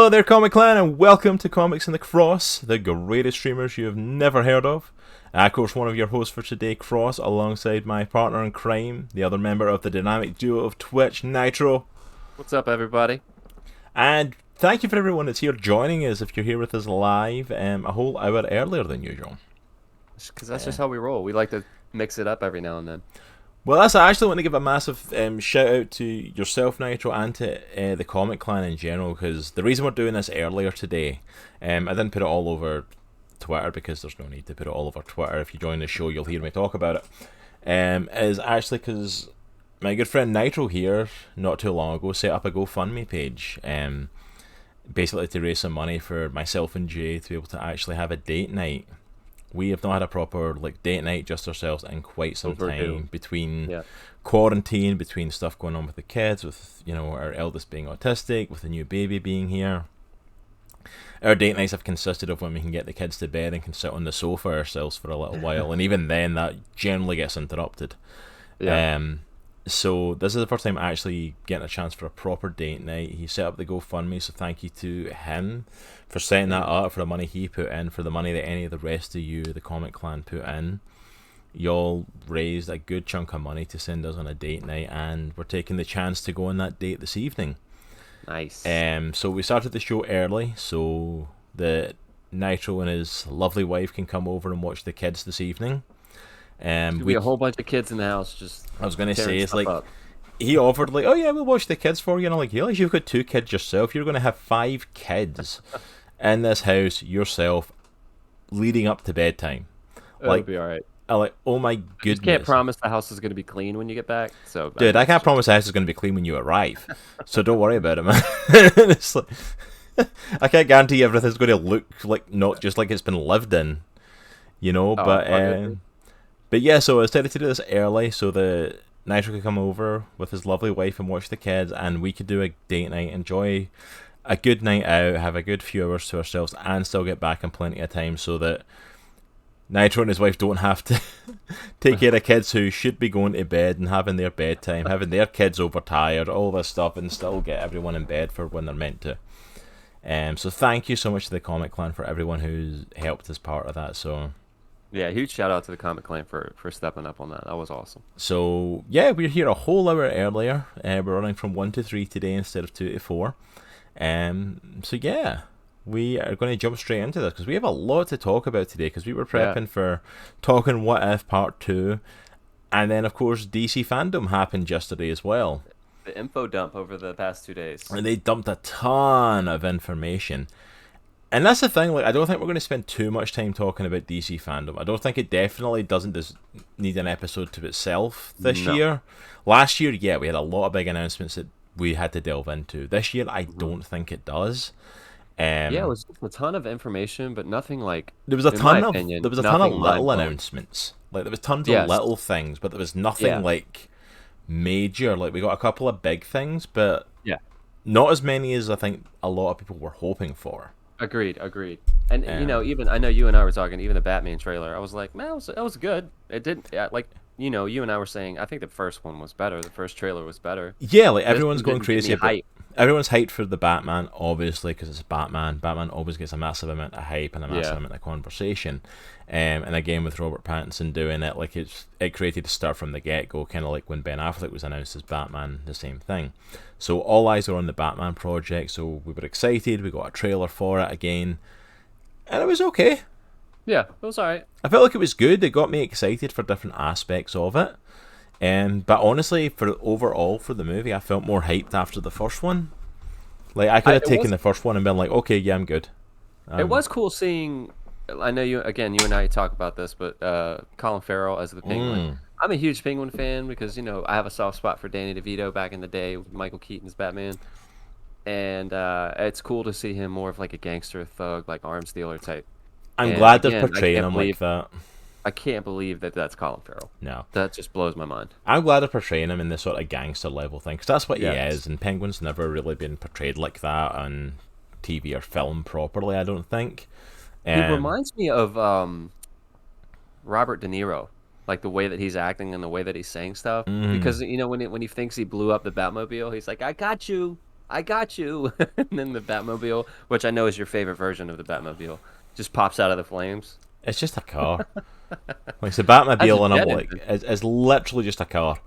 Hello there, Comic Clan, and welcome to Comics in the Cross, the greatest streamers you have never heard of. Of course, one of your hosts for today, Cross, alongside my partner in crime, the other member of the dynamic duo of Twitch, Nitro. What's up, everybody? And thank you for everyone that's here joining us. If you're here with us live, a whole hour earlier than usual. Because that's just how we roll. We like to mix it up every now and then. Well, I actually want to give a massive shout out to yourself, Nitro, and to the Comic Clan in general, because the reason we're doing this earlier today, I didn't put it all over Twitter because there's no need to put it all over Twitter. If you join the show, you'll hear me talk about it. Is actually because my good friend Nitro here, not too long ago, set up a GoFundMe page, basically to raise some money for myself and Jay to be able to actually have a date night. We have not had a proper date night just ourselves in quite some time between quarantine, between stuff going on with the kids, with our eldest being autistic, with the new baby being here. Our date nights have consisted of when we can get the kids to bed and can sit on the sofa ourselves for a little while, and even then that generally gets interrupted. So this is the first time actually getting a chance for a proper date night. He set up the GoFundMe, so thank you to him for setting that up, for the money he put in, for the money that any of the rest of you, the Comic Clan, put in. Y'all raised a good chunk of money to send us on a date night, and we're taking the chance to go on that date this evening. Nice. So we started the show early, so that Nitro and his lovely wife can come over and watch the kids this evening. We a whole bunch of kids in the house. Just I was gonna say, it's like up. He offered oh yeah, we'll watch the kids for you, and I'm like, realize you've got 2 kids yourself. You're gonna have 5 kids in this house yourself, leading up to bedtime. It'll be all right. I'm like, oh my goodness! You can't promise the house is gonna be clean when you get back. So, dude, I can't promise the house is gonna be clean when you arrive. So don't worry about it, man. It's like, I can't guarantee everything's going to look not just like it's been lived in, But yeah, so I decided to do this early so that Nitro could come over with his lovely wife and watch the kids, and we could do a date night, enjoy a good night out, have a good few hours to ourselves, and still get back in plenty of time so that Nitro and his wife don't have to take care of kids who should be going to bed and having their bedtime, having their kids overtired, all this stuff, and still get everyone in bed for when they're meant to. So thank you so much to the Comic Clan for everyone who's helped as part of that. So yeah, huge shout out to the Comic Clan for stepping up on that. That was awesome. So yeah, we're here a whole hour earlier. We're running from 1 to 3 today instead of 2 to 4. So yeah, we are going to jump straight into this because we have a lot to talk about today, because we were prepping for talking What If Part 2, and then of course DC Fandom happened yesterday as well. The info dump over the past 2 days. And they dumped a ton of information. And that's the thing, I don't think we're going to spend too much time talking about DC Fandom. I don't think it definitely doesn't need an episode to itself this year. Last year, yeah, we had a lot of big announcements that we had to delve into. This year, I don't think it does. Yeah, it was a ton of information, but nothing there was a ton of little announcements. There was tons of little things, but there was nothing major. We got a couple of big things, but not as many as I think a lot of people were hoping for. Agreed. And even I know you and I were talking. Even the Batman trailer, I was like, man, it was good. It didn't you and I were saying. I think the first one was better. The first trailer was better. Yeah, everyone's going crazy about hype. Everyone's hyped for the Batman, obviously, because it's Batman. Batman always gets a massive amount of hype and a massive amount of conversation. And again, with Robert Pattinson doing it, it created a start from the get-go, kind of like when Ben Affleck was announced as Batman, the same thing. So all eyes are on the Batman project, so we were excited. We got a trailer for it again, and it was okay. Yeah, it was alright. I felt like it was good. It got me excited for different aspects of it. But honestly, for the movie, I felt more hyped after the first one. I could have taken the first one and been like, okay, yeah, I'm good. It was cool seeing. I know you and I talk about this, but Colin Farrell as the Penguin. I'm a huge Penguin fan because I have a soft spot for Danny DeVito back in the day with Michael Keaton's Batman, and it's cool to see him more of a gangster thug, arms dealer type. I'm glad they're portraying him like that. I can't believe that's Colin Farrell. No. That just blows my mind. I'm glad they're portraying him in this sort of gangster level thing, because that's what he is, and Penguin's never really been portrayed like that on TV or film properly, I don't think. He reminds me of Robert De Niro, the way that he's acting and the way that he's saying stuff. Because, when he thinks he blew up the Batmobile, he's like, I got you. I got you. And then the Batmobile, which I know is your favorite version of the Batmobile, just pops out of the flames. It's just a car. Like it's a Has a Batmobile, and I'm jet like, engine. it's literally just a car.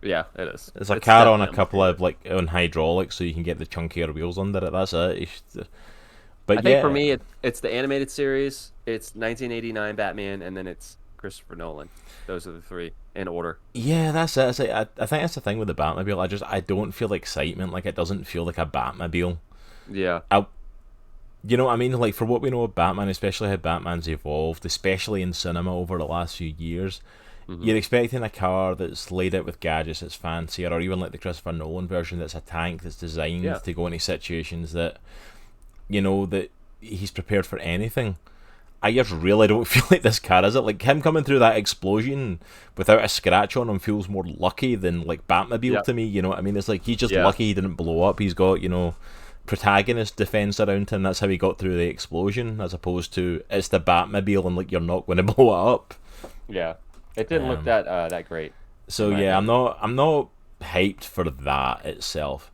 Yeah, it is. It's a It's car on a definitely my couple favorite. of like on hydraulics, so you can get the chunkier wheels under it. That's it. I But think for yeah, me, it's the animated series, it's 1989 Batman, and then it's Christopher Nolan. Those are the three in order. yeah, that's it. I think that's the thing with the Batmobile. I don't feel excitement. Like it doesn't feel like a Batmobile. Yeah. I, you know what I mean? Like for what we know of Batman, especially how Batman's evolved, especially in cinema over the last few years, Hmm. you're expecting a car that's laid out with gadgets that's fancier, or even like the Christopher Nolan version that's a tank that's designed Yeah. to go into situations that that he's prepared for anything. I just really don't feel like this car is it. Like him coming through that explosion without a scratch on him feels more lucky than like Batmobile Yeah. to me. You know what I mean? It's like he's just Yeah. lucky he didn't blow up. He's got protagonist defense around him. That's how he got through the explosion, as opposed to it's the Batmobile and like you're not going to blow it up. Yeah. It didn't look Um, that great, in so my yeah, I'm opinion. not I'm not hyped for that itself.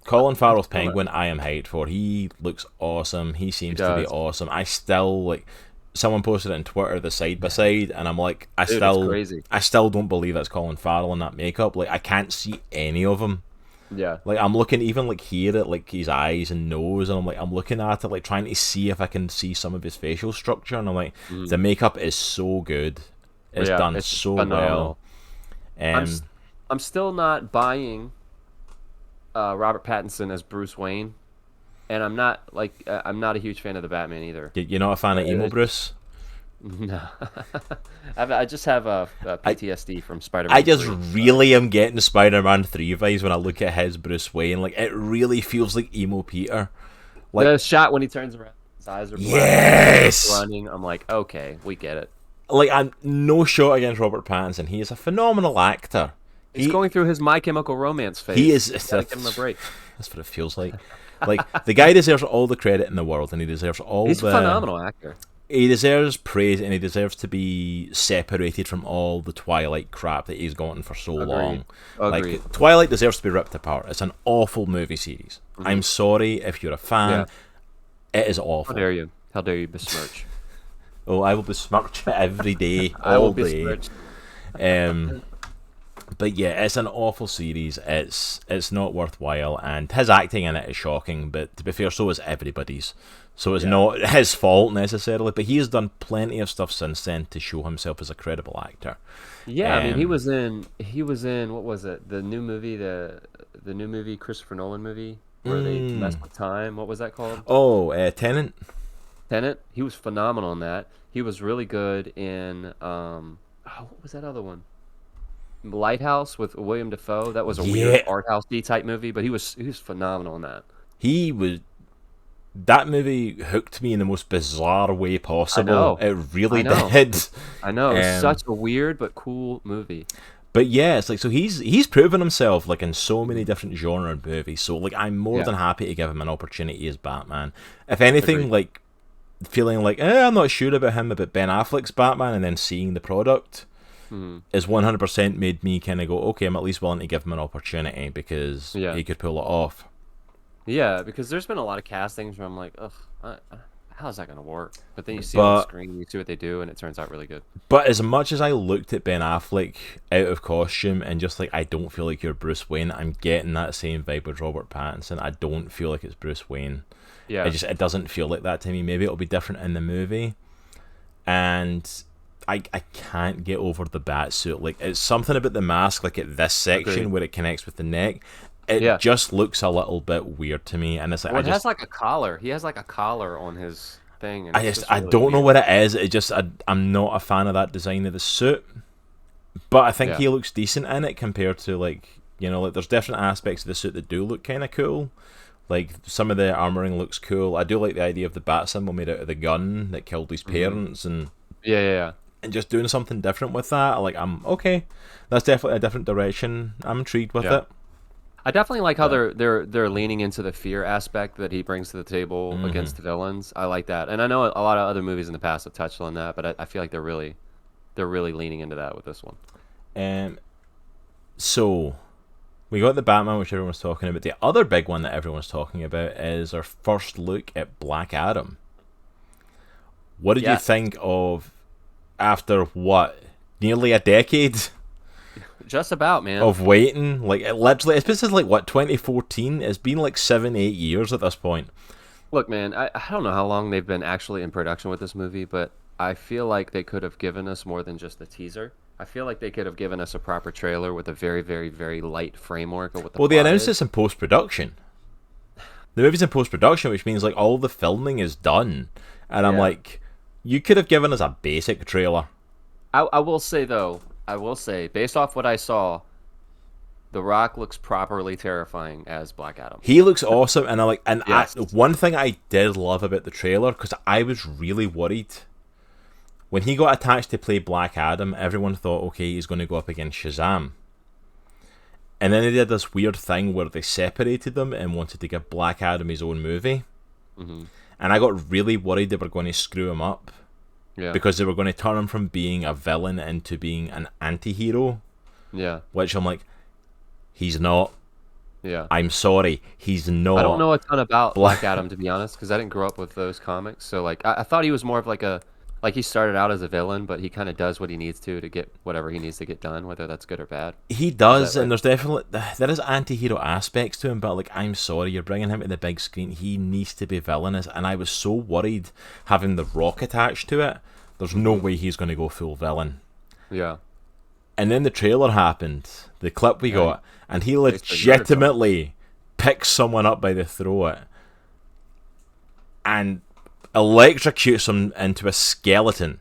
Colin I'm Farrell's still not. Penguin, I am hyped for. He looks awesome. He He seems to be does. awesome. I still like. Someone posted it on Twitter, the side by side, and I'm like, Dude, it's crazy. I still don't believe that's Colin Farrell in that makeup. Like, I can't see any of him. Yeah. Like, I'm looking even like here at like his eyes and nose, and I'm looking at it like trying to see if I can see some of his facial structure, and I'm like, Mm. the makeup is so good. It's Yeah, done it's so well. phenomenal. I'm Um, s- I'm still not buying Robert Pattinson as Bruce Wayne, and I'm not a huge fan of the Batman either. you're not a fan of emo It, Bruce? no, I just have a I PTSD from I Spider-Man just 3. really am getting Spider-Man 3 vibes when I look at his Bruce Wayne. Like, it really feels like emo Peter. Like, The shot when he turns around, his eyes are black, and he starts yes! running. I'm like, okay, we get it. Like, I'm no shot against Robert Pattinson. He is a phenomenal actor. He's He going through his My Chemical Romance he phase. is. You gotta give him a break. That's what it feels like. Like the guy deserves all the credit in the world, and he deserves all He's a the. phenomenal actor. He deserves praise, and he deserves to be separated from all the Twilight crap that he's gotten for so Agreed. long. Agreed. Like Twilight deserves to be ripped apart. It's an awful movie series. Hmm. I'm sorry if you're a fan. Yeah. It is How awful. dare you? How dare you besmirch? Oh, I will besmirch it every day, I will all day. besmirch. Um, but yeah, it's an awful series. It's not worthwhile, and his acting in it is shocking. But to be fair, so is everybody's. So it's Yeah. not his fault necessarily. But he has done plenty of stuff since then to show himself as a credible actor. Yeah, I mean, he Um, was in what was it? The new movie Christopher Nolan movie where they mm, messed with time. What was that called? oh, Tenant. Tenet. He was phenomenal in that. He was really good in what was that other one? Lighthouse with William Dafoe. That was a weird Yeah, art housey type movie, but he was phenomenal in that. he was. That movie hooked me in the most bizarre way I possible. know. It I really know. did. I know. It was Um, such a weird but cool movie. But yeah, it's like so he's proven himself like in so many different genre movies. So like I'm more Yeah, than happy to give him an opportunity as Batman. If anything, agreed. like feeling like I'm not sure about him about Ben Affleck's Batman, and then seeing the product Hmm. is 100% made me kind of go, okay, I'm at least willing to give him an opportunity because Yeah. he could pull it off. Yeah, because there's been a lot of castings where I'm like, ugh, how's that gonna work? But then you see it on the But screen, you see what they do, and it turns out really good. but as much as I looked at Ben Affleck out of costume and just like I don't feel like you're Bruce Wayne, I'm getting that same vibe with Robert Pattinson. I don't feel like it's Bruce Wayne. Yeah, It doesn't feel like that to me. Maybe it'll be different in the movie, and I can't get over the bat suit. Like it's something about the mask, like at this section agreed. where it connects with the neck. It Yeah. just looks a little bit weird to me, and it's like Well, it has like a collar. He has like a collar on his thing, and it's just I really don't know weird. what it is. I'm not a fan of that design of the suit, but I think Yeah. he looks decent in it compared to like like there's different aspects of the suit that do look kind of cool. Like some of the armoring looks cool. I do like the idea of the bat symbol made out of the gun that killed his Hmm. parents, Yeah, yeah, yeah. and just doing something different with that. Like I'm okay. That's definitely a different direction. I'm intrigued with Yeah. it. I definitely like how But they're leaning into the fear aspect that he brings to the table hmm against the villains. I like that, and I know a lot of other movies in the past have touched on that, but I feel like they're really leaning into that with this one. um, so We got the Batman, which everyone's talking about. The other big one that everyone's talking about is our first look at Black Adam. What did you think of, after what, nearly a decade? Just about, man. Of waiting? Like, it literally, it's been like, what, 2014? It's been like 7-8 years at this point. Look, man, I don't know how long they've been actually in production with this movie, but I feel like they could have given us more than just a teaser. I feel like they could have given us a proper trailer with a very, very, very light framework of what the Well, they plot announced is. this in post-production. The movie's in post-production, which means like all the filming is done. And I'm like, you could have given us a basic trailer. I will say, though, based off what I saw, The Rock looks properly terrifying as Black Adam. He looks awesome, and Yes. one thing I did love about the trailer, because I was really worried. When he got attached to play Black Adam, everyone thought, okay, he's going to go up against Shazam. And then they did this weird thing where they separated them and wanted to give Black Adam his own movie. Mm-hmm. And I got really worried they were going to screw him up. Yeah. Because they were going to turn him from being a villain into being an anti-hero. Yeah. Which I'm like, he's not. Yeah. I'm sorry, he's not. I don't know a ton about Black Adam, to be honest, because I didn't grow up with those comics. So, like, I thought he was more of like he started out as a villain, but he kind of does what he needs to get whatever he needs to get done, whether that's good or bad. He does, and there's anti-hero aspects to him, but like, I'm sorry, you're bringing him to the big screen. He needs to be villainous, and I was so worried having The Rock attached to it. There's no way he's going to go full villain. Yeah. And then the trailer happened, the clip we got, and he legitimately picks someone up by the throat and electrocutes him into a skeleton.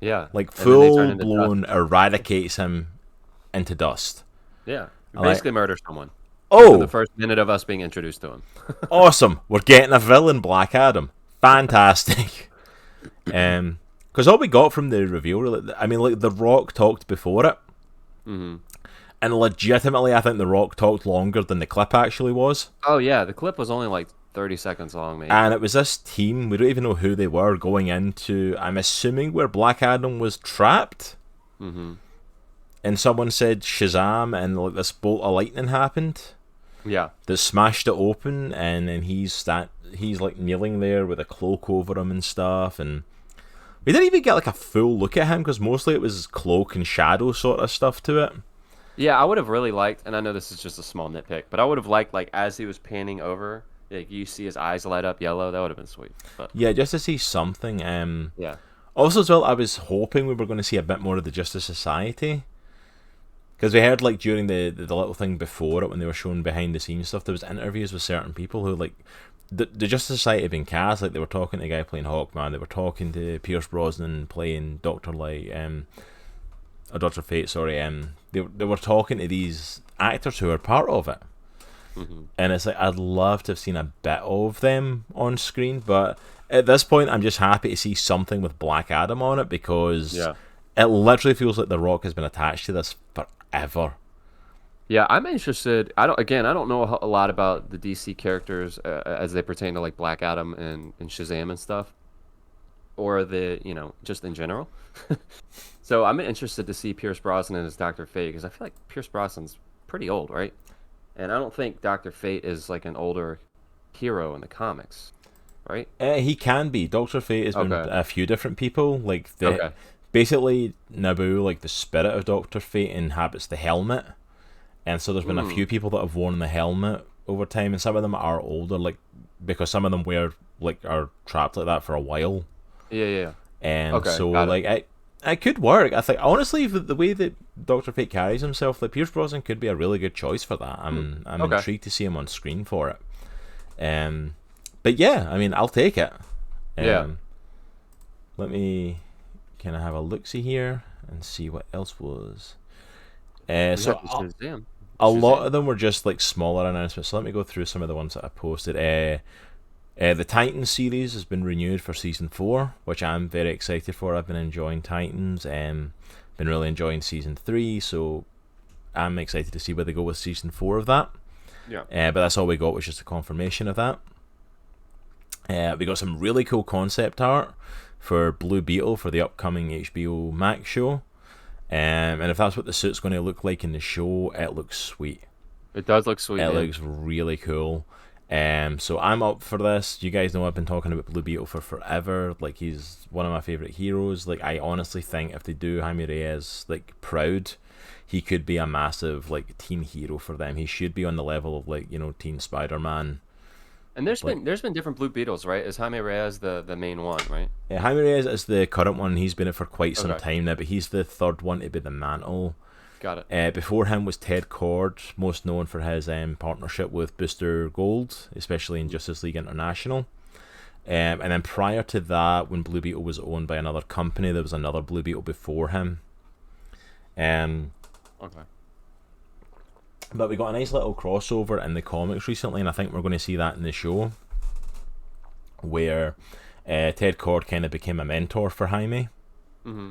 Yeah. Like, full blown eradicates him into dust. Yeah. Basically murders someone. Oh! The first minute of us being introduced to him. Awesome. We're getting a villain, Black Adam. Fantastic. Because all we got from the reveal, I mean, like, The Rock talked before it. Mm-hmm. And legitimately, I think The Rock talked longer than the clip actually was. Oh, yeah. The clip was only like 30 seconds long, maybe. And it was this team, we don't even know who they were, going into, I'm assuming, where Black Adam was trapped. Mm-hmm. And someone said Shazam, and like this bolt of lightning happened. Yeah. That smashed it open, and then he's like kneeling there with a cloak over him and stuff, and we didn't even get like a full look at him, because mostly it was cloak and shadow sort of stuff to it. Yeah, I would have really liked, and I know this is just a small nitpick, but I would have liked, like, as he was panning over, like, you see his eyes light up yellow. That would have been sweet. But Yeah, just to see something. yeah. Also, as well, I was hoping we were going to see a bit more of the Justice Society, because we heard, like, during the little thing before it, when they were showing behind the scenes stuff, there was interviews with certain people who, like, the Justice Society had been cast. Like, they were talking to the guy playing Hawkman, they were talking to Pierce Brosnan playing Dr. Fate, sorry. They were talking to these actors who are part of it. Mm-hmm. And it's like, I'd love to have seen a bit of them on screen, but at this point, I'm just happy to see something with Black Adam on it, because it literally feels like The Rock has been attached to this forever. Yeah, I'm interested. I don't know a lot about the DC characters as they pertain to, like, Black Adam and Shazam and stuff, or just in general. So I'm interested to see Pierce Brosnan as Dr. Fate, because I feel like Pierce Brosnan's pretty old, right? And I don't think Dr. Fate is like an older hero in the comics, right? He can be. Dr. Fate has been a few different people. Like, basically, Naboo, like the spirit of Dr. Fate, inhabits the helmet. And so there's been a few people that have worn the helmet over time, and some of them are older, like, because some of them are trapped like that for a while. Yeah. And so, like, it could work. I think, honestly, the way that Dr. Fate carries himself, like, Pierce Brosnan could be a really good choice for that. I'm intrigued to see him on screen for it. But yeah, I mean, I'll take it. Let me kind of have a look-see here and see what else was. So a lot of them were just like smaller announcements. So let me go through some of the ones that I posted. The Titans series has been renewed for season 4, which I'm very excited for. I've been enjoying Titans, been really enjoying season 3, so I'm excited to see where they go with season 4 of that. Yeah. But that's all we got, was just a confirmation of that. We got some really cool concept art for Blue Beetle for the upcoming HBO Max show. And if that's what the suit's going to look like in the show, it looks sweet. It does look sweet, It man. looks really cool. So I'm up for this. You guys know I've been talking about Blue Beetle for forever. Like, he's one of my favorite heroes. Like, I honestly think if they do Jaime Reyes like proud, he could be a massive like teen hero for them. He should be on the level of like Teen Spider-Man. And there's Like, been different Blue Beetles, right? Is Jaime Reyes the main one, right? Jaime Reyes is the current one. He's been it for quite some Okay, time now, but he's the third one to be the mantle. got it. Before him was Ted Cord, most known for his partnership with Booster Gold, especially in Justice League International. And then prior to that, when Blue Beetle was owned by another company, there was another Blue Beetle before him. Okay. But we got a nice little crossover in the comics recently, and I think we're going to see that in the show, where Ted Cord kind of became a mentor for Jaime. Mm-hmm.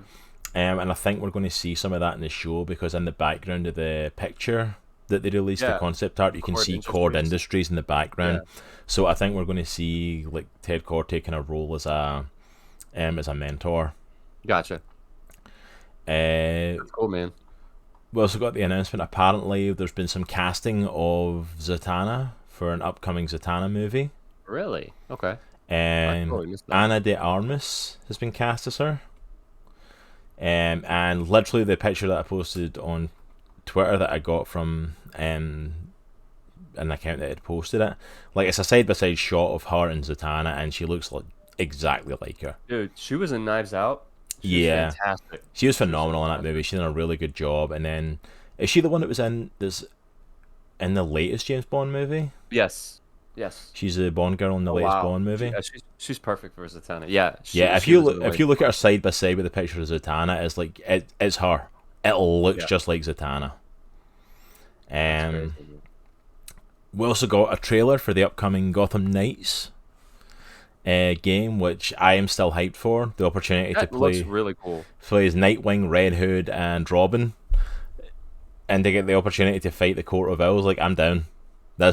And I think we're going to see some of that in the show, because in the background of the picture that they released, the Yeah. concept art, you can Cord see Cord Industries. Industries in the background. Yeah. So I think we're going to see like Ted Cord taking a role as a mentor. Gotcha. Uh, That's cool, man. we also got the announcement. Apparently, there's been some casting of Zatanna for an upcoming Zatanna movie. Really? Okay. I totally missed that. Ana de Armas has been cast as her. And literally the picture that I posted on Twitter that I got from an account that had posted it, like, it's a side by side shot of her and Zatanna, and she looks like exactly like her. Dude, she was in Knives Out. She was Yeah, fantastic. she was phenomenal in that movie. She did a really good job. And then, is she the one that was in the latest James Bond movie? Yes. Yes. She's the Bond girl in the Oh latest wow. Bond movie. Yeah, she's perfect for Zatanna. Yeah. Yeah, if She you was look if you look at her side by side with the picture of Zatanna, it's like it's her. It looks Yeah. just like Zatanna. That's Um, crazy. we also got a trailer for the upcoming Gotham Knights game, which I am still hyped for. The opportunity That to looks really cool. play as Nightwing, Red Hood, and Robin, and to get the opportunity to fight the Court of Owls. Like, I'm down.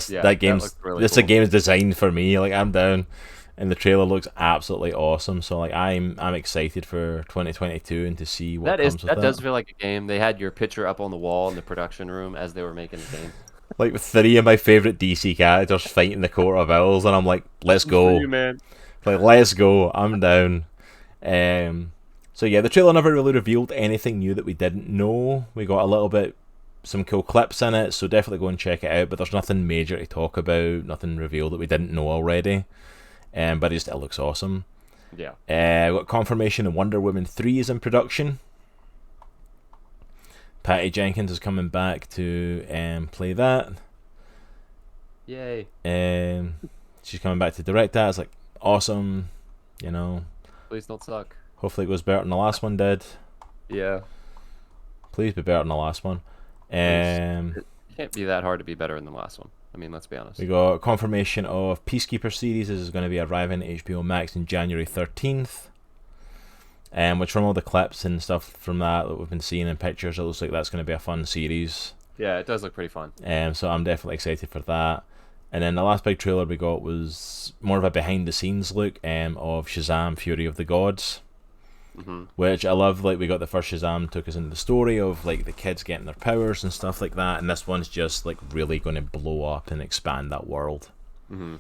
Yeah, That game's looks really this cool. a game's designed for me. Like, I'm down. And the trailer looks absolutely awesome. So like I'm excited for 2022 and to see what comes with That that. does feel like a game. They had your picture up on the wall in the production room as they were making the game. Like, with three of my favorite DC characters fighting the Court of Owls, and I'm like, let's go. man. Like, let's go. I'm down. So yeah, the trailer never really revealed anything new that we didn't know. We got a little bit, some cool clips in it, so definitely go and check it out. But there's nothing major to talk about, nothing revealed that we didn't know already. But it looks awesome. Yeah. We got confirmation that Wonder Woman 3 is in production. Patty Jenkins is coming back to play that. Yay. She's coming back to direct that. It's like awesome, Please don't suck. Hopefully it goes better than the last one did. Yeah. Please be better than the last one. It can't be that hard to be better than the last one. I mean, let's be honest. We got confirmation of Peacekeeper series. This is going to be arriving at HBO Max on January 13th. Which, from all the clips and stuff from that we've been seeing in pictures, it looks like that's going to be a fun series. Yeah, it does look pretty fun. So I'm definitely excited for that. And then the last big trailer we got was more of a behind the scenes look of Shazam Fury of the Gods. Mm-hmm. Which I love. Like, we got the first Shazam, took us into the story of like the kids getting their powers and stuff like that, and this one's just like really going to blow up and expand that world. Mm-hmm.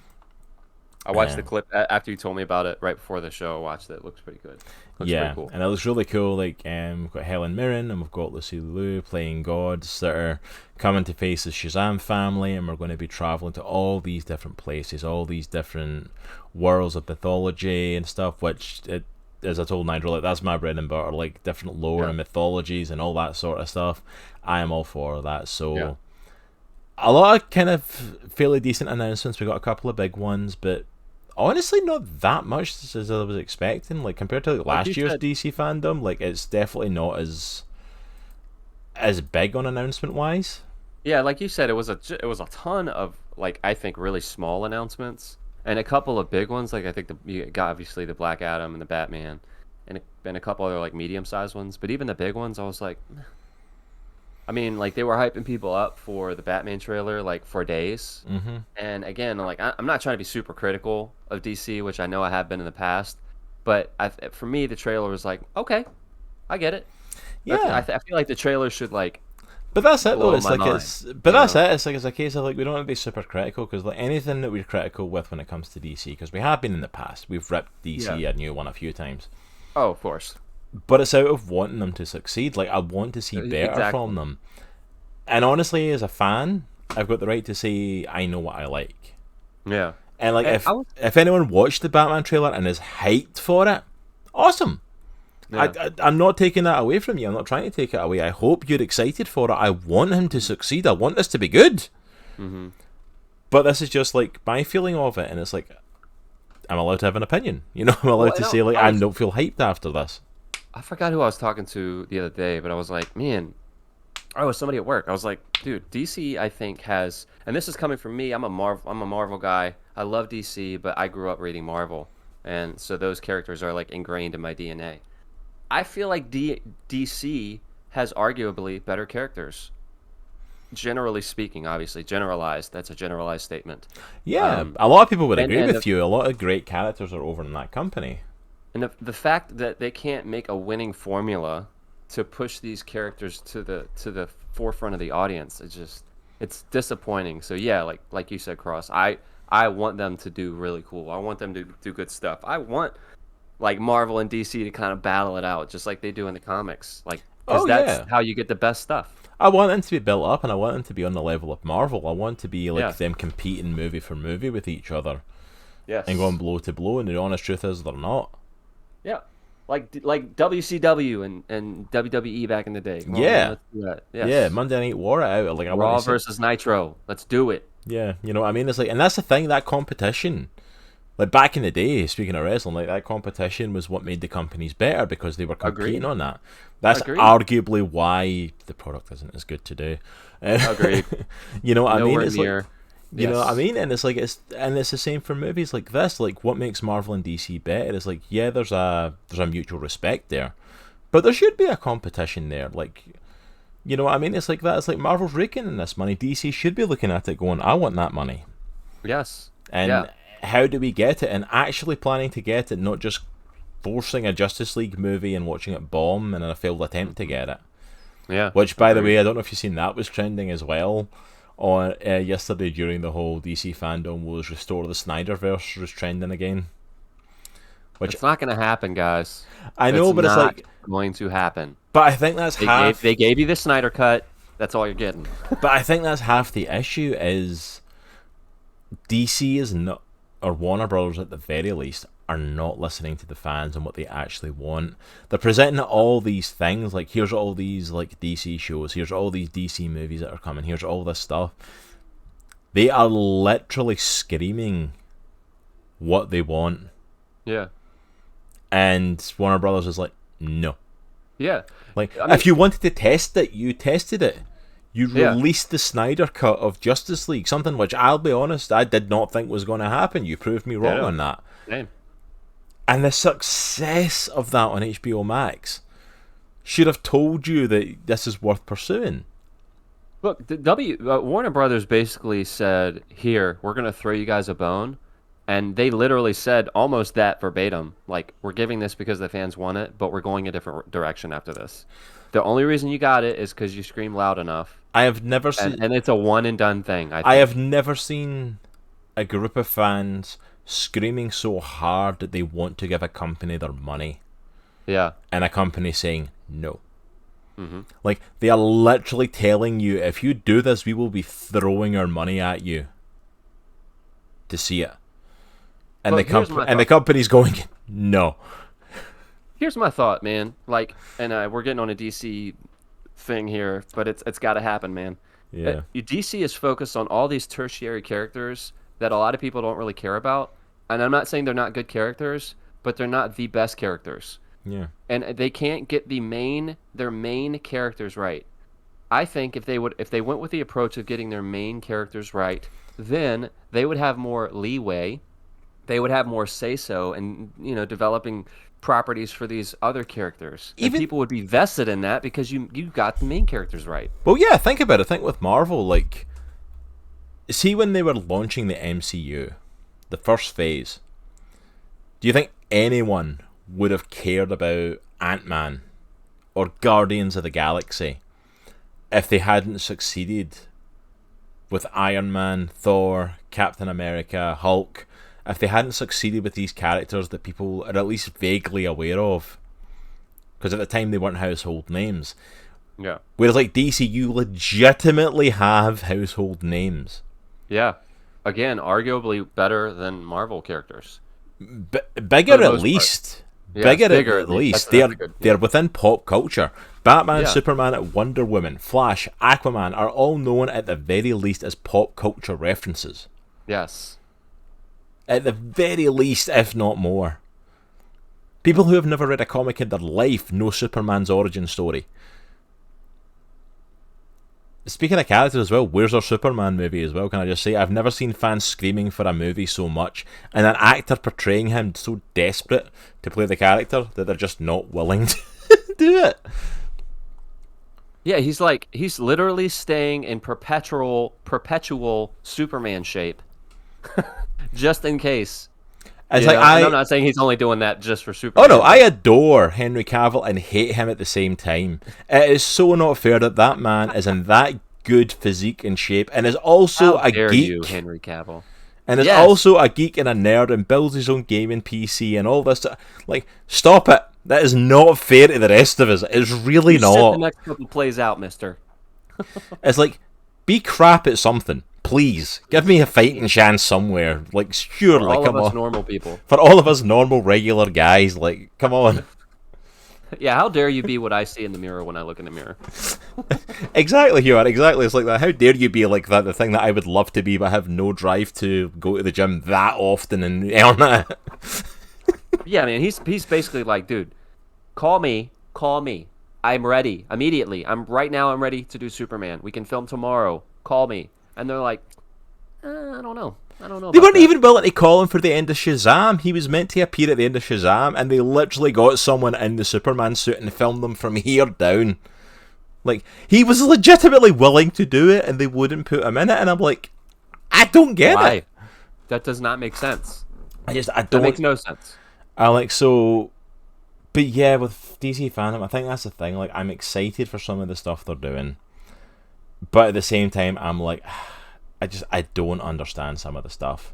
I watched the clip after you told me about it right before the show. I watched it. It looks pretty good. Looks Yeah, pretty cool. and it looks really cool. Like, we've got Helen Mirren and we've got Lucy Liu playing gods that are coming to face the Shazam family, and we're going to be traveling to all these different places, all these different worlds of mythology and stuff, which as I told Nitro, like, that's my bread and butter, like different lore and mythologies and all that sort of stuff. I am all for that. So a lot of kind of fairly decent announcements. We got a couple of big ones, but honestly not that much as I was expecting. Like, compared to like last year's DC fandom, like, it's definitely not as big on announcement wise. Yeah, like you said, it was a ton of, like, I think really small announcements. And a couple of big ones, like I think you got obviously the Black Adam and the Batman, and a couple other like medium-sized ones. But even the big ones, I was like, I mean, like, they were hyping people up for the Batman trailer like for days. Mm-hmm. And again, like, I'm not trying to be super critical of DC, which I know I have been in the past, but for me, the trailer was like, okay, I get it. Yeah, I feel like the trailer should like But that's it though. blow It's my like mind. but that's it. It's like it's a case of like we don't want to be super critical because like anything that we're critical with when it comes to DC, because we have been in the past, we've ripped DC Yeah. a new one a few times. Oh, of course. But it's out of wanting them to succeed. Like I want to see better Exactly. from them. And honestly, as a fan, I've got the right to say I know what I like. Yeah. And like And I was, if anyone watched the Batman trailer and is hyped for it, awesome. yeah. I'm not taking that away from you. I'm not trying to take it away. I hope you're excited for it. I want him to succeed. I want this to be good. Mm-hmm. But this is just like my feeling of it, and it's like I'm allowed to have an opinion. You know, I'm allowed to say like I don't feel hyped after this. I forgot who I was talking to the other day, but I was like, man, oh, it was somebody at work. I was like, dude, DC, I think has, and this is coming from me. I'm a Marvel guy. I love DC, but I grew up reading Marvel, and so those characters are like ingrained in my DNA. I feel like DC has arguably better characters. Generally speaking, obviously, generalized. That's a generalized statement. Yeah, a lot of people would agree and with you. A lot of great characters are over in that company. And the fact that they can't make a winning formula to push these characters to the forefront of the audience, it's disappointing. So yeah, like you said, Cross, I want them to do really cool. I want them to do good stuff. I want like Marvel and DC to kind of battle it out, just like they do in the comics. Like, because that's how you get the best stuff. I want them to be built up, and I want them to be on the level of Marvel. I want to be like Yeah. them competing movie for movie with each other Yes. and going blow to blow. And the honest truth is, they're not. Yeah. Like WCW and WWE back in the day. Come on, Yeah. man, let's do that. Yes. Yeah, Monday Night War it out. Like I Raw want to see. versus Nitro. Let's do it. Yeah, you know what I mean? It's like, and that's the thing, that competition. Like back in the day, speaking of wrestling, like that competition was what made the companies better because they were competing Agreed. on that. That's Agreed. arguably why the product isn't as good today. Agreed. You know what I mean? Nowhere It's near. like, you know what I Yes. mean? And it's like it's the same for movies like this. Like what makes Marvel and DC better is like, yeah, there's a mutual respect there, but there should be a competition there. Like, you know what I mean? It's like that. It's like Marvel's raking in this money. DC should be looking at it, going, I want that money. Yes. And Yeah. how do we get it? And actually planning to get it, not just forcing a Justice League movie and watching it bomb in a failed attempt to get it. Yeah. Which, by the way, I don't know if you've seen, that was trending as well. On yesterday during the whole DC fandom was Restore the Snyderverse was trending again. Which It's not going to happen, guys. I know, but it's not like, going to happen. but I think that's half. They gave you the Snyder cut. That's all you're getting. But I think that's half the issue is DC is not, or Warner Brothers at the very least, are not listening to the fans and what they actually want. They're presenting all these things, like here's all these like DC shows, here's all these DC movies that are coming, here's all this stuff. They are literally screaming what they want. Yeah. And Warner Brothers is like, no. Yeah. Like, I mean, if you wanted to test it, you tested it. You Yeah. released the Snyder cut of Justice League, something which, I'll be honest, I did not think was going to happen. You proved me wrong on that. Same. And the success of that on HBO Max should have told you that this is worth pursuing. Look, Warner Brothers basically said, "Here, we're gonna throw you guys a bone," and they literally said almost that verbatim. Like, we're giving this because the fans want it, but we're going a different direction after this. The only reason you got it is because you screamed loud enough, I have never seen. and it's a one and done thing. I think. I have never seen a group of fans screaming so hard that they want to give a company their money, Yeah. and a company saying no. Mm-hmm. Like, they are literally telling you, if you do this, we will be throwing our money at you to see it. And But here's my the thought. company's going, no. Here's my thought, man. Like, and we're getting on a DC thing here, but it's got to happen, man. Yeah. DC is focused on all these tertiary characters that a lot of people don't really care about. And I'm not saying they're not good characters, but they're not the best characters. Yeah. And they can't get their main characters right. I think if they went with the approach of getting their main characters right, then they would have more leeway. They would have more say-so in, developing properties for these other characters. And people would be vested in that because you got the main characters right. Well, yeah, think about it. Think with Marvel, like, see when they were launching the MCU, the first phase, do you think anyone would have cared about Ant-Man or Guardians of the Galaxy if they hadn't succeeded with Iron Man, Thor, Captain America, Hulk, if they hadn't succeeded with these characters that people are at least vaguely aware of, because at the time they weren't household names. Yeah. Whereas like DC, you legitimately have household names. Yeah. Again, arguably better than Marvel characters. Bigger at least. Yeah, bigger at least. They're within pop culture. Batman, Yeah. Superman, Wonder Woman, Flash, Aquaman are all known at the very least as pop culture references. Yes. At the very least, if not more. People who have never read a comic in their life know Superman's origin story. Speaking of characters as well, where's our Superman movie as well? Can I just say, I've never seen fans screaming for a movie so much, and an actor portraying him so desperate to play the character that they're just not willing to do it. Yeah, he's literally staying in perpetual Superman shape, just in case. It's like I'm not saying he's only doing that just for Superman. Oh no, I adore Henry Cavill and hate him at the same time. It is so not fair that that man is in that good physique and shape, and is also How a dare geek. You, Henry Cavill. And is Yes. also a geek and a nerd and builds his own gaming PC and all this. Like, stop it. That is not fair to the rest of us. It's really You not. sit the next couple plays out, mister. It's like, be crap at something. Please. Give me a fighting chance somewhere. Like, surely, For all come of us on. normal people. For all of us normal, regular guys, like, come on. Yeah, how dare you be what I see in the mirror when I look in the mirror? Exactly, Hugh. Exactly. It's like that. How dare you be like that? The thing that I would love to be, but have no drive to go to the gym that often and earn it. Yeah, man, he's basically like, dude, call me. I'm ready immediately. I'm ready to do Superman. We can film tomorrow. Call me. And they're like, I don't know. They weren't even willing to call him for the end of Shazam. He was meant to appear at the end of Shazam, and they literally got someone in the Superman suit and filmed them from here down. Like, he was legitimately willing to do it, and they wouldn't put him in it, and I'm like, I don't get Why? it. That does not make sense. I don't. That makes no sense. But yeah, with DC fandom, I think that's the thing. Like, I'm excited for some of the stuff they're doing, but at the same time, I'm like, I don't understand some of the stuff.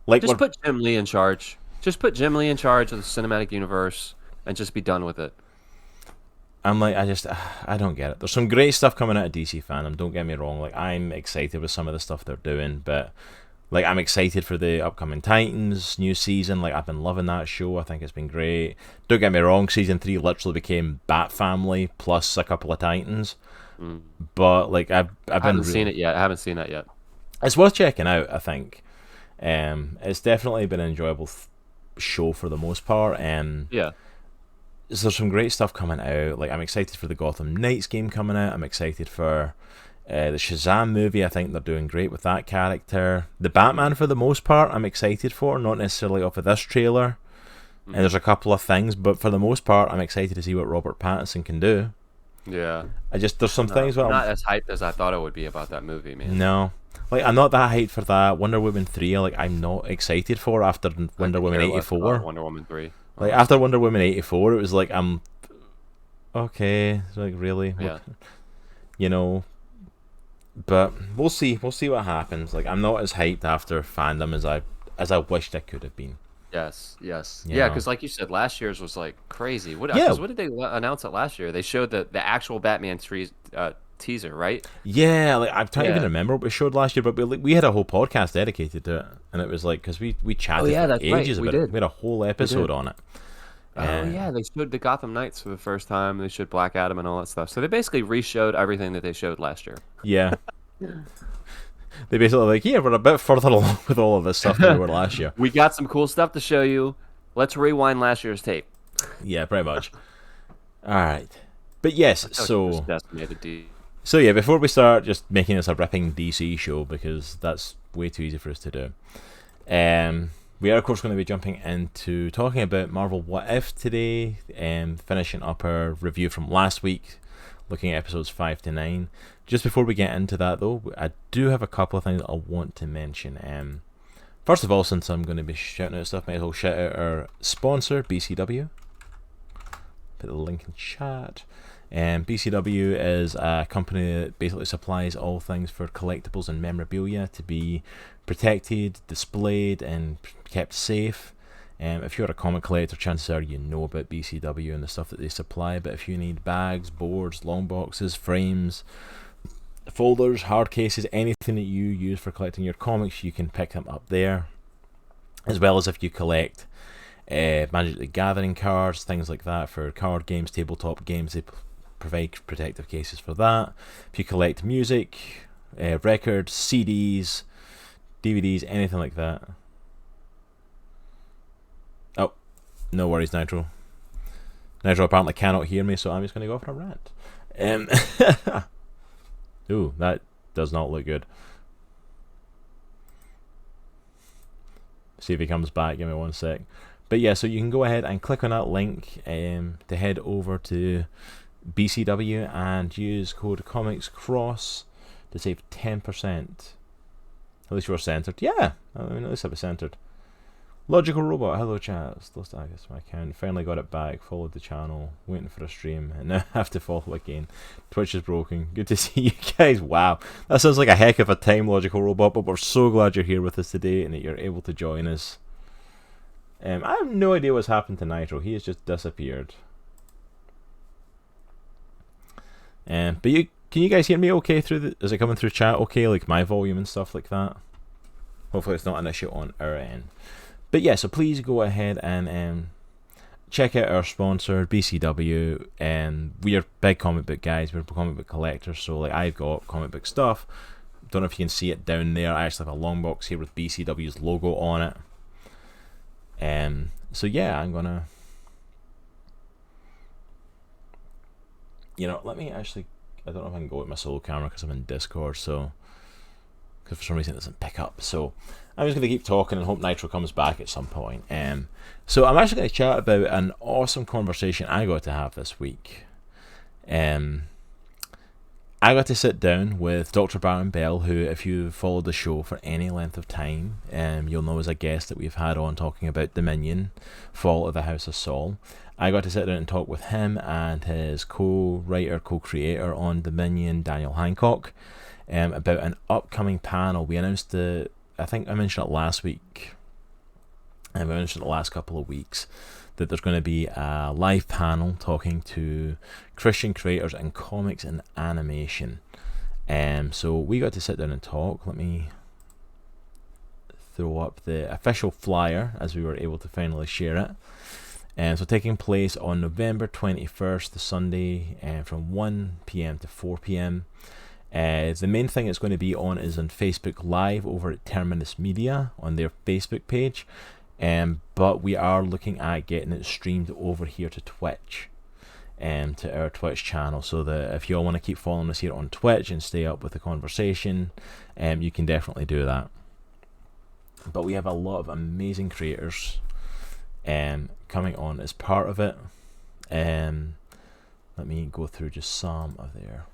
Like, Just put Jim Lee in charge. Just put Jim Lee in charge of the cinematic universe and just be done with it. I'm like, I don't get it. There's some great stuff coming out of DC fandom, don't get me wrong. Like, I'm excited with some of the stuff they're doing, but like, I'm excited for the upcoming Titans new season. Like, I've been loving that show. I think it's been great. Don't get me wrong, season 3 literally became Bat Family plus a couple of Titans. But like, I haven't seen it yet. I haven't seen that yet. It's worth checking out, I think. It's definitely been an enjoyable show for the most part. Yeah. So there's some great stuff coming out. Like, I'm excited for the Gotham Knights game coming out. I'm excited for the Shazam movie. I think they're doing great with that character. The Batman, for the most part, I'm excited for. Not necessarily off of this trailer. And there's a couple of things, but for the most part, I'm excited to see what Robert Pattinson can do. Yeah. There's some things where I'm not as hyped as I thought it would be about that movie, man. No. Like, I'm not that hyped for that. Wonder Woman 3, like, I'm not excited for after Wonder Woman 84. Wonder Woman 3. Like, after Wonder Woman 84, it was like, I'm... Okay. Like, really? Yeah. You know... But we'll see. We'll see what happens. Like, I'm not as hyped after fandom as I wished I could have been. Yes. You Yeah, know. because like you said, last year's was like crazy. What did they announce it last year? They showed the actual Batman teaser, right? Yeah, like, I can't even remember what we showed last year, but we had a whole podcast dedicated to it, and it was like, because we chatted for ages about it. We had a whole episode on it. Oh yeah, they showed the Gotham Knights for the first time. They showed Black Adam and all that stuff. So they basically re-showed everything that they showed last year. Yeah. They basically like, yeah, we're a bit further along with all of this stuff than we were last year. We got some cool stuff to show you. Let's rewind last year's tape. Yeah, pretty much. All right. But yes, so yeah, before we start just making this a ripping DC show, because that's way too easy for us to do, we are of course going to be jumping into talking about Marvel What If today, finishing up our review from last week, looking at episodes 5 to 9. Just before we get into that, though, I do have a couple of things that I want to mention. First of all, since I'm going to be shouting out stuff, might as well shout out our sponsor, BCW. Put the link in chat. BCW is a company that basically supplies all things for collectibles and memorabilia to be protected, displayed, and kept safe. If you're a comic collector, chances are you know about BCW and the stuff that they supply, but if you need bags, boards, long boxes, frames, folders, hard cases, anything that you use for collecting your comics, you can pick them up there. As well as if you collect Magic the Gathering cards, things like that for card games, tabletop games, they provide protective cases for that. If you collect music, records, CDs, DVDs, anything like that. Oh, no worries, Nitro. Nitro apparently cannot hear me, so I'm just going to go for a rant. Ooh, that does not look good. See if he comes back, give me 1 sec. But yeah, so you can go ahead and click on that link to head over to BCW and use code ComicsCross to save 10%. At least you're centered. Yeah, I mean, at least I was centered. Logical Robot, hello chat. Lost access to my account. Finally got it back. Followed the channel. Waiting for a stream. And now have to follow again. Twitch is broken. Good to see you guys. Wow. That sounds like a heck of a time, Logical Robot. But we're so glad you're here with us today and that you're able to join us. I have no idea what's happened to Nitro. He has just disappeared. But can you guys hear me okay through the... Is it coming through chat okay? Like my volume and stuff like that? Hopefully it's not an issue on our end. But yeah, so please go ahead and check out our sponsor, BCW. We are big comic book guys. We're comic book collectors. So like I've got comic book stuff. Don't know if you can see it down there. I actually have a long box here with BCW's logo on it. So yeah, I'm gonna... You know, let me actually... I don't know if I can go with my solo camera because I'm in Discord, so... Because for some reason it doesn't pick up. So I'm just going to keep talking and hope Nitro comes back at some point. So I'm actually going to chat about an awesome conversation I got to have this week. I got to sit down with Dr. Baron Bell, who, if you've followed the show for any length of time, you'll know is a guest that we've had on talking about Dominion, Fall of the House of Saul. I got to sit down and talk with him and his co-writer, co-creator on Dominion, Daniel Hancock, about an upcoming panel. We announced I think I mentioned it last week, and I mentioned it the last couple of weeks, that there's going to be a live panel talking to Christian creators in comics and animation. So we got to sit down and talk. Let me throw up the official flyer as we were able to finally share it. So taking place on November 21st, the Sunday, from 1 p.m. to 4 p.m. The main thing it's going to be on is on Facebook Live over at Terminus Media on their Facebook page. But we are looking at getting it streamed over here to Twitch, to our Twitch channel, so that if you all want to keep following us here on Twitch and stay up with the conversation, you can definitely do that. But we have a lot of amazing creators coming on as part of it. Let me go through just some of their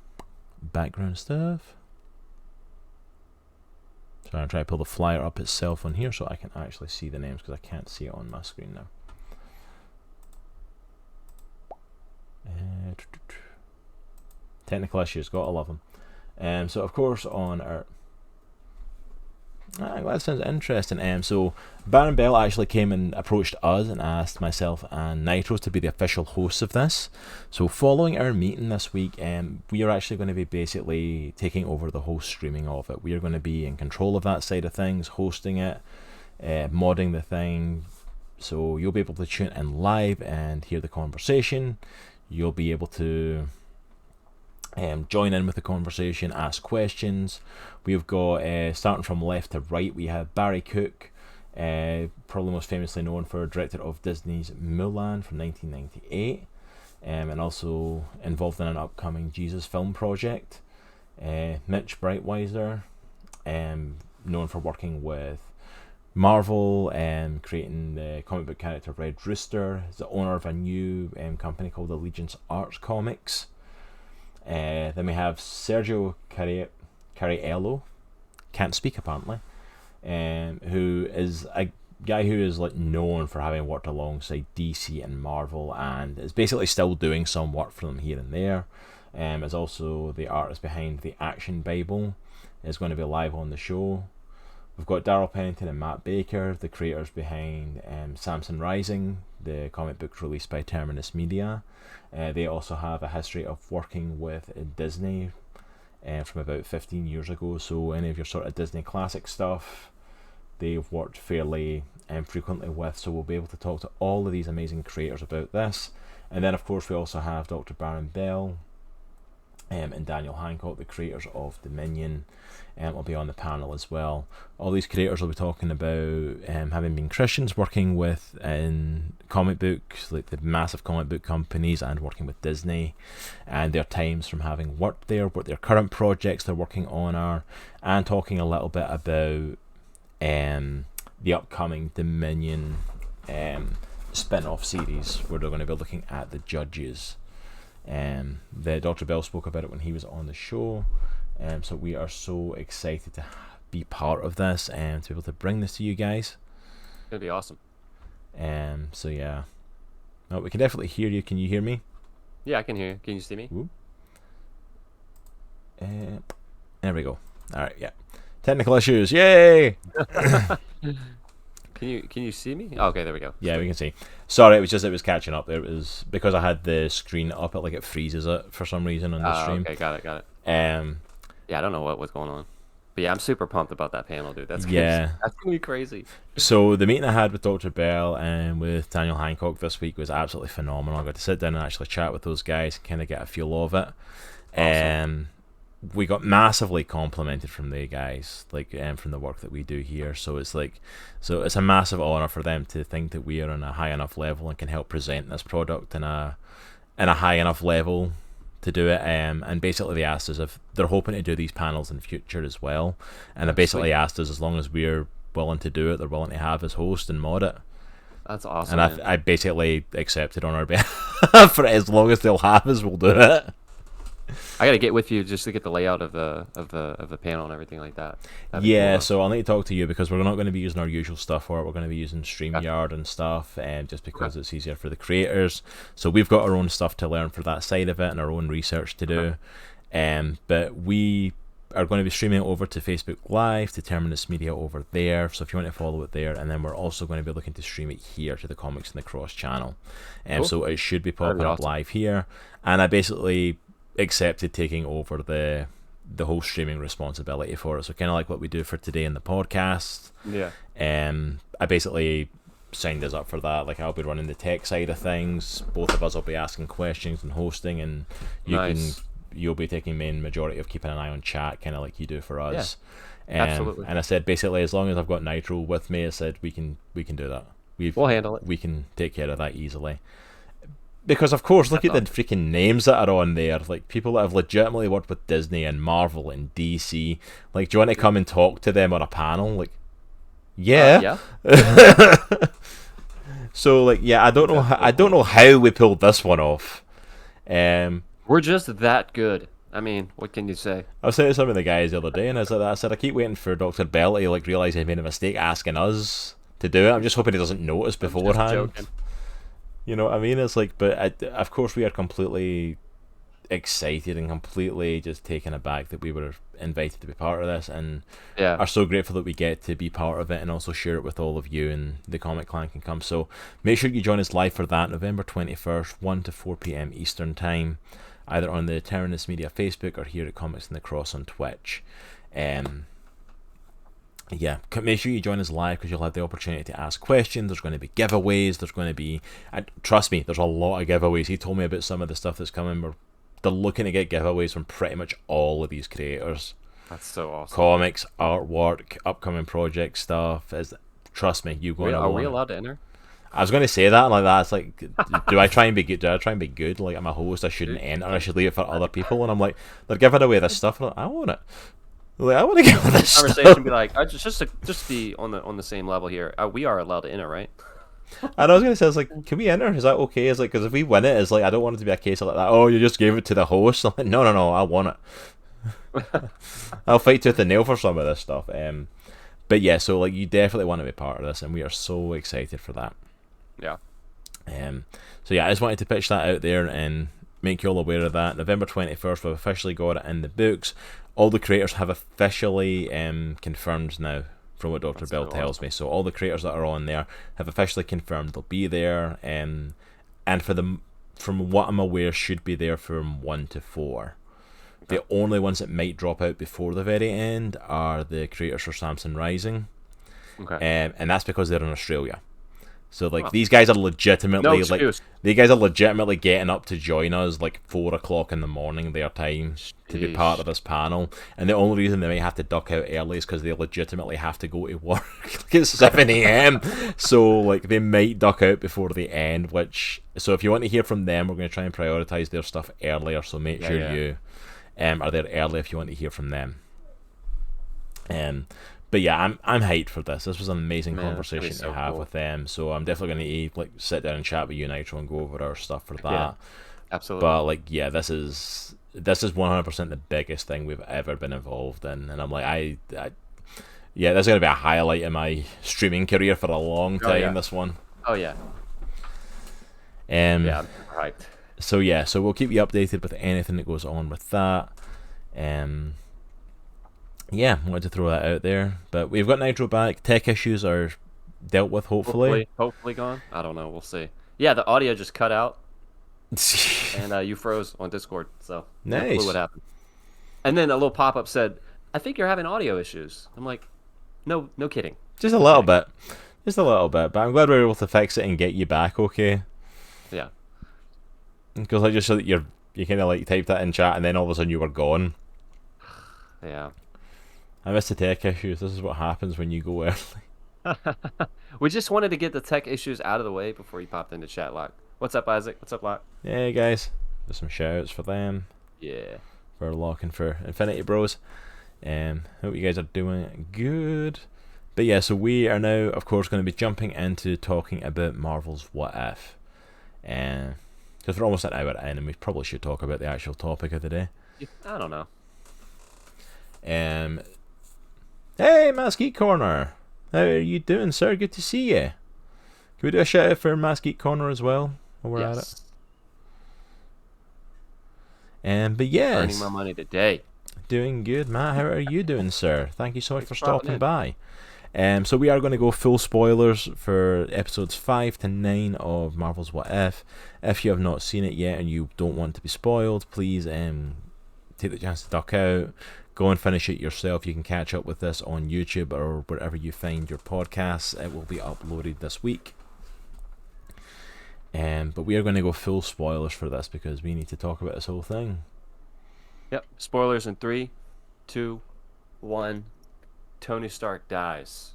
background stuff. So I'm trying to pull the flyer up itself on here so I can actually see the names, because I can't see it on my screen now. Technical issues, gotta love them. So of course on our... that sounds interesting. So Baron Bell actually came and approached us and asked myself and Nitro to be the official hosts of this. So following our meeting this week, we are actually going to be basically taking over the whole streaming of it. We are going to be in control of that side of things, hosting it, modding the thing. So you'll be able to tune in live and hear the conversation. You'll be able to join in with the conversation, ask questions. We've got, starting from left to right, we have Barry Cook, probably most famously known for director of Disney's Mulan from 1998, and also involved in an upcoming Jesus film project. Mitch Breitweiser, known for working with Marvel, creating the comic book character Red Rooster. He's the owner of a new company called Allegiance Arts Comics. Then we have Sergio Cariello, can't speak apparently, who is guy who is like known for having worked alongside DC and Marvel, and is basically still doing some work for them here and there. Is also the artist behind the Action Bible. Is going to be live on the show. We've got Darryl Pennington and Matt Baker, the creators behind Samson Rising, the comic book released by Terminus Media. They also have a history of working with Disney from about 15 years ago, so any of your sort of Disney classic stuff they've worked fairly frequently with, so we'll be able to talk to all of these amazing creators about this. And then of course we also have Dr. Baron Bell and Daniel Hancock, the creators of Dominion, will be on the panel as well. All these creators will be talking about having been Christians, working with in comic books, like the massive comic book companies, and working with Disney, and their times from having worked there, what their current projects they're working on are, and talking a little bit about the upcoming Dominion spin-off series where they're going to be looking at the Judges. The Dr. Bell spoke about it when he was on the show, so we are so excited to be part of this and to be able to bring this to you guys. It's gonna be awesome. So yeah, no, we can definitely hear you. Can you hear me? Yeah, I can hear you. Can you see me? There we go. All right, yeah. Technical issues, yay! Can you see me? Okay, there we go. Yeah, we can see. Sorry, it was catching up. It was because I had the screen up, it freezes it for some reason on the stream. Okay, got it. Yeah, I don't know what was going on, but yeah, I'm super pumped about that panel, dude. That's crazy. Yeah, that's gonna be crazy. So the meeting I had with Dr. Bell and with Daniel Hancock this week was absolutely phenomenal. I got to sit down and actually chat with those guys and kind of get a feel of it. Awesome. We got massively complimented from the guys, from the work that we do here. So it's it's a massive honor for them to think that we are on a high enough level and can help present this product in a high enough level to do it. And basically they asked us if they're hoping to do these panels in the future as well. And they basically asked us, as long as we're willing to do it, they're willing to have us host and mod it. That's awesome. And I basically accepted on our behalf for as long as they'll have us, we'll do it. I gotta get with you just to get the layout of the panel and everything like that. Yeah, cool. So I'll need to talk to you because we're not going to be using our usual stuff for it. We're going to be using StreamYard and stuff, just because it's easier for the creators. So we've got our own stuff to learn for that side of it and our own research to do. But we are going to be streaming it over to Facebook Live, to Terminus Media over there. So if you want to follow it there, and then we're also going to be looking to stream it here to the Comics in the Cross channel. Cool. So it should be popping up awesome. live here. And I basically accepted taking over the whole streaming responsibility for it, so kind of like what we do for today in the podcast. Yeah. I basically signed us up for that. I'll be running the tech side of things. Both of us will be asking questions and hosting, and you'll be taking main majority of keeping an eye on chat, kind of like you do for us. Yeah, absolutely. And I said basically, as long as I've got Nitro with me, I said we can do that. We'll handle it. We can take care of that easily. Because, of course, look at the freaking names that are on there. People that have legitimately worked with Disney and Marvel and DC. Do you want to come and talk to them on a panel? Yeah. So, I don't know. I don't know how we pulled this one off. We're just that good. I mean, what can you say? I was saying to some of the guys the other day, and I said, I keep waiting for Dr. Bell to realize he made a mistake asking us to do it. I'm just hoping he doesn't notice beforehand. You know what I mean? It's but of course we are completely excited and completely just taken aback that we were invited to be part of this, and are so grateful that we get to be part of it and also share it with all of you, and the Comic Clan can come. So make sure you join us live for that, November 21st, 1 to 4 p.m. Eastern Time, either on the Terminus Media Facebook or here at Comics in the Cross on Twitch. Make sure you join us live because you'll have the opportunity to ask questions. There's going to be giveaways. There's going to be, trust me, there's a lot of giveaways. He told me about some of the stuff that's coming. They're looking to get giveaways from pretty much all of these creators. That's so awesome. Comics, artwork, upcoming project stuff. Trust me, Are we allowed to enter? I was going to say that, it's do I try and be good? Do I try and be good? I'm a host, I shouldn't enter. I should leave it for other people. And I'm they're giving away this stuff. I want it. I want to get with this conversation. stuff. Be just to be on the same level here. We are allowed to enter, right? And I was gonna say, can we enter? Is that okay? Because if we win it, I don't want it to be a case of that. Oh, you just gave it to the host. I'm no, I want it. I'll fight tooth and nail for some of this stuff. But yeah, so like you definitely want to be part of this, and we are so excited for that. Yeah. So yeah, I just wanted to pitch that out there and make you all aware of that. November 21st, we've officially got it in the books. All the creators have officially confirmed now, from what Dr. Bell tells me. So all the creators that are on there have officially confirmed they'll be there, and for them, from what I'm aware, should be there from 1 to 4. The only ones that might drop out before the very end are the creators for Samson Rising, and that's because they're in Australia. So like these guys are legitimately getting up to join us like 4 o'clock in the morning their time to be part of this panel, and the only reason they might have to duck out early is because they legitimately have to go to work like at 7 a.m. So like they might duck out before the end. So if you want to hear from them, we're going to try and prioritize their stuff earlier. So make sure you are there early if you want to hear from them. But yeah, I'm hyped for this. This was an amazing conversation to have with them. So I'm definitely going to sit down and chat with you, Nitro, and go over our stuff for that. Yeah, absolutely. But like, yeah, this is 100% the biggest thing we've ever been involved in, and I'm like, yeah, this is going to be a highlight in my streaming career for a long time. This one. Oh yeah. Yeah, I'm hyped. So yeah, so we'll keep you updated with anything that goes on with that. Yeah, wanted to throw that out there. But we've got Nitro back. Tech issues are dealt with, hopefully. Hopefully gone. I don't know. We'll see. Yeah, the audio just cut out. And you froze on Discord. So nice. No clue what happened. And then a little pop-up said, I think you're having audio issues. I'm like, no kidding. Just a little bit. Just a little bit. But I'm glad we were able to fix it and get you back okay. Yeah. Because I just saw that you kind of like typed that in chat and then all of a sudden you were gone. Yeah. I miss the tech issues. This is what happens when you go early. We just wanted to get the tech issues out of the way before you popped into chat, Lock. What's up, Isaac? What's up, Lock? Yeah, guys. There's some shout-outs for them. Yeah. For Lock and for Infinity Bros. Hope you guys are doing good. But yeah, so we are now, of course, going to be jumping into talking about Marvel's What If. Because we're almost an hour in, and we probably should talk about the actual topic of the day. I don't know. Hey, Mask Geek Corner. How are you doing, sir? Good to see you. Can we do a shout out for Mask Geek Corner as well while we're at it? But yeah, earning my money today. Doing good, Matt. How are you doing, sir? Thank you so much for stopping by. So we are going to go full spoilers for episodes 5 to 9 of Marvel's What If. If you have not seen it yet and you don't want to be spoiled, please take the chance to duck out. Go and finish it yourself. You can catch up with this on YouTube or wherever you find your podcasts. It will be uploaded this week. But we are going to go full spoilers for this because we need to talk about this whole thing. Yep. Spoilers in 3, 2, 1. Tony Stark dies.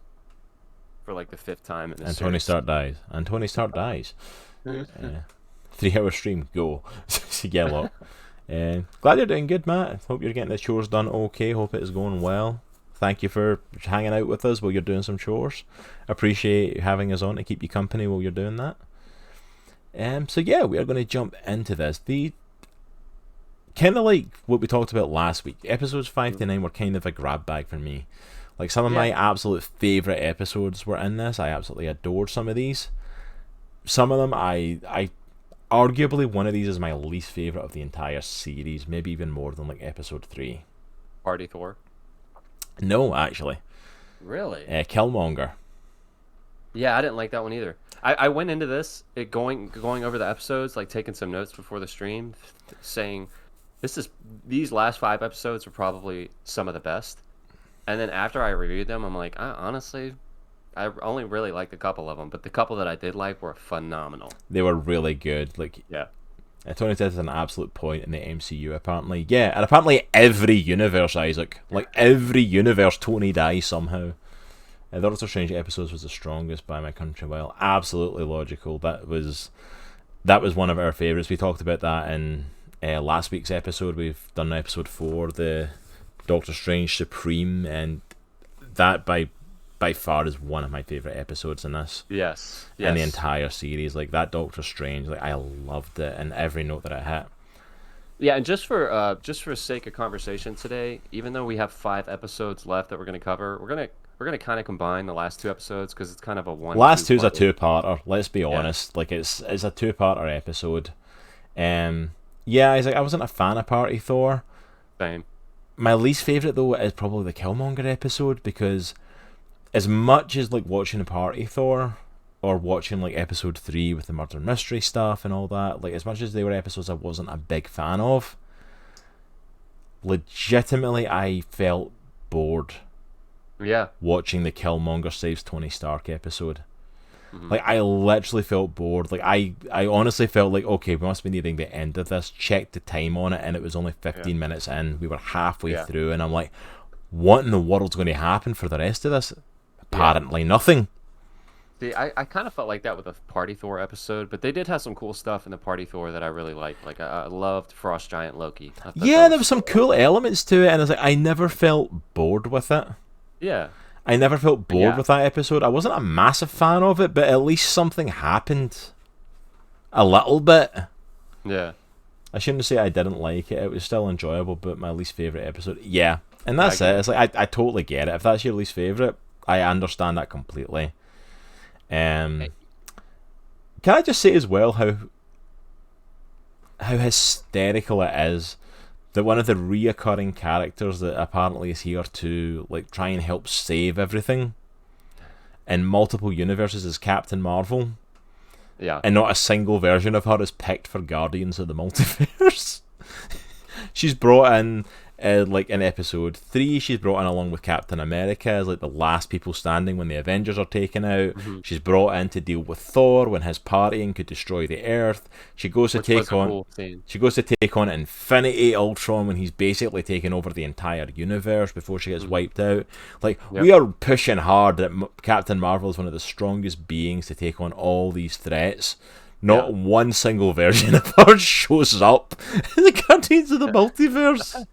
For like the 5th time in this series. Tony Stark dies. And Tony Stark dies. 3-hour stream. Go. Yeah, a lot. Glad you're doing good, Matt. Hope you're getting the chores done okay. Hope it is going well. Thank you for hanging out with us while you're doing some chores. Appreciate you having us on to keep you company while you're doing that. So yeah, we are going to jump into this. The kind of like what we talked about last week. Episodes 5 to 9 were kind of a grab bag for me. Like some of my absolute favourite episodes were in this. I absolutely adored some of these. Some of them I arguably one of these is my least favourite of the entire series, maybe even more than like episode 3. Party Thor? No, actually. Really? Kilmonger. Yeah, I didn't like that one either. I went into this going over the episodes, like taking some notes before the stream, saying these last 5 episodes were probably some of the best. And then after I reviewed them, I'm like, honestly, I only really liked a couple of them, but the couple that I did like were phenomenal. They were really good. Like, yeah. Tony says it's an absolute point in the MCU, apparently. Yeah, and apparently every universe, Isaac. Like, every universe, Tony dies somehow. The Doctor Strange episodes was the strongest by my country mile. Absolutely logical. That was one of our favourites. We talked about that in last week's episode. We've done episode 4, the Doctor Strange Supreme, and that by far is one of my favourite episodes in this. Yes. In the entire series. Like, that Doctor Strange, like, I loved it, and every note that it hit. Yeah, and just for sake of conversation today, even though we have 5 episodes left that we're going to cover, we're going to we're gonna kind of combine the last two episodes because it's kind of a Last two's a two-parter. two-parter. Let's be Yeah, honest. Like it's a two-parter episode. Yeah, I wasn't a fan of Party Thor. same. My least favorite though is probably the Killmonger episode because as much as like watching a Party Thor or watching like episode 3 with the murder mystery stuff and all that, like as much as they were episodes I wasn't a big fan of, legitimately I felt bored Yeah. watching the Killmonger saves Tony Stark episode. Hmm. Like I literally felt bored. Like I honestly felt like, okay, we must be nearing the end of this. Checked the time on it and it was only Yeah. 15 minutes in. We were halfway Yeah. through and I'm like, what in the world's going to happen for the rest of this? Yeah. Apparently nothing. See, I kind of felt like that with the Party Thor episode, but they did have some cool stuff in the Party Thor that I really liked. Like I loved Frost Giant Loki. I thought that Yeah, there was was some so cool elements to it and I was like, I never felt bored with it. yeah. I never felt But bored yeah. with that episode. I wasn't a massive fan of it, but at least something happened. A little bit. Yeah. I shouldn't say I didn't like it. It was still enjoyable, but my least favorite episode. Yeah, and I that's get it. it. It's like I totally get it. If that's your least favorite, I understand that completely. Um, Hey, can I just say as well how hysterical it is that one of the reoccurring characters that apparently is here to like try and help save everything in multiple universes is Captain Marvel, yeah. and not a single version of her is picked for Guardians of the Multiverse. She's brought in like in episode 3, she's brought in along with Captain America as like the last people standing when the Avengers are taken out. Hmm. She's brought in to deal with Thor when his partying could destroy the Earth. She goes to Which was take a on cool scene. she goes to take on Infinity Ultron when he's basically taken over the entire universe before she gets Hmm. wiped out. Like, Yep. we are pushing hard that Captain Marvel is one of the strongest beings to take on all these threats. Yeah. Not one single version of her shows up in the Guardians of the Multiverse.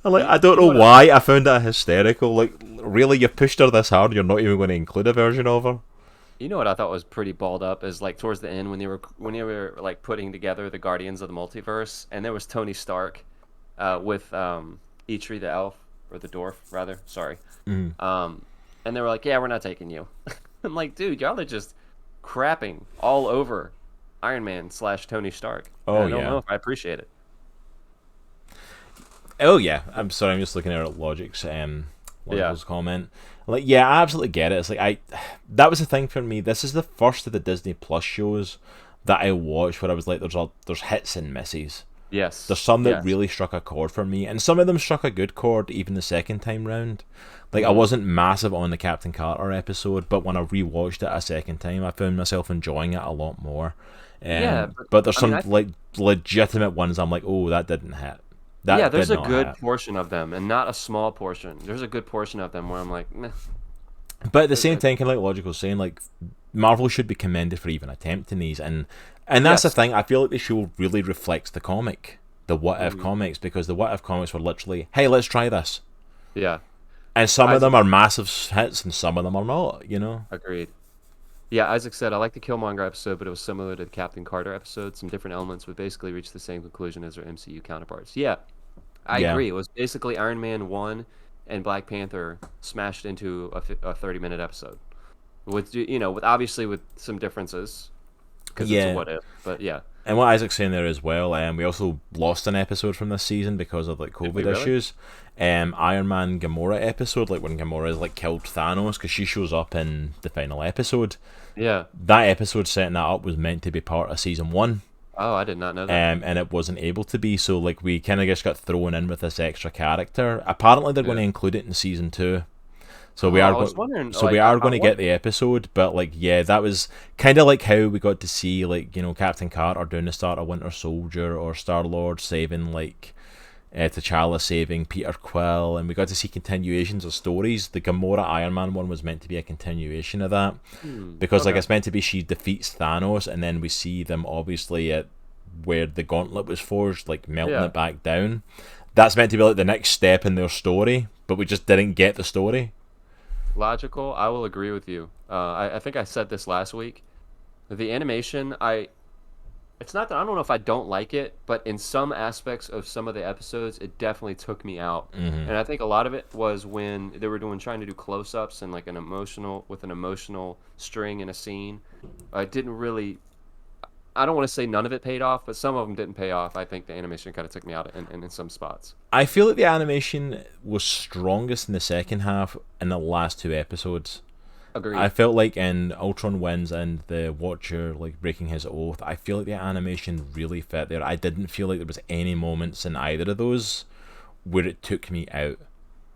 I don't You know know what? why I found that hysterical. Like, really, you pushed her this hard, you're not even going to include a version of her? You know what I thought was pretty balled up is like towards the end when they were like putting together the Guardians of the Multiverse, and there was Tony Stark, with Eitri the elf or the dwarf rather. Sorry. Mm. And they were like, "Yeah, we're not taking you." I'm like, dude, y'all are just crapping all over Iron Man / Tony Stark. And Oh, I don't yeah. know if I appreciate it. Oh yeah, I'm sorry. I'm just looking at Logic's Yeah. comment. Like, yeah, I absolutely get it. It's like that was the thing for me. This is the first of the Disney Plus shows that I watched where I was like, there's hits and misses. Yes. There's some that Yes. really struck a chord for me, and some of them struck a good chord even the second time round. Like, I Mhm. wasn't massive on the Captain Carter episode, but when I rewatched it a second time, I found myself enjoying it a lot more. Yeah, But there's I mean, some like legitimate ones I'm like, oh, that didn't hit. yeah, That there's did a not good hit. portion of them, and not a small portion. There's a good portion of them where I'm like, meh. But at the same Uh, time, kind of like Logic was saying, like Marvel should be commended for even attempting these, and that's the Yes. thing. I feel like the show really reflects the comic, the What If Mhm. comics, because the What If comics were literally, hey, let's try this, Yeah. and some of Isaac them are massive hits, and some of them are not. agreed. Yeah, Isaac said I like the Killmonger episode, but it was similar to the Captain Carter episode. Some different elements would basically reach the same conclusion as their MCU counterparts. Yeah, I Yeah, agree. It was basically Iron Man 1 and Black Panther smashed into a 30-minute episode. With obviously with some differences because it's a yeah. what if. But yeah, And what Isaac's saying there as well, we also lost an episode from this season because of like did we COVID really? issues. Iron Man Gamora episode, like when Gamora is like killed Thanos, because she shows up in the final episode. Yeah. That episode setting that up was meant to be part of season 1. Oh, I did not know that. And it wasn't able to be, so like we kind of just got thrown in with this extra character. Apparently they're going to Yeah. include it in season 2, so Oh, we I are was going wondering. so Like, we I, are I going to get wonder. the episode. But like, yeah, that was kind of like how we got to see, like, Captain Carter doing the start of Winter Soldier, or Star-Lord saving like T'Challa saving Peter Quill, and we got to see continuations of stories. The Gamora Iron Man one was meant to be a continuation of that, because like Okay. it's meant to be she defeats Thanos, and then we see them obviously at where the gauntlet was forged, like melting Yeah. it back down. That's meant to be like the next step in their story, but we just didn't get the story. Logical. I will agree with you. I think I said this last week. The animation, It's not that I don't know if I don't like it, but in some aspects of some of the episodes, it definitely took me out. Mm-hmm. And I think a lot of it was when they were trying to do close-ups and like an emotional string in a scene. It didn't really. I don't want to say none of it paid off, but some of them didn't pay off. I think the animation kind of took me out in some spots. I feel like the animation was strongest in the second half in the last two episodes. I Agreed. felt like in Ultron Wins and the Watcher like breaking his oath, I feel like the animation really fit there. I didn't feel like there was any moments in either of those where it took me out.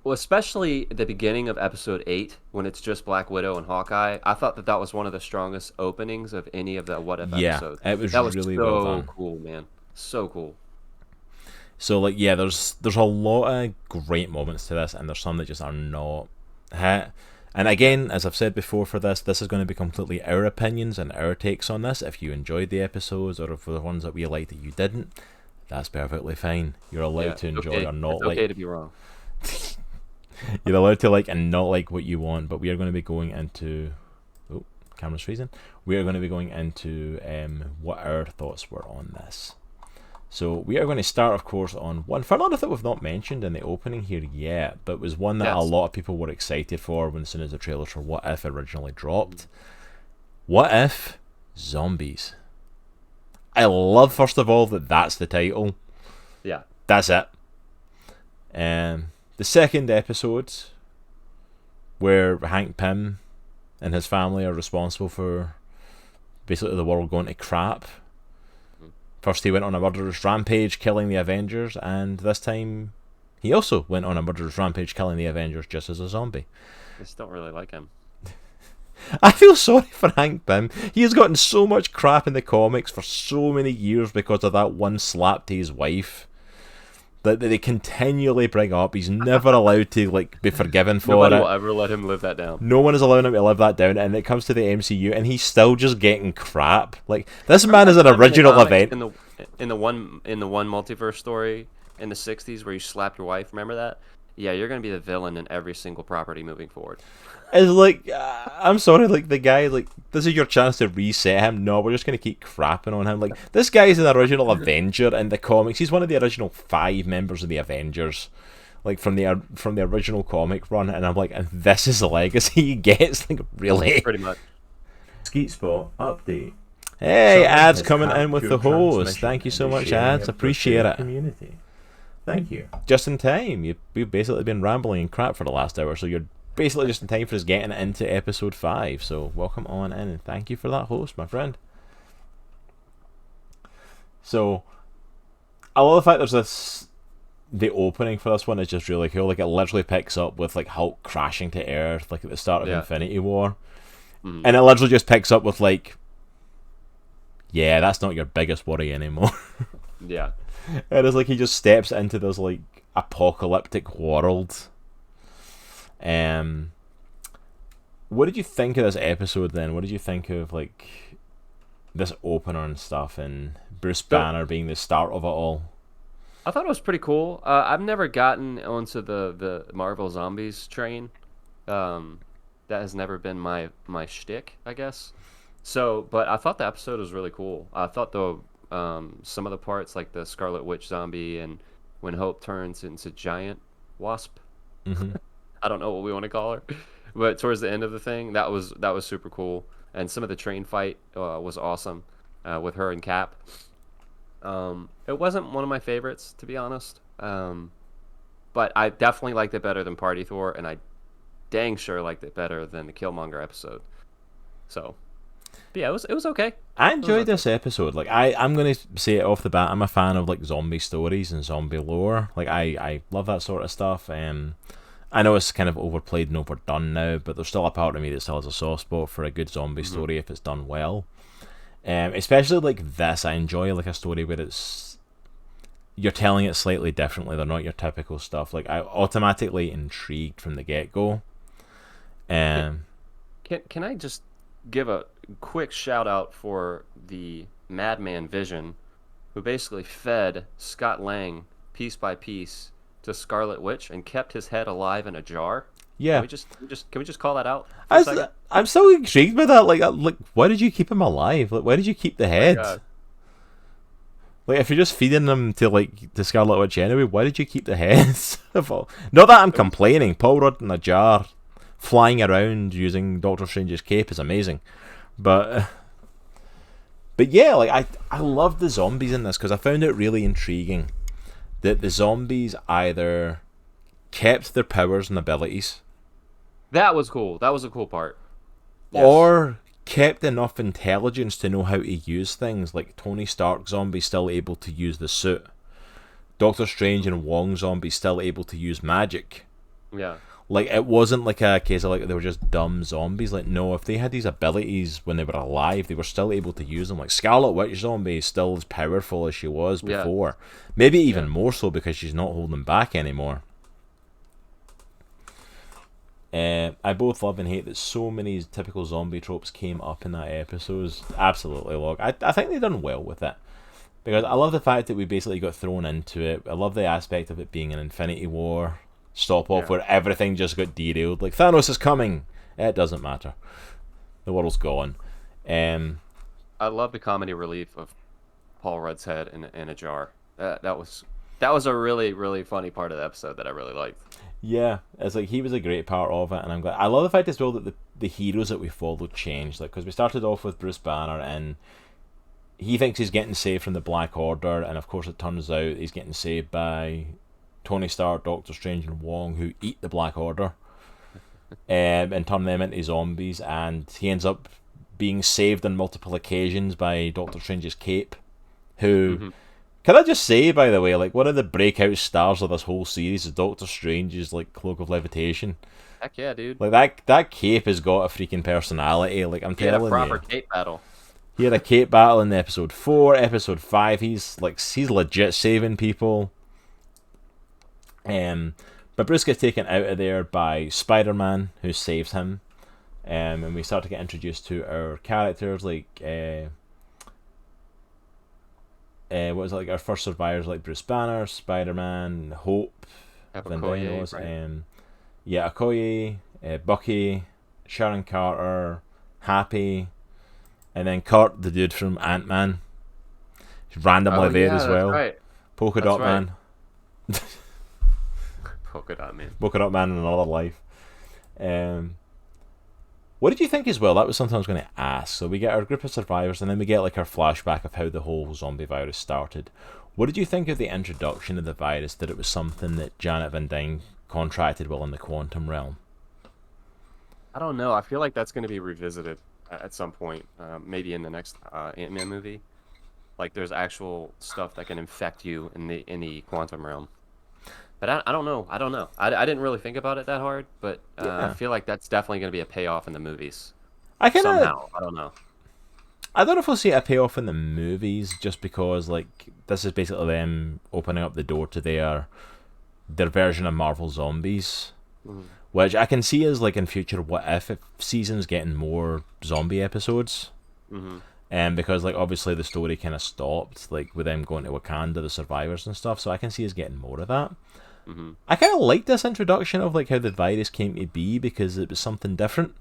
Well, especially the beginning of episode 8 when it's just Black Widow and Hawkeye. I thought that that was one of the strongest openings of any of the What If Yeah, episodes. it was That was really well so done. cool, man. So cool. So like yeah, there's a lot of great moments to this, and there's some that just are not hit. And again, as I've said before, for this is going to be completely our opinions and our takes on this. If you enjoyed the episodes, or if the ones that we liked that you didn't, that's perfectly fine. You're Yeah, allowed to it's enjoy okay. or not It's like. okay to be wrong. You're allowed to like and not like what you want. But we are going to be going into. Oh, camera's freezing. We are going to be going into what our thoughts were on this. So we are going to start, of course, on one for another that we've not mentioned in the opening here yet, but was one that a Yes. lot of people were excited for when as soon as the trailers for What If originally dropped. What If Zombies? I love, first of all, that that's the title. Yeah. That's it. The second episode, where Hank Pym and his family are responsible for basically the world going to crap. First, he went on a murderous rampage, killing the Avengers, and this time, he also went on a murderous rampage, killing the Avengers just as a zombie. I just don't really like him. I feel sorry for Hank Pym. He has gotten so much crap in the comics for so many years because of that one slap to his wife that they continually bring up. He's never allowed to like be forgiven for Nobody it. will ever let him live that down. No one is allowing him to live that down, and it comes to the MCU, and he's still just getting crap. Like this man is an original event. In the one multiverse story in the '60s where you slap your wife. Remember that? Yeah, you're gonna be the villain in every single property moving forward. It's like I'm sorry, like the guy, like this is your chance to reset him. No, we're just gonna keep crapping on him. Like this guy is an original Avenger in the comics. He's one of the original 5 members of the Avengers, like from the original comic run. And I'm like, and this is the legacy he gets. Like really? Pretty much. Skeet Spot update. Hey, Someone ads has coming hacked in with your the host. transmission Thank you and so is much, sharing ads. it with Appreciate their it. Community. Thank you. Just in time. We've basically been rambling and crap for the last hour, so you're basically just in time for us getting into episode 5. So welcome on in, and thank you for that, host, my friend. So I love the fact there's this. The opening for this one is just really cool. Like it literally picks up with like Hulk crashing to Earth, like at the start of Yeah. Infinity War, Mhm. and it literally just picks up with like, yeah, that's not your biggest worry anymore. Yeah. And it's like he just steps into this like apocalyptic world. What did you think of this episode then? What did you think of like this opener and stuff, and Bruce Banner being the start of it all? I thought it was pretty cool. I've never gotten onto the Marvel Zombies train. That has never been my shtick, I guess. So, but I thought the episode was really cool. I thought the some of the parts, like the Scarlet Witch zombie, and when Hope turns into Giant Wasp. Mm-hmm. I don't know what we want to call her, but towards the end of the thing, that was super cool. And some of the train fight was awesome with her and Cap. It wasn't one of my favorites, to be honest. But I definitely liked it better than Party Thor, and I dang sure liked it better than the Killmonger episode. So, but yeah, it was okay. I enjoyed this episode. Like I'm gonna say it off the bat. I'm a fan of like zombie stories and zombie lore. Like I love that sort of stuff. I know it's kind of overplayed and overdone now, but there's still a part of me that still has a soft spot for a good zombie story if it's done well. Especially like this, I enjoy like a story where it's you're telling it slightly differently. They're not your typical stuff. Like I automatically intrigued from the get go. Can I just give a quick shout out for the Madman Vision, who basically fed Scott Lang piece by piece to Scarlet Witch and kept his head alive in a jar? Yeah, Can we just call that out for a second? I'm so intrigued by that. Like, why did you keep him alive? Like, why did you keep the head? God. Like, if you're just feeding them to Scarlet Witch anyway, why did you keep the heads? Not that I'm complaining. Paul Rudd in a jar, flying around using Doctor Strange's cape is amazing, but yeah, like I loved the zombies in this because I found it really intriguing that the zombies either kept their powers and abilities, That was cool. That was a cool part. Yes. or kept enough intelligence to know how to use things. Like Tony Stark zombie still able to use the suit, Doctor Strange and Wong zombie still able to use magic. Yeah. Like, it wasn't like a case of like they were just dumb zombies. Like, no, if they had these abilities when they were alive, they were still able to use them. Like, Scarlet Witch zombie is still as powerful as she was before. Maybe even more so because she's not holding back anymore. I both love and hate that so many typical zombie tropes came up in that episode. Absolutely, log. I think they done well with it. Because I love the fact that we basically got thrown into it. I love the aspect of it being an Infinity War stop-off where everything just got derailed. Like, Thanos is coming! It doesn't matter. The world's gone. I love the comedy relief of Paul Rudd's head in a jar. That was a really, really funny part of the episode that I really liked. Yeah, it's like he was a great part of it, and I'm glad. I love the fact as well that the heroes that we followed changed. Like, because we started off with Bruce Banner, and he thinks he's getting saved from the Black Order, and of course it turns out he's getting saved by Tony Stark, Doctor Strange, and Wong, who eat the Black Order and turn them into zombies, and he ends up being saved on multiple occasions by Doctor Strange's cape, who... Can I just say, by the way, like, one of the breakout stars of this whole series is Doctor Strange's, like, cloak of levitation. Heck yeah, dude. Like, that cape has got a freaking personality. Like, I'm telling you. He had a proper cape battle. He had a cape battle in episode 4, episode 5. He's legit saving people. But Bruce gets taken out of there by Spider-Man, who saves him. And we start to get introduced to our characters, like... what was it, like our first survivors, like Bruce Banner, Spider-Man, Hope, Okoye, right. Okoye, Bucky, Sharon Carter, Happy, and then Kurt, the dude from Ant-Man, he's randomly there as well. Right. Polka Dot Man. Polka Dot Man. Polka Dot Man in another life. What did you think as well? That was something I was going to ask. So we get our group of survivors, and then we get like our flashback of how the whole zombie virus started. What did you think of the introduction of the virus? That it was something that Janet Van Dyne contracted with in the quantum realm? I don't know. I feel like that's going to be revisited at some point, maybe in the next Ant-Man movie. Like, there's actual stuff that can infect you in the quantum realm. But I don't know. I didn't really think about it that hard, but I feel like that's definitely going to be a payoff in the movies. Somehow. I don't know. I don't know if we'll see a payoff in the movies, just because like this is basically them opening up the door to their version of Marvel Zombies, which I can see as like in future What If seasons getting more zombie episodes. Because like obviously the story kind of stopped like with them going to Wakanda, the survivors and stuff, so I can see us getting more of that. I kind of like this introduction of like how the virus came to be, because it was something different.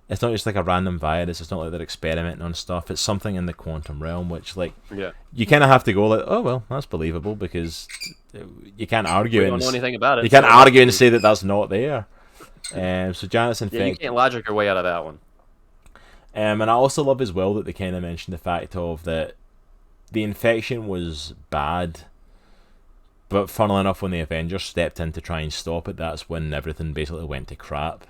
It's not just like a random virus. It's not like they're experimenting on stuff. It's something in the quantum realm, which like you kind of have to go like, oh well, that's believable, because you can't argue. We don't know anything about it. You can't argue and say that that's not there. So Janet's infected. You can't logic your way out of that one. And I also love as well that they kind of mentioned the fact of that the infection was bad, but funnily enough, when the Avengers stepped in to try and stop it, that's when everything basically went to crap.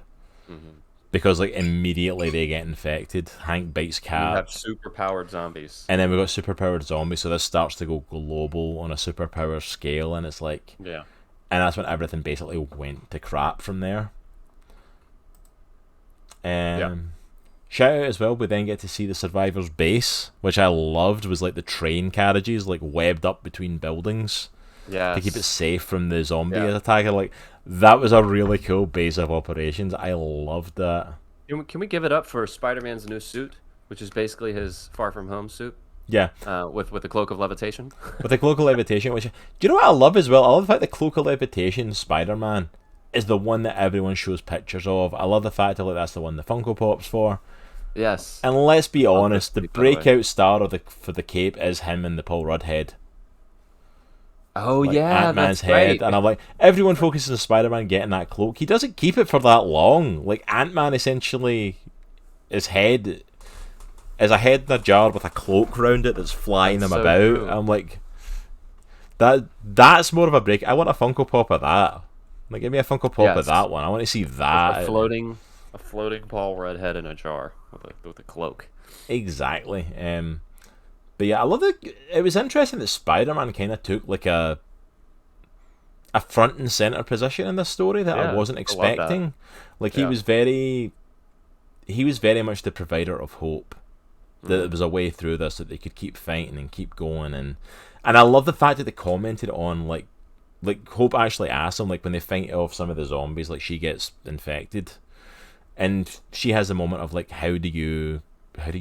Because like immediately they get infected. Hank bites Cap. We have super-powered zombies. And then we got super-powered zombies, so this starts to go global on a super-power scale, and it's like... Yeah. And that's when everything basically went to crap from there. Shout out as well, we then get to see the survivors' base, which I loved, was like the train carriages like webbed up between buildings to keep it safe from the zombie attack. Like, that was a really cool base of operations. I loved that. Can we give it up for Spider-Man's new suit, which is basically his Far From Home suit? Yeah. With the cloak of levitation. With the cloak of levitation, which... Do you know what I love as well? I love the fact the cloak of levitation Spider-Man is the one that everyone shows pictures of. I love the fact that like, that's the one the Funko Pop's for. Yes. And let's be honest, the by the way. breakout star for the cape is him and the Paul Rudd head. Oh Like yeah, Ant-Man's that's head, right. and I'm like, everyone focuses on Spider-Man getting that cloak. He doesn't keep it for that long. Like Ant-Man, essentially, his head is a head in a jar with a cloak around it that's flying That's him so about. true. I'm like, that's more of a break. I want a Funko Pop of that. Like, give me a Funko Pop of Yes. that one. I want to see that. A floating Paul Rudd head in a jar with a cloak. Exactly. But yeah, I love it. It was interesting that Spider-Man kind of took like a front and center position in this story that I Yeah, wasn't I love that. expecting. Like Yeah. he was very much the provider of hope. That there Mhm. was a way through this, that they could keep fighting and keep going, and I love the fact that they commented on like Hope actually asked him, like, when they fight off some of the zombies, like she gets infected, and she has a moment of like, how do you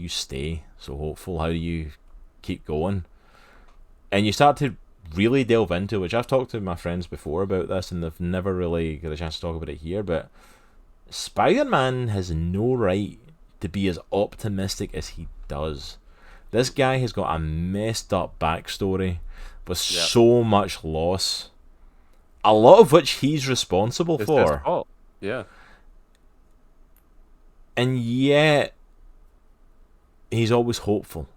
stay so hopeful? How do you keep going? And you start to really delve into, which I've talked to my friends before about this, and they've never really got a chance to talk about it here, but Spider-Man has no right to be as optimistic as he does. This guy has got a messed up backstory with so much loss, a lot of which he's responsible It's his for. fault. Yeah. And yet he's always hopeful.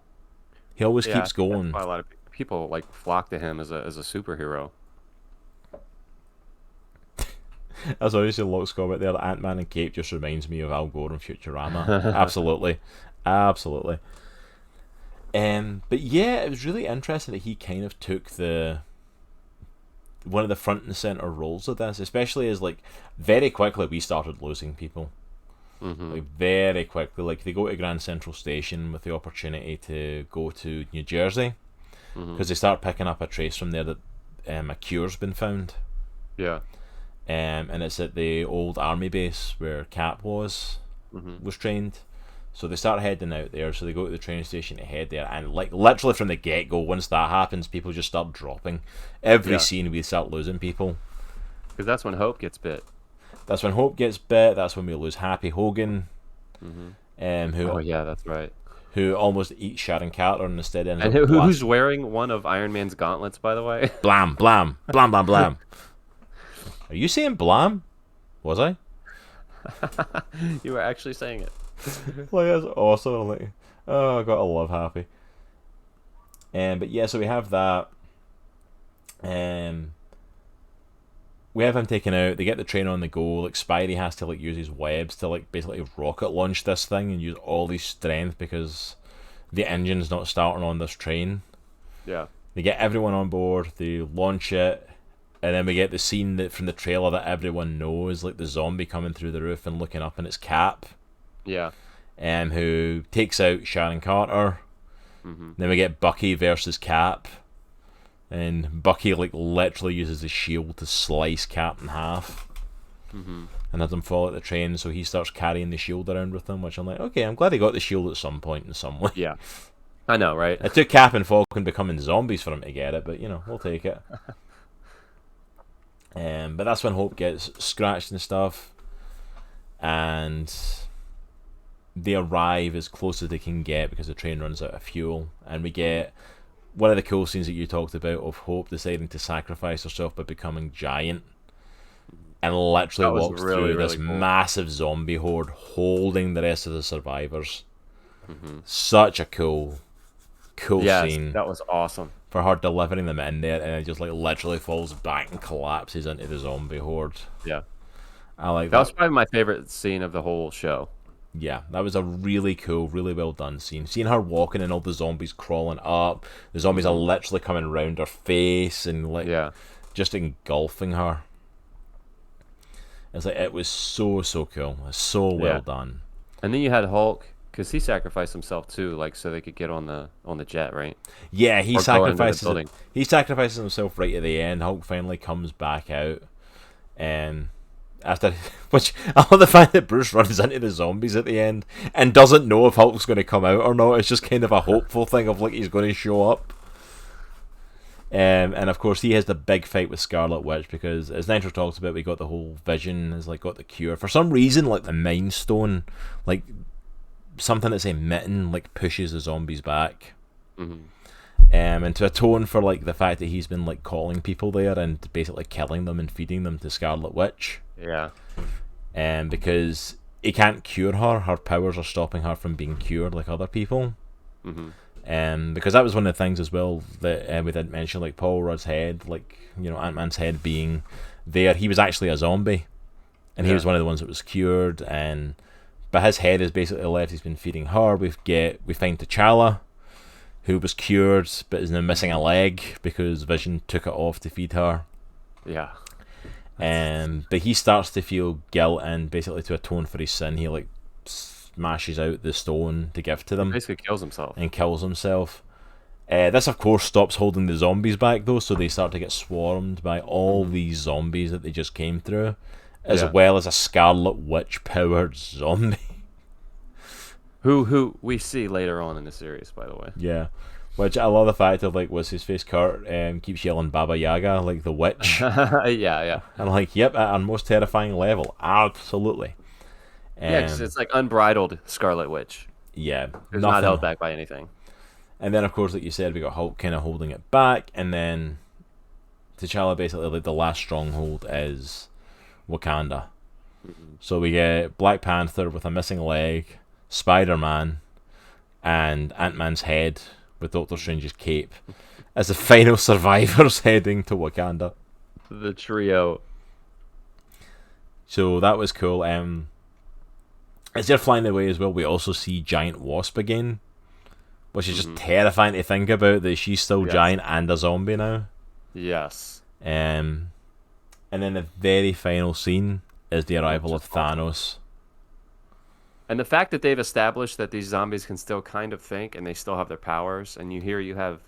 He always keeps going. That's why a lot of people like flock to him as a superhero. As I used to Locke's comment there, Ant-Man and Cape just reminds me of Al Gore and Futurama. Absolutely. Absolutely. But yeah, it was really interesting that he kind of took one of the front and center roles of this, especially as like very quickly we started losing people. Mm-hmm. Like very quickly, like they go to Grand Central Station with the opportunity to go to New Jersey, because they start picking up a trace from there that a cure's been found. Yeah. And it's at the old army base where Cap was trained. So they start heading out there. So they go to the train station to head there, and like literally from the get go, once that happens, people just start dropping. Every scene we start losing people. Because that's when Hope gets bit. That's when Hope gets bit. That's when we lose Happy Hogan, who Oh yeah, that's right. who almost eats Sharon Carter and instead ends And up who's wearing one of Iron Man's gauntlets, by the way? blam blam blam blam blam. Are you saying blam? Was I? You were actually saying it. Like, that's awesome. I'm like, oh, I gotta love Happy. But yeah, so we have that. We have him taken out. They get the train on the go. Like Spidey has to like use his webs to like basically rocket launch this thing and use all his strength because the engine's not starting on this train. Yeah. They get everyone on board. They launch it. And then we get the scene that from the trailer that everyone knows, like the zombie coming through the roof and looking up, and it's Cap. Yeah. Who takes out Sharon Carter. Then we get Bucky versus Cap, and Bucky like literally uses his shield to slice Cap in half, and has him fall at the train. So he starts carrying the shield around with him, which I'm like, okay, I'm glad he got the shield at some point in some way. Yeah. I know, right? It took Cap and Falcon becoming zombies for him to get it, but you know, we'll take it. But that's when Hope gets scratched and stuff, and they arrive as close as they can get because the train runs out of fuel, and we get one of the cool scenes that you talked about of Hope deciding to sacrifice herself by becoming giant, and literally walks through this cool. massive zombie horde holding the rest of the survivors. Such a cool scene. That was awesome. For her delivering them in there, and it just like literally falls back and collapses into the zombie horde. Yeah. I like that. That was probably my favorite scene of the whole show. Yeah, that was a really cool, really well done scene. Seeing her walking and all the zombies crawling up, the zombies are literally coming around her face and like just engulfing her. It's like it was so cool, so well done. And then you had Hulk, because he sacrificed himself too, like so they could get on the jet, right? Yeah, he sacrifices sacrifices himself right at the end. Hulk finally comes back out, and after which I love the fact that Bruce runs into the zombies at the end and doesn't know if Hulk's going to come out or not. It's just kind of a hopeful thing of like he's going to show up. And of course he has the big fight with Scarlet Witch because, as Nitro talks about, we got the whole Vision has like got the cure for some reason. Like the Mind Stone, like something that's emitting like pushes the zombies back. Mm-hmm. And to atone for like the fact that he's been like calling people there and basically killing them and feeding them to Scarlet Witch. Yeah. Because he can't cure her. Her powers are stopping her from being cured like other people. Mm-hmm. Because that was one of the things as well that we didn't mention, like Paul Rudd's head, like, you know, Ant-Man's head being there. He was actually a zombie, and he was one of the ones that was cured. But his head is basically left. He's been feeding her. We find T'Challa, who was cured but is now missing a leg because Vision took it off to feed her. Yeah. But he starts to feel guilt, and basically to atone for his sin, he like smashes out the stone to give to them. Basically kills himself. And kills himself. This, of course, stops holding the zombies back, though, so they start to get swarmed by all these zombies that they just came through, as well as a Scarlet Witch-powered zombie. Who we see later on in the series, by the way. Yeah. Which I love the fact of, like, what's his face, Kurt, keeps yelling Baba Yaga, like the witch. Yeah. And like, yep, at our most terrifying level. Absolutely. Yeah, because it's like unbridled Scarlet Witch. Yeah. It's not held back by anything. And then, of course, like you said, we got Hulk kind of holding it back, and then T'Challa basically, like, the last stronghold is Wakanda. So we get Black Panther with a missing leg, Spider-Man, and Ant-Man's head with Doctor Strange's cape as the final survivors heading to Wakanda. The trio. So that was cool. As they're flying away as well, we also see Giant Wasp again, which is just terrifying to think about, that she's still giant and a zombie now. Yes. And then the very final scene is the arrival of Thanos. And the fact that they've established that these zombies can still kind of think and they still have their powers, and you have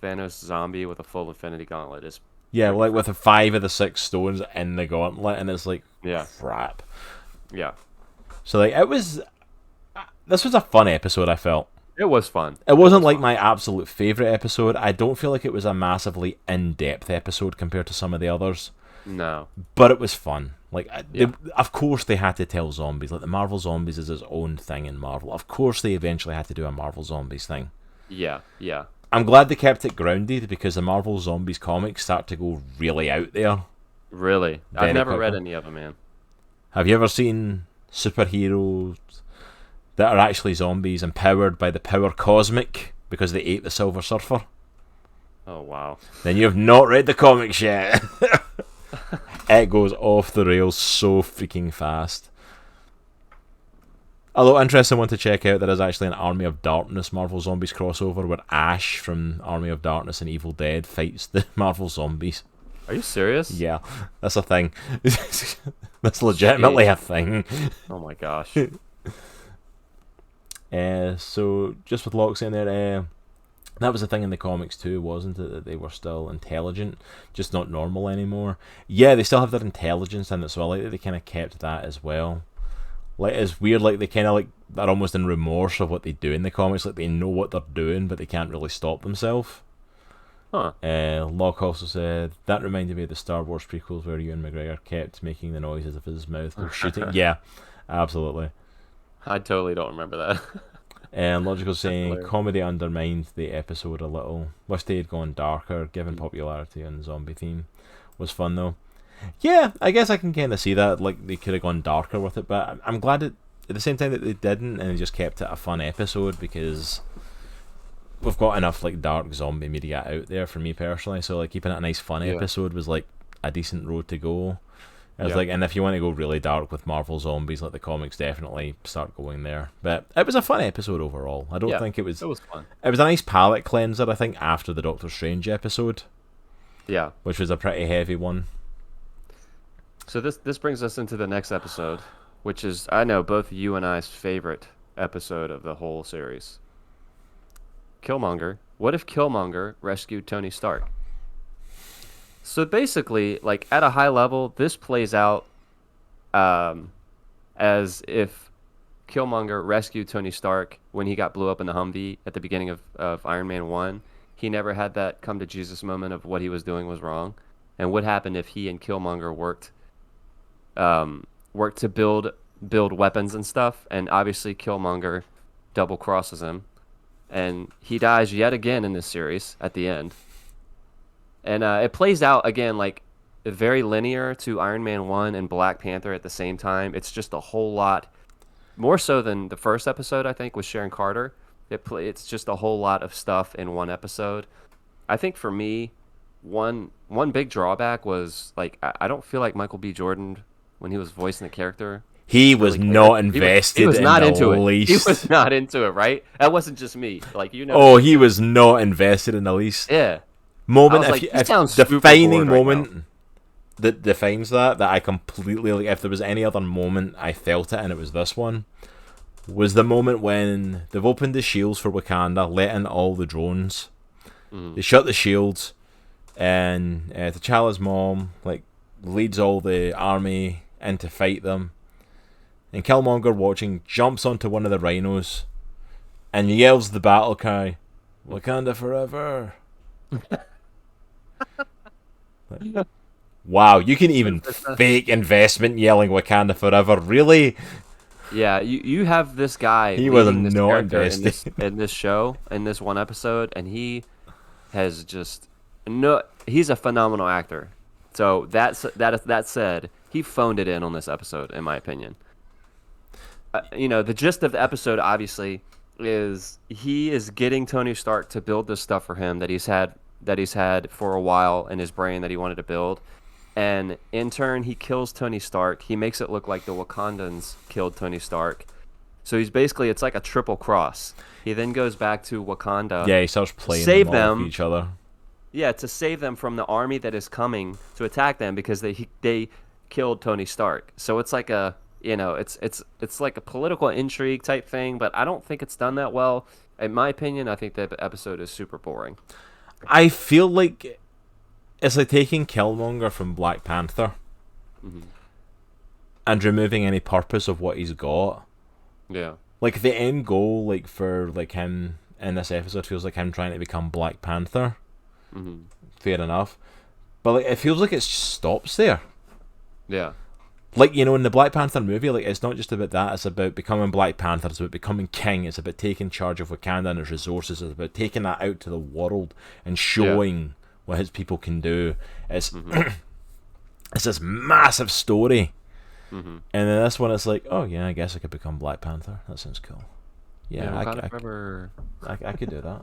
Thanos zombie with a full Infinity Gauntlet is like with the 5 of the 6 stones in the gauntlet, and it's like, crap. Yeah. So like this was a fun episode, I felt. It was fun. It wasn't like my absolute favourite episode. I don't feel like it was a massively in-depth episode compared to some of the others. No. But it was fun. Like, of course they had to tell zombies. Like, the Marvel Zombies is its own thing in Marvel. Of course they eventually had to do a Marvel Zombies thing. Yeah. I'm glad they kept it grounded, because the Marvel Zombies comics start to go really out there. Really? I've never read any of them, man. Have you ever seen superheroes that are actually zombies empowered by the power cosmic because they ate the Silver Surfer? Oh, wow. Then you have not read the comics yet. It goes off the rails so freaking fast. Although, interesting one to check out, there is actually an Army of Darkness Marvel Zombies crossover where Ash from Army of Darkness and Evil Dead fights the Marvel Zombies. Are you serious? Yeah, that's a thing. That's legitimately a thing. Oh my gosh. So, just with Locke saying there, that was the thing in the comics too, wasn't it? That they were still intelligent, just not normal anymore. Yeah, they still have their intelligence in it, so I like that they kind of kept that as well. Like, it's weird, like, they kind of, like, are almost in remorse of what they do in the comics. Like, they know what they're doing, but they can't really stop themselves. Huh. Locke also said, that reminded me of the Star Wars prequels where Ewan McGregor kept making the noises of his mouth while shooting. Yeah, absolutely. I totally don't remember that. And Logical saying, comedy undermined the episode a little. Wish they had gone darker, given popularity on the zombie theme. Was fun though. Yeah, I guess I can kind of see that. Like, they could have gone darker with it, but I'm glad at the same time that they didn't, and they just kept it a fun episode, because we've got enough like dark zombie media out there for me personally. So like keeping it a nice fun episode was like a decent road to go. I was like, and if you want to go really dark with Marvel Zombies, like the comics, definitely start going there. But it was a fun episode overall. I don't think it was. It was fun. It was a nice palate cleanser, I think, after the Doctor Strange episode. Yeah. Which was a pretty heavy one. So this brings us into the next episode, which is, I know, both you and I's favorite episode of the whole series. Kilmonger. What if Kilmonger rescued Tony Stark? So basically, like, at a high level, this plays out as if Killmonger rescued Tony Stark when he got blew up in the Humvee at the beginning of Iron Man 1. He never had that come to Jesus moment of what he was doing was wrong. And what happened if he and Killmonger worked to build build weapons and stuff, and obviously Killmonger double crosses him, and he dies yet again in this series at the end. And it plays out again like very linear to Iron Man 1 and Black Panther at the same time. It's just a whole lot more so than the first episode, I think, with Sharon Carter. It's just a whole lot of stuff in one episode. I think for me, one big drawback was like I don't feel like Michael B. Jordan when he was voicing the character. He was really not cared. invested He was in not the into least. it. He was not into it, right? That wasn't just me. Like Oh, he was not invested in the least. Yeah. Moment, I was if, like, he if sounds super defining bored right moment now. that defines that I completely like. If there was any other moment I felt it, and it was this one, was the moment when they've opened the shields for Wakanda, let in all the drones. They shut the shields, and T'Challa's mom like leads all the army in to fight them. And Killmonger, watching, jumps onto one of the rhinos and yells the battle cry, "Wakanda forever!" Like, wow, you can even fake investment yelling "Wakanda forever"? Really? Yeah, you have this guy He was leading this not character invested. in this show, in this one episode, and he has just no. He's a phenomenal actor. So that said, he phoned it in on this episode, in my opinion. The gist of the episode obviously is he is getting Tony Stark to build this stuff for him that he's had for a while in his brain that he wanted to build. And in turn, he kills Tony Stark. He makes it look like the Wakandans killed Tony Stark. So it's like a triple cross. He then goes back to Wakanda. Yeah, he starts playing Save them off them. each other. Yeah, to save them from the army that is coming to attack them because they killed Tony Stark. So it's like it's like a political intrigue type thing, but I don't think it's done that well. In my opinion, I think that episode is super boring. I feel like it's like taking Killmonger from Black Panther and removing any purpose of what he's got. Yeah. Like the end goal, like for like him in this episode, feels like him trying to become Black Panther. Fair enough, but like it feels like it just stops there. Yeah. Like, in the Black Panther movie, like it's not just about that. It's about becoming Black Panther. It's about becoming king. It's about taking charge of Wakanda and its resources. It's about taking that out to the world and showing what his people can do. It's it's this massive story. And then this one, it's like, oh yeah, I guess I could become Black Panther. That sounds cool. Yeah, I could do that.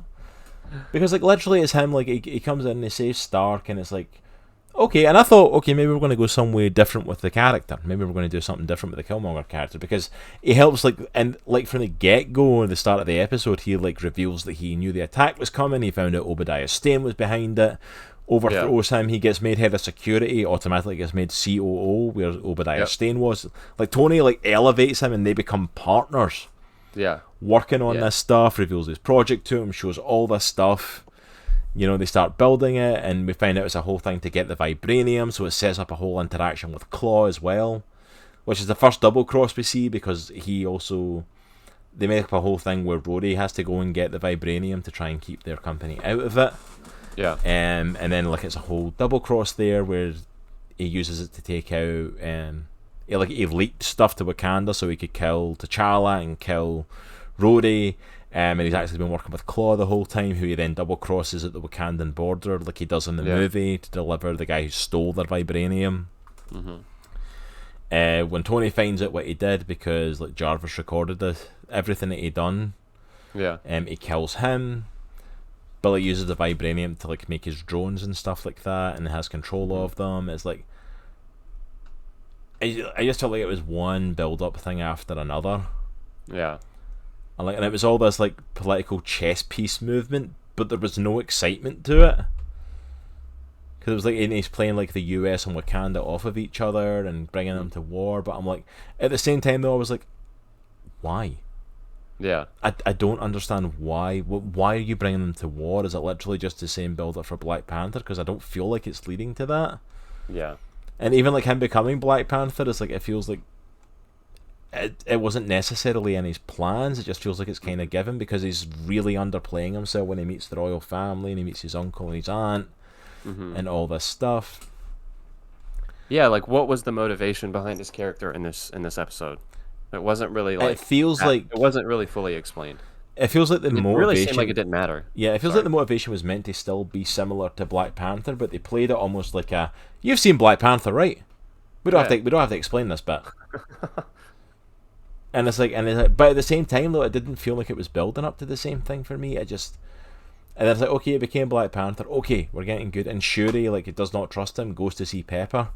Because like literally, it's him. Like he comes in and he saves Stark, and it's like, okay. And I thought, okay, maybe we're going to go some way different with the character. Maybe we're going to do something different with the Killmonger character, because he helps from the get go, at the start of the episode, he like reveals that he knew the attack was coming. He found out Obadiah Stane was behind it. Overthrows him. He gets made head of security. Automatically gets made COO, where Obadiah Stane was. Like Tony like elevates him, and they become partners. Yeah. Working on this stuff, reveals his project to him, shows all this stuff. They start building it, and we find out it's a whole thing to get the vibranium, so it sets up a whole interaction with Claw as well, which is the first double cross we see, because they make up a whole thing where Rhodey has to go and get the vibranium to try and keep their company out of it. Yeah. And then like it's a whole double cross there where he uses it to take out he leaked stuff to Wakanda so he could kill T'Challa and kill Rhodey, and he's actually been working with Claw the whole time, who he then double crosses at the Wakandan border like he does in the movie to deliver the guy who stole their vibranium. When Tony finds out what he did, because like Jarvis recorded everything that he done, he kills him. Billy uses the vibranium to like make his drones and stuff like that, and has control of them. It's like I just felt like it was one build-up thing after another. Yeah. And it was all this like political chess piece movement, but there was no excitement to it. Because it was like he's playing like the US and Wakanda off of each other and bringing them to war. But I'm like, at the same time though, I was like, why? Yeah. I don't understand why. Why are you bringing them to war? Is it literally just the same build-up for Black Panther? Because I don't feel like it's leading to that. Yeah. And even like him becoming Black Panther, it's like it feels like it wasn't necessarily in his plans. It just feels like it's kind of given, because he's really underplaying himself when he meets the royal family and he meets his uncle and his aunt and all this stuff. Yeah, like what was the motivation behind his character in this episode? It wasn't really like. It feels like it wasn't really fully explained. It feels like the motivation. It really seemed like it didn't matter. Yeah, it feels like the motivation was meant to still be similar to Black Panther, but they played it almost like a. You've seen Black Panther, right? We don't have to explain this bit. And it's like, but at the same time though, it didn't feel like it was building up to the same thing for me. And then it's like, okay, it became Black Panther. Okay, we're getting good. And Shuri, like, it does not trust him, goes to see Pepper,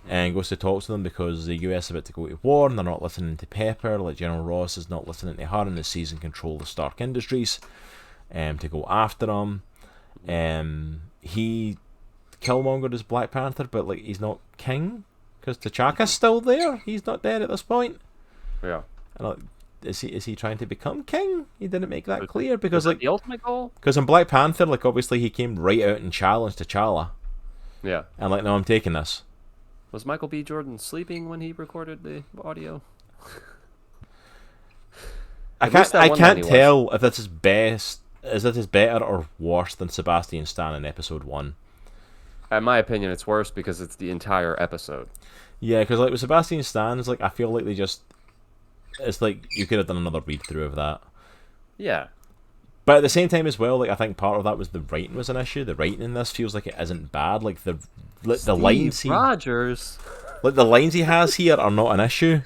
and goes to talk to them because the US is about to go to war, and they're not listening to Pepper. Like, General Ross is not listening to her, and is seizing control of Stark Industries, to go after him. Killmonger is Black Panther, but like he's not king because T'Chaka's still there. He's not dead at this point. Yeah. And like, is he trying to become king? He didn't make that clear because like the ultimate goal. Because in Black Panther, like obviously he came right out and challenged T'Challa. Yeah. And like, no, I'm taking this. Was Michael B. Jordan sleeping when he recorded the audio? I can't tell if that's his best. Is that his better or worse than Sebastian Stan in episode 1? In my opinion, it's worse because it's the entire episode. Yeah, because like with Sebastian Stan, it's like I feel like they just. It's like you could have done another read through of that. Yeah. But at the same time as well, like I think part of that was the writing was an issue. The writing in this feels like it isn't bad. Like the lines the lines he has here are not an issue.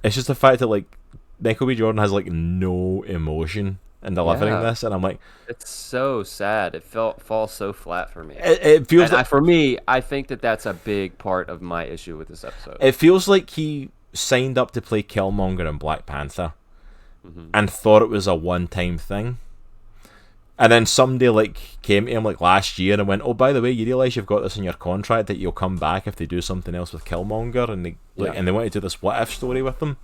It's just the fact that like Michael B. Jordan has like no emotion in delivering this, and I'm like, it's so sad. It falls so flat for me. It feels like for me, I think that's a big part of my issue with this episode. It feels like he signed up to play Killmonger in Black Panther, and thought it was a one-time thing. And then somebody like came to him like last year and went, "Oh, by the way, you realise you've got this in your contract that you'll come back if they do something else with Killmonger," and they want to do this what if story with them.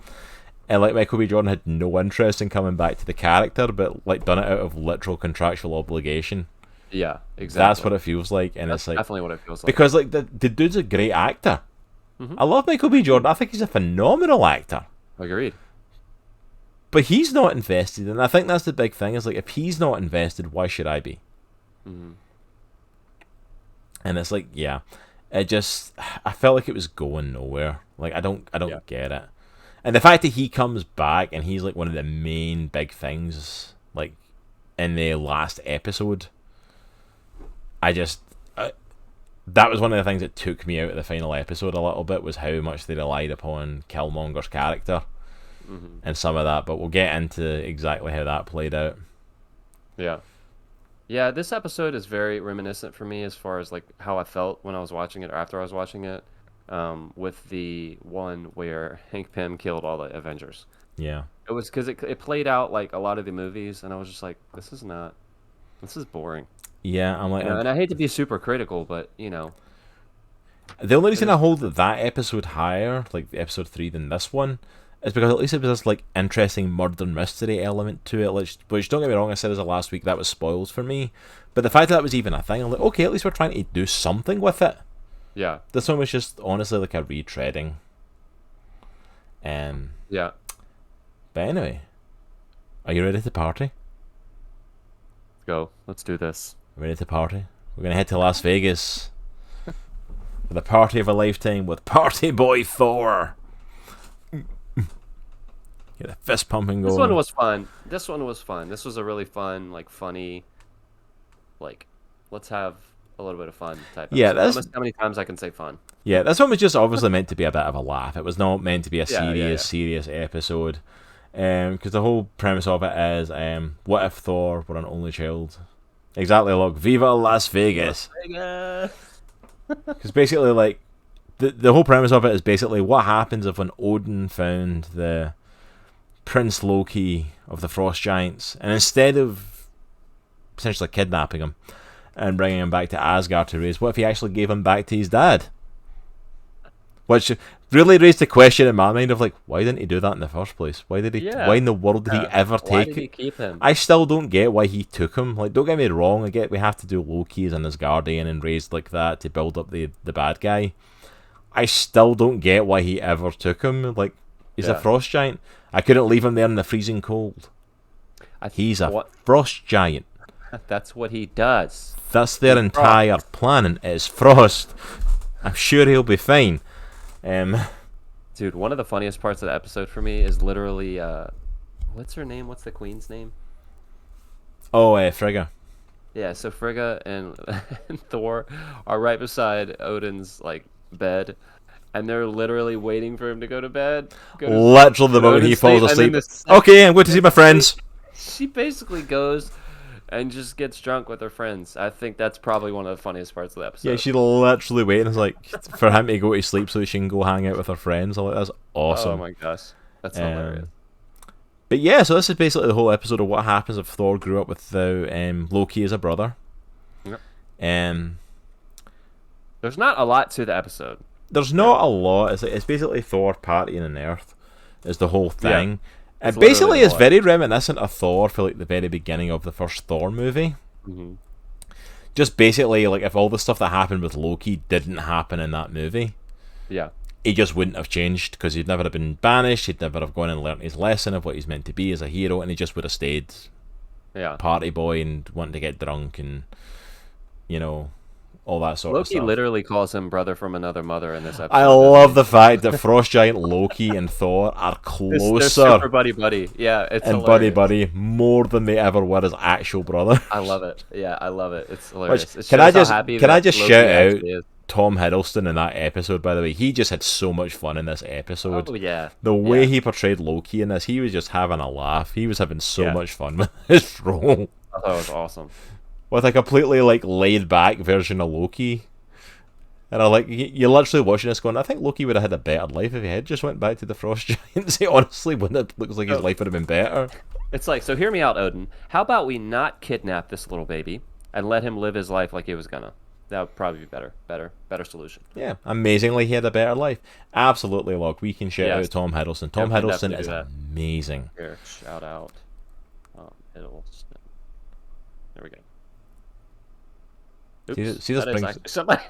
And like Michael B. Jordan had no interest in coming back to the character, but like done it out of literal contractual obligation. Yeah, exactly. That's what it feels like, and that's it's like definitely what it feels like. Because like the dude's a great actor. I love Michael B. Jordan. I think he's a phenomenal actor. Agreed. But he's not invested, and I think that's the big thing. Is like if he's not invested, why should I be? And it's like, yeah, I felt like it was going nowhere. Like I don't get it. And the fact that he comes back and he's like one of the main big things, like in the last episode, that was one of the things that took me out of the final episode a little bit, was how much they relied upon Killmonger's character and some of that. But we'll get into exactly how that played out. Yeah, this episode is very reminiscent for me as far as like how I felt when I was watching it or after I was watching it. With the one where Hank Pym killed all the Avengers. Yeah. It was because it played out like a lot of the movies, and I was just like, this is boring. Yeah, I'm like... and I hate to be super critical, but, you know. The only reason I hold that episode higher, like episode 3, than this one, is because at least it was this like interesting murder mystery element to it, which don't get me wrong, I said as of last week, that was spoils for me. But the fact that was even a thing, I'm like, okay, at least we're trying to do something with it. Yeah. This one was just honestly like a retreading. Yeah. But anyway, are you ready to party? Go. Let's do this. Ready to party? We're gonna head to Las Vegas for the party of a lifetime with Party Boy Thor. Get a fist pumping going. This one was fun. This was a really fun, like funny, like let's have a little bit of fun type. Yeah, that's how many times I can say fun. Yeah, this one was just obviously meant to be a bit of a laugh. It was not meant to be a serious episode. Because the whole premise of it is, what if Thor were an only child? Exactly, look, Viva Las Vegas. Because basically, like, the whole premise of it is basically what happens if when Odin found the Prince Loki of the Frost Giants, and instead of essentially kidnapping him and bringing him back to Asgard to raise, what if he actually gave him back to his dad? Which really raised the question in my mind of like, why didn't he do that in the first place? Why did he? Yeah. Why in the world did he ever take? Why did he keep him? I still don't get why he took him. Like, don't get me wrong. I get we have to do Loki as an Asgardian and raised like that to build up the bad guy. I still don't get why he ever took him. Like, he's a frost giant. I couldn't leave him there in the freezing cold. He's a frost giant. That's what he does. That's their entire planet is frost. I'm sure he'll be fine. To Dude, one of the funniest parts of the episode for me is literally, what's her name? What's the queen's name? Oh, Frigga. Yeah, so Frigga and, and Thor are right beside Odin's like bed, and they're literally waiting for him to go to bed. Literally the moment he falls asleep. And Okay, I'm going to see my friends. She basically goes and just gets drunk with her friends. I think that's probably one of the funniest parts of the episode. Yeah, she literally waiting like for him to go to sleep so she can go hang out with her friends. I'm like, that's awesome. Oh my gosh, that's hilarious. But yeah, so this is basically the whole episode of what happens if Thor grew up without Loki as a brother. Yep. There's not a lot to the episode. There's not a lot. It's basically Thor partying on Earth is the whole thing. Yeah, it basically is very reminiscent of Thor for like the very beginning of the first Thor movie. Mm-hmm. Just basically like if all the stuff that happened with Loki didn't happen in that movie. Yeah. He just wouldn't have changed because he'd never have been banished. He'd never have gone and learnt his lesson of what he's meant to be as a hero, and he just would have stayed party boy and wanting to get drunk and, you know, all that sort of stuff. Loki literally calls him brother from another mother in this episode. I love the fact that Frost Giant, Loki, and Thor are closer. They're super buddy. Yeah, it's and hilarious. buddy more than they ever were as actual brothers. I love it. Yeah, I love it. It's hilarious. Can I just shout out Tom Hiddleston in that episode, by the way? He just had so much fun in this episode. Oh, yeah. The way he portrayed Loki in this, he was just having a laugh. He was having so much fun with his role. I thought it was awesome. With a completely, like, laid-back version of Loki. And I like, you're literally watching this going, I think Loki would have had a better life if he had just went back to the Frost Giants. He honestly wouldn't have, looks like his life would have been better. It's like, so hear me out, Odin. How about we not kidnap this little baby and let him live his life like he was gonna? That would probably be better solution. Yeah, amazingly, he had a better life. Absolutely, look, we can shout out Tom Hiddleston. Tom Hiddleston is amazing. Here, shout out Hiddleston. There we go. Oops, see this brings somebody.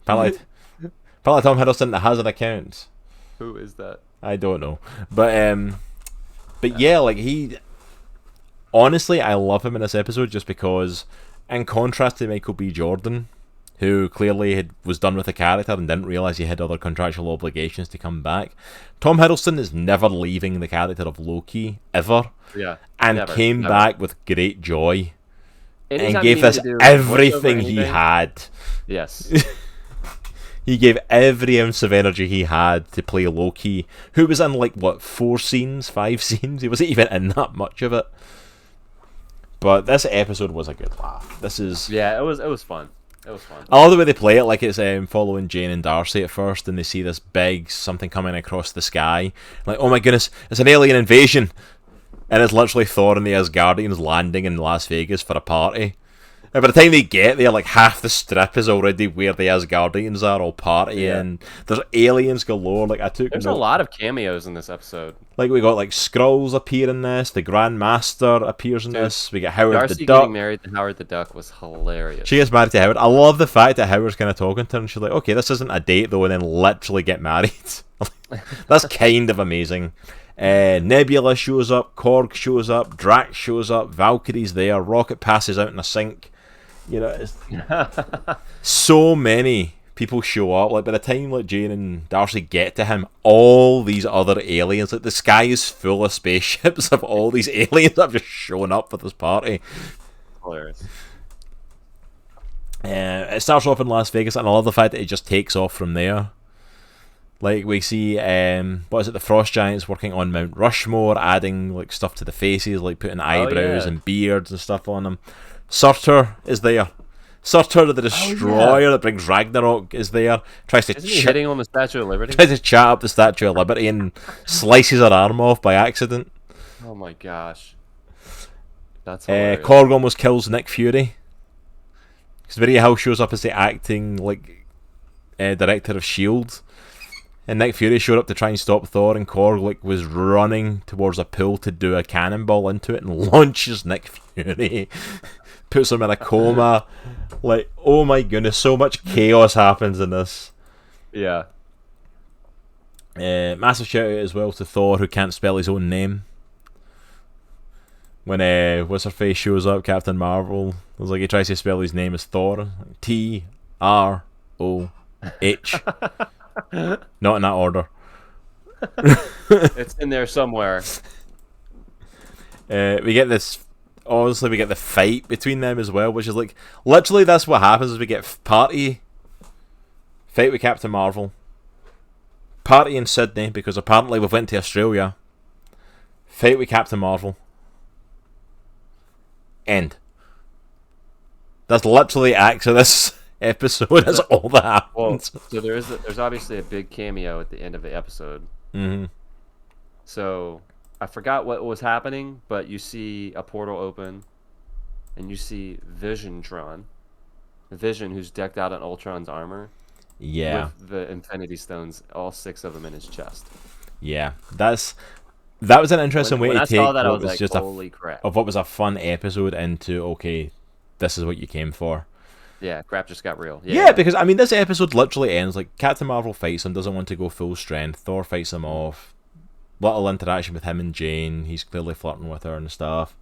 Probably Tom Hiddleston that has an account. Who is that? I don't know, but yeah, like he. Honestly, I love him in this episode just because, in contrast to Michael B. Jordan, who clearly was done with the character and didn't realise he had other contractual obligations to come back, Tom Hiddleston is never leaving the character of Loki, ever. Yeah. And came back with great joy. Anytime and gave us everything he had. Yes. He gave every ounce of energy he had to play Loki, who was in, like, what, 5 scenes? He wasn't even in that much of it. But this episode was a good laugh. Yeah, it was fun. It was fun. I love the way they play it, like it's following Jane and Darcy at first, and they see this big something coming across the sky. Like, oh my goodness, it's an alien invasion! And it's literally Thor and the Asgardians landing in Las Vegas for a party. And by the time they get there, like, half the strip is already where the Asgardians are, all partying. Yeah. There's aliens galore. Like, there's a lot of cameos in this episode. Like, we got, like, Skrulls appear in this. The Grand Master appears in this. We get Howard Darcy the Duck. Getting married to Howard the Duck was hilarious. She gets married to Howard. I love the fact that Howard's kind of talking to her, and she's like, okay, this isn't a date, though, and then literally get married. That's kind of amazing. Nebula shows up. Korg shows up. Drax shows up. Valkyrie's there. Rocket passes out in a sink. You know, it's so many people show up. Like, by the time, like, Jane and Darcy get to him, all these other aliens, like, the sky is full of spaceships of all these aliens that have just shown up for this party. Hilarious. It starts off in Las Vegas, and I love the fact that it just takes off from there. Like, we see, the Frost Giants working on Mount Rushmore, adding, like, stuff to the faces, like putting eyebrows and beards and stuff on them. Surtur is there. Surtur, the Destroyer that brings Ragnarok, is there. Tries to hitting on the Statue of Liberty? Tries to chat up the Statue of Liberty and slices her arm off by accident. Oh my gosh. That's hilarious. Korg almost kills Nick Fury. Because Video Hill shows up as the acting, like, director of S.H.I.E.L.D. And Nick Fury showed up to try and stop Thor, and Korg, like, was running towards a pool to do a cannonball into it and launches Nick Fury. Puts him in a coma. Like, oh my goodness, so much chaos happens in this. Yeah. Massive shout out as well to Thor, who can't spell his own name. When what's her face shows up, Captain Marvel, it was like he tries to spell his name as Thor, T-R-O-H. Not in that order. It's in there somewhere. We get this. Obviously, we get the fight between them as well, which is like literally that's what happens. Is we get party fight with Captain Marvel, party in Sydney because apparently we've went to Australia. Fight with Captain Marvel. End. That's literally the acts of this episode. That's all that happens. Well, so there's obviously a big cameo at the end of the episode. Mm-hmm. So I forgot what was happening, but you see a portal open, and you see Vision, who's decked out in Ultron's armor. Yeah. With the Infinity Stones, all 6 of them in his chest. Yeah. That was an interesting way to take that, what was like, just holy crap. of what was a fun episode into, okay, this is what you came for. Yeah, crap just got real. Yeah, because, I mean, this episode literally ends, like, Captain Marvel fights him, doesn't want to go full strength, Thor fights him off, little interaction with him and Jane, he's clearly flirting with her and stuff.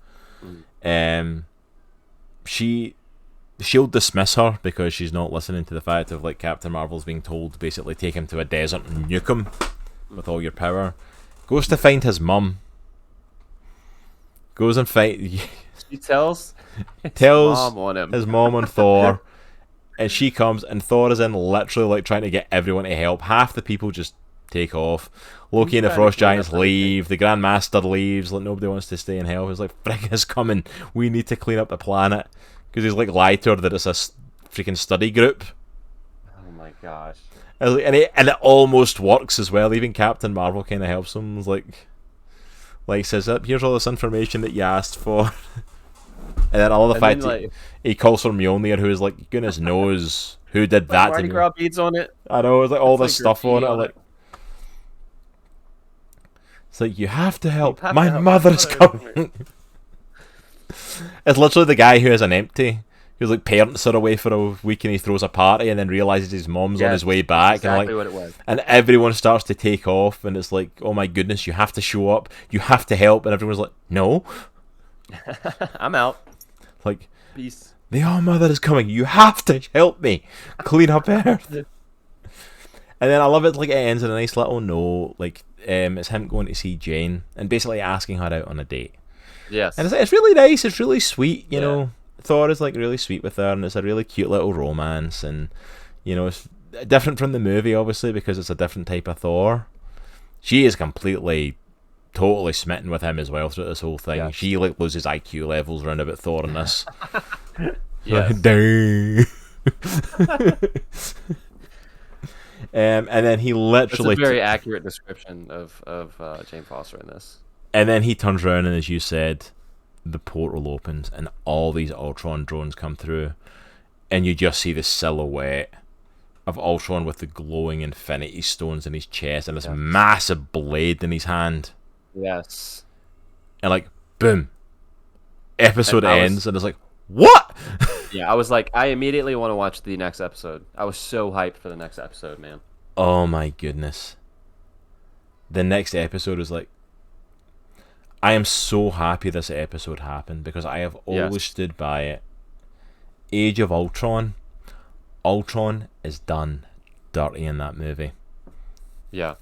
She'll dismiss her because she's not listening to the fact of, like, Captain Marvel's being told to basically take him to a desert and nuke him with all your power. Goes to find his mum. Goes and fight. She tells tells mom on him. his mom on Thor, and she comes, and Thor is in literally like trying to get everyone to help. Half the people just take off. Loki and the Frost Giants leave. The Grandmaster leaves. Like nobody wants to stay and help. He's like, "Frick is coming. We need to clean up the planet," because he's like lied to her that it's a freaking study group. Oh my gosh. And it almost works as well. Even Captain Marvel kind of helps him. It's like says, "Here's all this information that you asked for." And then I love the fact that he calls for Mjolnir, who is like, goodness knows who did that. Mardi Gras beads on it. I know, it's like all this stuff on it. Like, it's like, you have to help. My mother is coming. It's literally the guy who has an empty. Who's like parents are away for a week and he throws a party and then realizes his mom's on his way back. Exactly and what it was. And everyone starts to take off and it's like, oh my goodness, you have to show up. You have to help. And everyone's like, no. I'm out. Like, peace. The All-Mother is coming. You have to help me clean up Earth. And then I love it. Like it ends in a nice little note. Like it's him going to see Jane and basically asking her out on a date. Yes. And it's really nice. It's really sweet. You know, Thor is like really sweet with her, and it's a really cute little romance. And you know, it's different from the movie, obviously, because it's a different type of Thor. She is completely, totally smitten with him as well through this whole thing. Yes. She like loses IQ levels around about Thor in this. Yes. And then he literally... It's a very accurate description of Jane Foster in this. And then he turns around and, as you said, the portal opens and all these Ultron drones come through, and you just see the silhouette of Ultron with the glowing Infinity Stones in his chest and this massive blade in his hand. Yes. And like, boom. Episode ends and it's like, what? Yeah, I was like, I immediately want to watch the next episode. I was so hyped for the next episode, man. Oh my goodness. The next episode is like, I am so happy this episode happened because I have always stood by it. Age of Ultron. Ultron is done dirty in that movie. Yeah.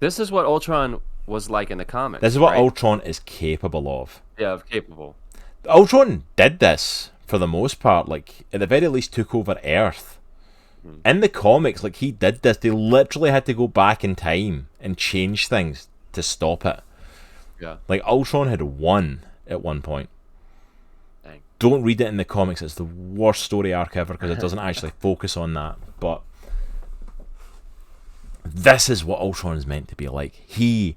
This is what Ultron was like in the comics. This is what Ultron is capable of. Yeah, capable. Ultron did this for the most part. Like, at the very least, took over Earth. In the comics, like, he did this. They literally had to go back in time and change things to stop it. Yeah. Like, Ultron had won at one point. Dang. Don't read it in the comics. It's the worst story arc ever because it doesn't actually focus on that. But this is what Ultron is meant to be like. He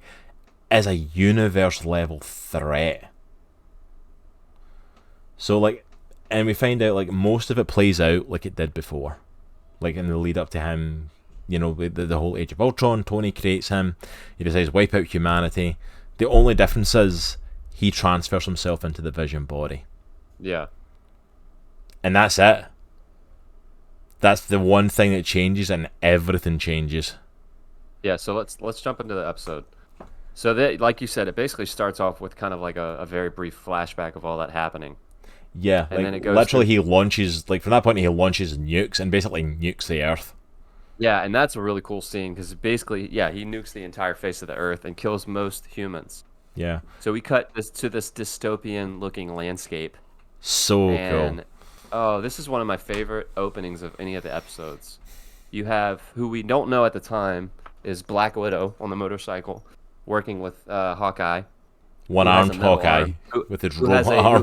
is a universe-level threat. So, like, and we find out, like, most of it plays out like it did before. Like, in the lead up to him, you know, the whole Age of Ultron, Tony creates him. He decides to wipe out humanity. The only difference is he transfers himself into the Vision body. Yeah. And that's it. That's the one thing that changes, and everything changes. Yeah, so let's jump into the episode. So, like you said, it basically starts off with kind of like a very brief flashback of all that happening. Yeah, and like, then it goes literally he launches, like, from that point he launches nukes and basically nukes the Earth. Yeah, and that's a really cool scene because basically, yeah, he nukes the entire face of the Earth and kills most humans. Yeah, So we cut to this dystopian looking landscape, so cool. and oh, this is one of my favorite openings of any of the episodes. You have who we don't know at the time is Black Widow on the motorcycle, working with Hawkeye, who has a One-armed metal Hawkeye arm, with his who robot has a arm.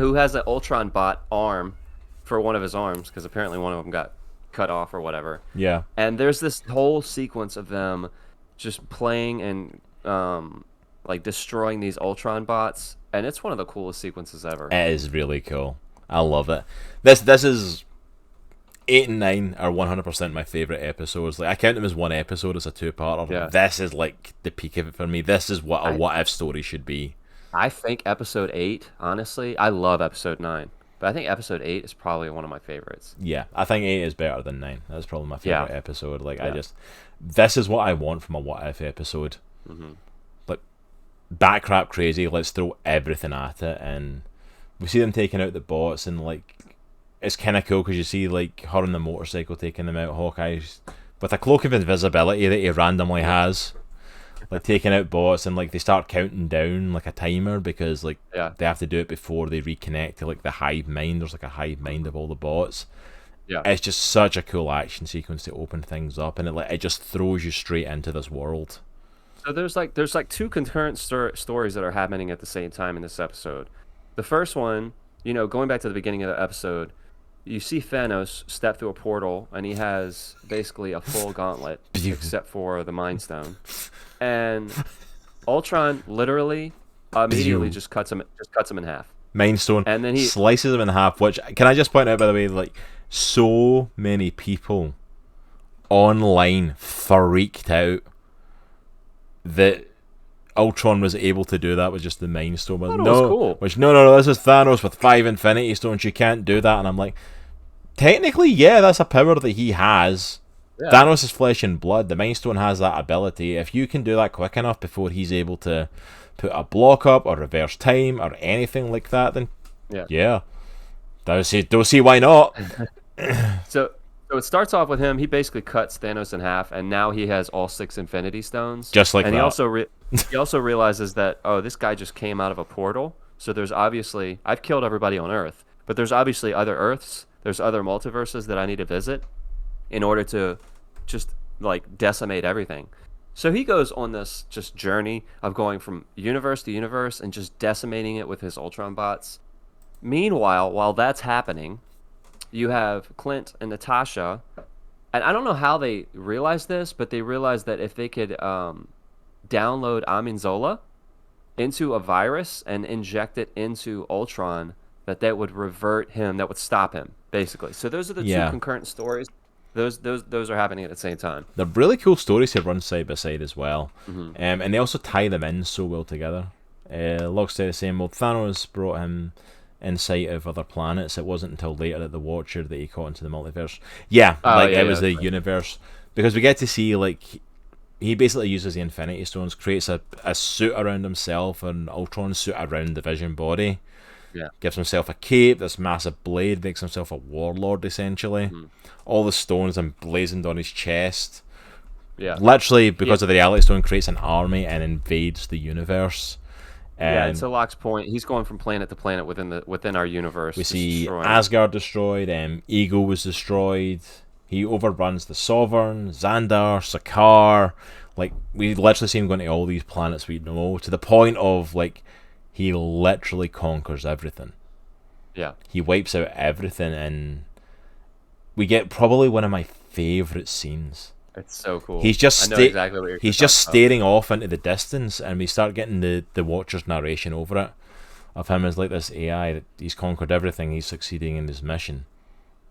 who has an Ultron bot arm for one of his arms because apparently one of them got cut off or whatever. Yeah, And there's this whole sequence of them just playing and like destroying these Ultron bots, and it's one of the coolest sequences ever. it is really cool. I love it. This is 8 and 9 are 100% my favorite episodes. Like I count them as one episode as a two-parter. Yeah. This is like the peak of it for me. This is what a I- what if story should be. I think episode 8, honestly, I love episode 9, but I think episode 8 is probably one of my favorites. Yeah, I think 8 is better than 9. That's probably my favorite Yeah. episode. Like Yeah. this is what I want from a what if episode. Hmm. Like bat crap crazy. Let's throw everything at it, and we see them taking out the bots, and like it's kind of cool because you see like her on the motorcycle taking them out. Hawkeye's with a cloak of invisibility that he randomly has, like taking out bots, and like they start counting down like a timer because like Yeah. they have to do it before they reconnect to like the hive mind. There's like a hive mind of all the bots. Yeah. It's just such a cool action sequence to open things up, and it just throws you straight into this world. So there's like two concurrent stories that are happening at the same time in this episode. The first one, going back to the beginning of the episode, you see Thanos step through a portal, and he has basically a full gauntlet, except for the Mind Stone. And Ultron literally immediately just cuts him in half. Mind Stone, And then he slices him in half. Which can I just point out, by the way, like so many people online freaked out that Ultron was able to do that with just the Mind Stone. But thought it was cool. No, this is Thanos with 5 Infinity Stones. You can't do that. And I'm like, technically, yeah, that's a power that he has. Yeah. Thanos is flesh and blood. The Mind Stone has that ability. If you can do that quick enough before he's able to put a block up or reverse time or anything like that, then yeah. Don't see why not. So it starts off with him. He basically cuts Thanos in half, and now he has all 6 Infinity Stones. Just like and that. He also realizes that this guy just came out of a portal. So there's obviously I've killed everybody on Earth, but there's obviously other Earths. There's other multiverses that I need to visit in order to just like decimate everything. So he goes on this just journey of going from universe to universe and just decimating it with his Ultron bots. Meanwhile, while that's happening, you have Clint and Natasha, and I don't know how they realized this, but they realized that if they could download Aminzola into a virus and inject it into Ultron, that would revert him, that would stop him, basically. So those are the two concurrent stories. Those are happening at the same time. They're really cool stories to run side by side as well. And they also tie them in so well together. Locke's saying, well, Thanos brought him insight of other planets. It wasn't until later at the Watcher that he caught into the multiverse. Yeah, it was the universe. Because we get to see, like, he basically uses the Infinity Stones, creates a suit around himself, an Ultron suit around the Vision body. Yeah. Gives himself a cape, this massive blade, makes himself a warlord, essentially. All the stones emblazoned on his chest. Yeah. Literally, because of the Reality Stone, creates an army and invades the universe. And to Locke's point, he's going from planet to planet within our universe. We see Asgard destroyed, Ego was destroyed, he overruns the Sovereign, Xandar, Sakaar. Like, we literally see him going to all these planets we know, to the point of, like, he literally conquers everything. Yeah. He wipes out everything, and we get probably one of my favourite scenes. It's so cool. He's just I know exactly what you're he's just staring off into the distance, and we start getting the Watcher's narration over it of him as like this AI that he's conquered everything, he's succeeding in his mission.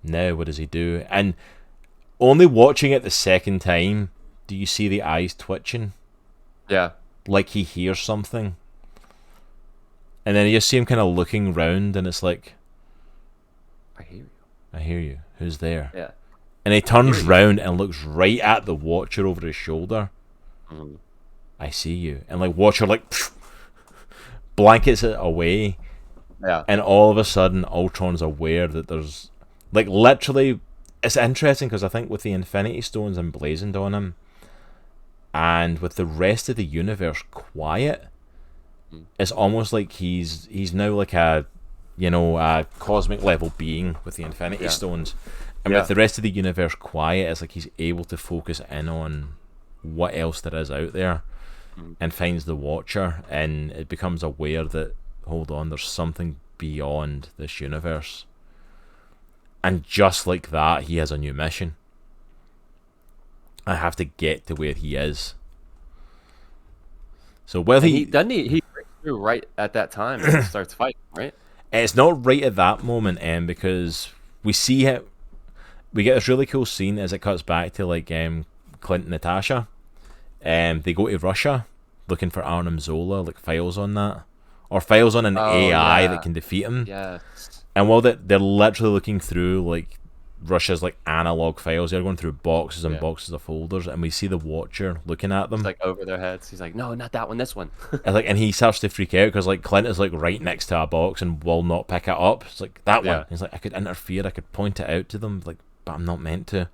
Now what does he do? And only watching it the second time do you see the eyes twitching. Yeah. Like he hears something. And then you just see him kind of looking round, and it's like, I hear you. I hear you. Who's there? Yeah. And he turns round and looks right at the Watcher over his shoulder. I see you. And like Watcher like blankets it away. Yeah. And all of a sudden Ultron's aware that there's like literally it's interesting because I think with the Infinity Stones emblazoned on him, and with the rest of the universe quiet, it's almost like he's now like a cosmic level being with the Infinity Stones, and with the rest of the universe quiet, it's like he's able to focus in on what else there is out there, and finds the Watcher, and it becomes aware that, hold on, there's something beyond this universe. And just like that, he has a new mission. I have to get to where he is. So whether he breaks through right at that time and starts fighting, right? It's not right at that moment, because we see it. We get this really cool scene as it cuts back to like Clint and Natasha. They go to Russia looking for Arnim Zola, like files on that, or files on an AI that can defeat him. Yes. And while they're literally looking through like Russia's like analog files, they're going through boxes and boxes of folders, and we see the Watcher looking at them. It's like over their heads. He's like, no, not that one, this one. and he starts to freak out because like Clint is like right next to a box and will not pick it up. It's like that one. He's like, I could interfere, I could point it out to them, like, but I'm not meant to.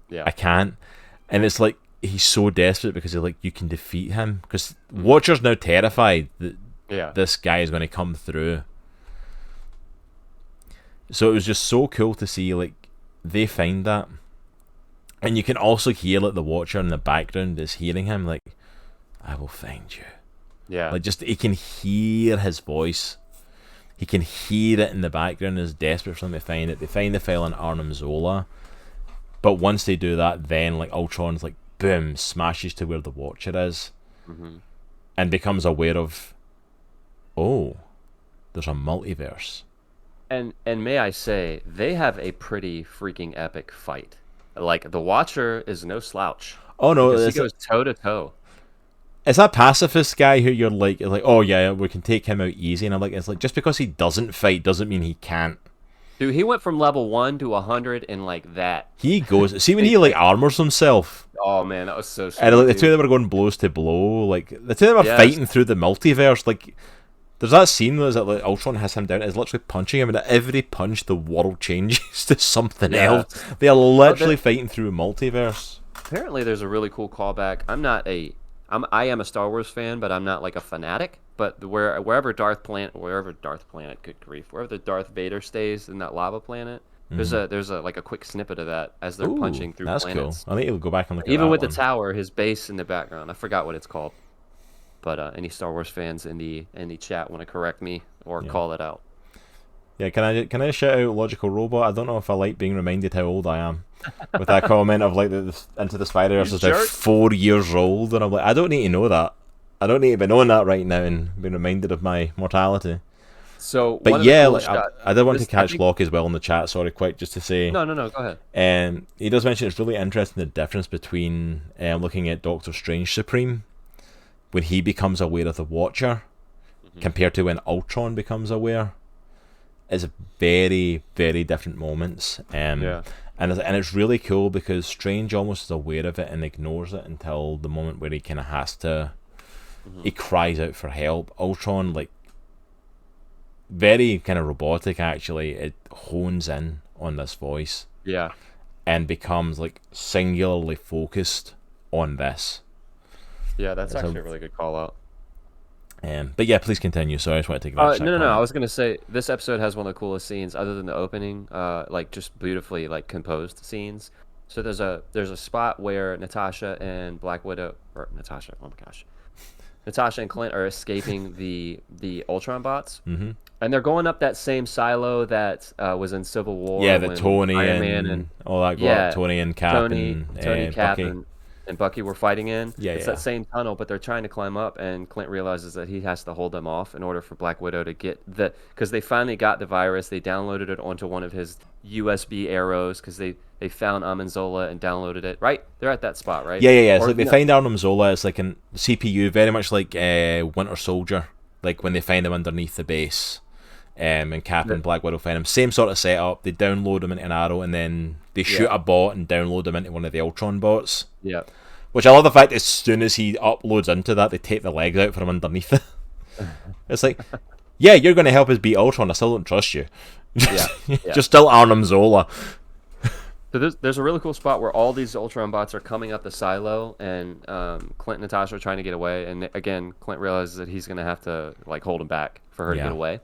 Yeah, I can't. And it's like he's so desperate because he's like, you can defeat him, because Watcher's now terrified that this guy is going to come through. So it was just so cool to see like they find that, and you can also hear like the Watcher in the background is hearing him like, I will find you. Yeah, like just he can hear his voice. He can hear it in the background. Is desperate for them to find it. They find the file in Arnim Zola, but once they do that, then like Ultron's like boom smashes to where the Watcher is, and becomes aware of, oh, there's a multiverse. And may I say, they have a pretty freaking epic fight. Like, the Watcher is no slouch. Oh no, he goes toe to toe. It's that pacifist guy who you're like, oh yeah, we can take him out easy, and I'm like, it's like just because he doesn't fight doesn't mean he can't. Dude, he went from level 1 to 100 in like that. He goes. See when he like armors himself. Oh man, that was so sweet. And like the two of them are going blows to blow. Like the two of them are fighting through the multiverse. Like there's that scene where like Ultron has him down and is literally punching him, and at every punch the world changes to something else. They are literally fighting through multiverse. Apparently, there's a really cool callback. I am a Star Wars fan, but I'm not like a fanatic. But wherever the Darth Vader stays in that lava planet, there's a like a quick snippet of that as they're punching through planets. That's cool. I think you'll go back and look at that. Even with the tower, his base in the background. I forgot what it's called. But any Star Wars fans in the chat want to correct me or call it out. Yeah, can I shout out Logical Robot? I don't know if I like being reminded how old I am with that comment of like Into the Spider-Verse is now 4 years old, and I'm like, I don't need to know that. I don't need to be knowing that right now and being reminded of my mortality. So, but yeah, like, I did want to catch Locke as well in the chat. Sorry, quick, just to say. No, go ahead. He does mention it's really interesting the difference between looking at Doctor Strange Supreme when he becomes aware of the Watcher compared to when Ultron becomes aware. It's very, very different moments. And it's really cool because Strange almost is aware of it and ignores it until the moment where he kind of has to. He cries out for help. Ultron, like, very kind of robotic actually, it hones in on this voice. Yeah. And becomes like singularly focused on this. Yeah, that's actually a really good call out. But yeah, please continue. Sorry, I just want to take that. No. I was gonna say this episode has one of the coolest scenes, other than the opening. Like just beautifully like composed scenes. So there's a spot where Natasha and Natasha and Clint are escaping the Ultron bots, and they're going up that same silo that was in Civil War. Yeah, the Tony Iron Man and all that. Tony and Cap Tony, Cap, Bucky. and Bucky were fighting in. It's that same tunnel, but they're trying to climb up, and Clint realizes that he has to hold them off in order for Black Widow to get because they finally got the virus. They downloaded it onto one of his USB arrows because they found Arnim Zola and downloaded it. Right, they're at that spot, right? Yeah. It's like they find Arnim Zola. It's like a CPU, very much like Winter Soldier. Like when they find him underneath the base, and Cap and Black Widow find him. Same sort of setup. They download him into an arrow, and then they shoot a bot and download him into one of the Ultron bots. Yeah. Which I love the fact as soon as he uploads into that, they take the legs out from underneath it. It's like, yeah, you're going to help us beat Ultron. I still don't trust you. Just still Arnim Zola. So there's a really cool spot where all these Ultron bots are coming up the silo, and Clint and Natasha are trying to get away. And again, Clint realizes that he's gonna have to like hold him back for her to get away.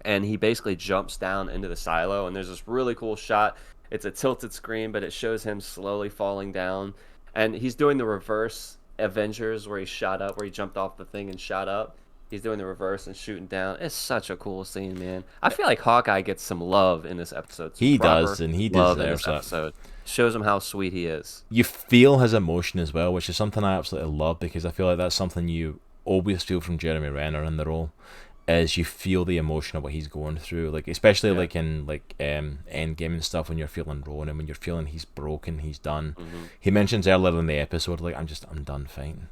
And he basically jumps down into the silo, and there's this really cool shot. It's a tilted screen, but it shows him slowly falling down, and he's doing the reverse Avengers where he shot up, where he jumped off the thing and shot up. He's doing the reverse and shooting down. It's such a cool scene, man. I feel like Hawkeye gets some love in this episode. He does, and he deserves it. Shows him how sweet he is. You feel his emotion as well, which is something I absolutely love, because I feel like that's something you always feel from Jeremy Renner in the role, is you feel the emotion of what he's going through, like especially like in like Endgame and stuff, when you're feeling Ronan, when you're feeling he's broken, he's done. He mentions earlier in the episode, like, I'm done fighting.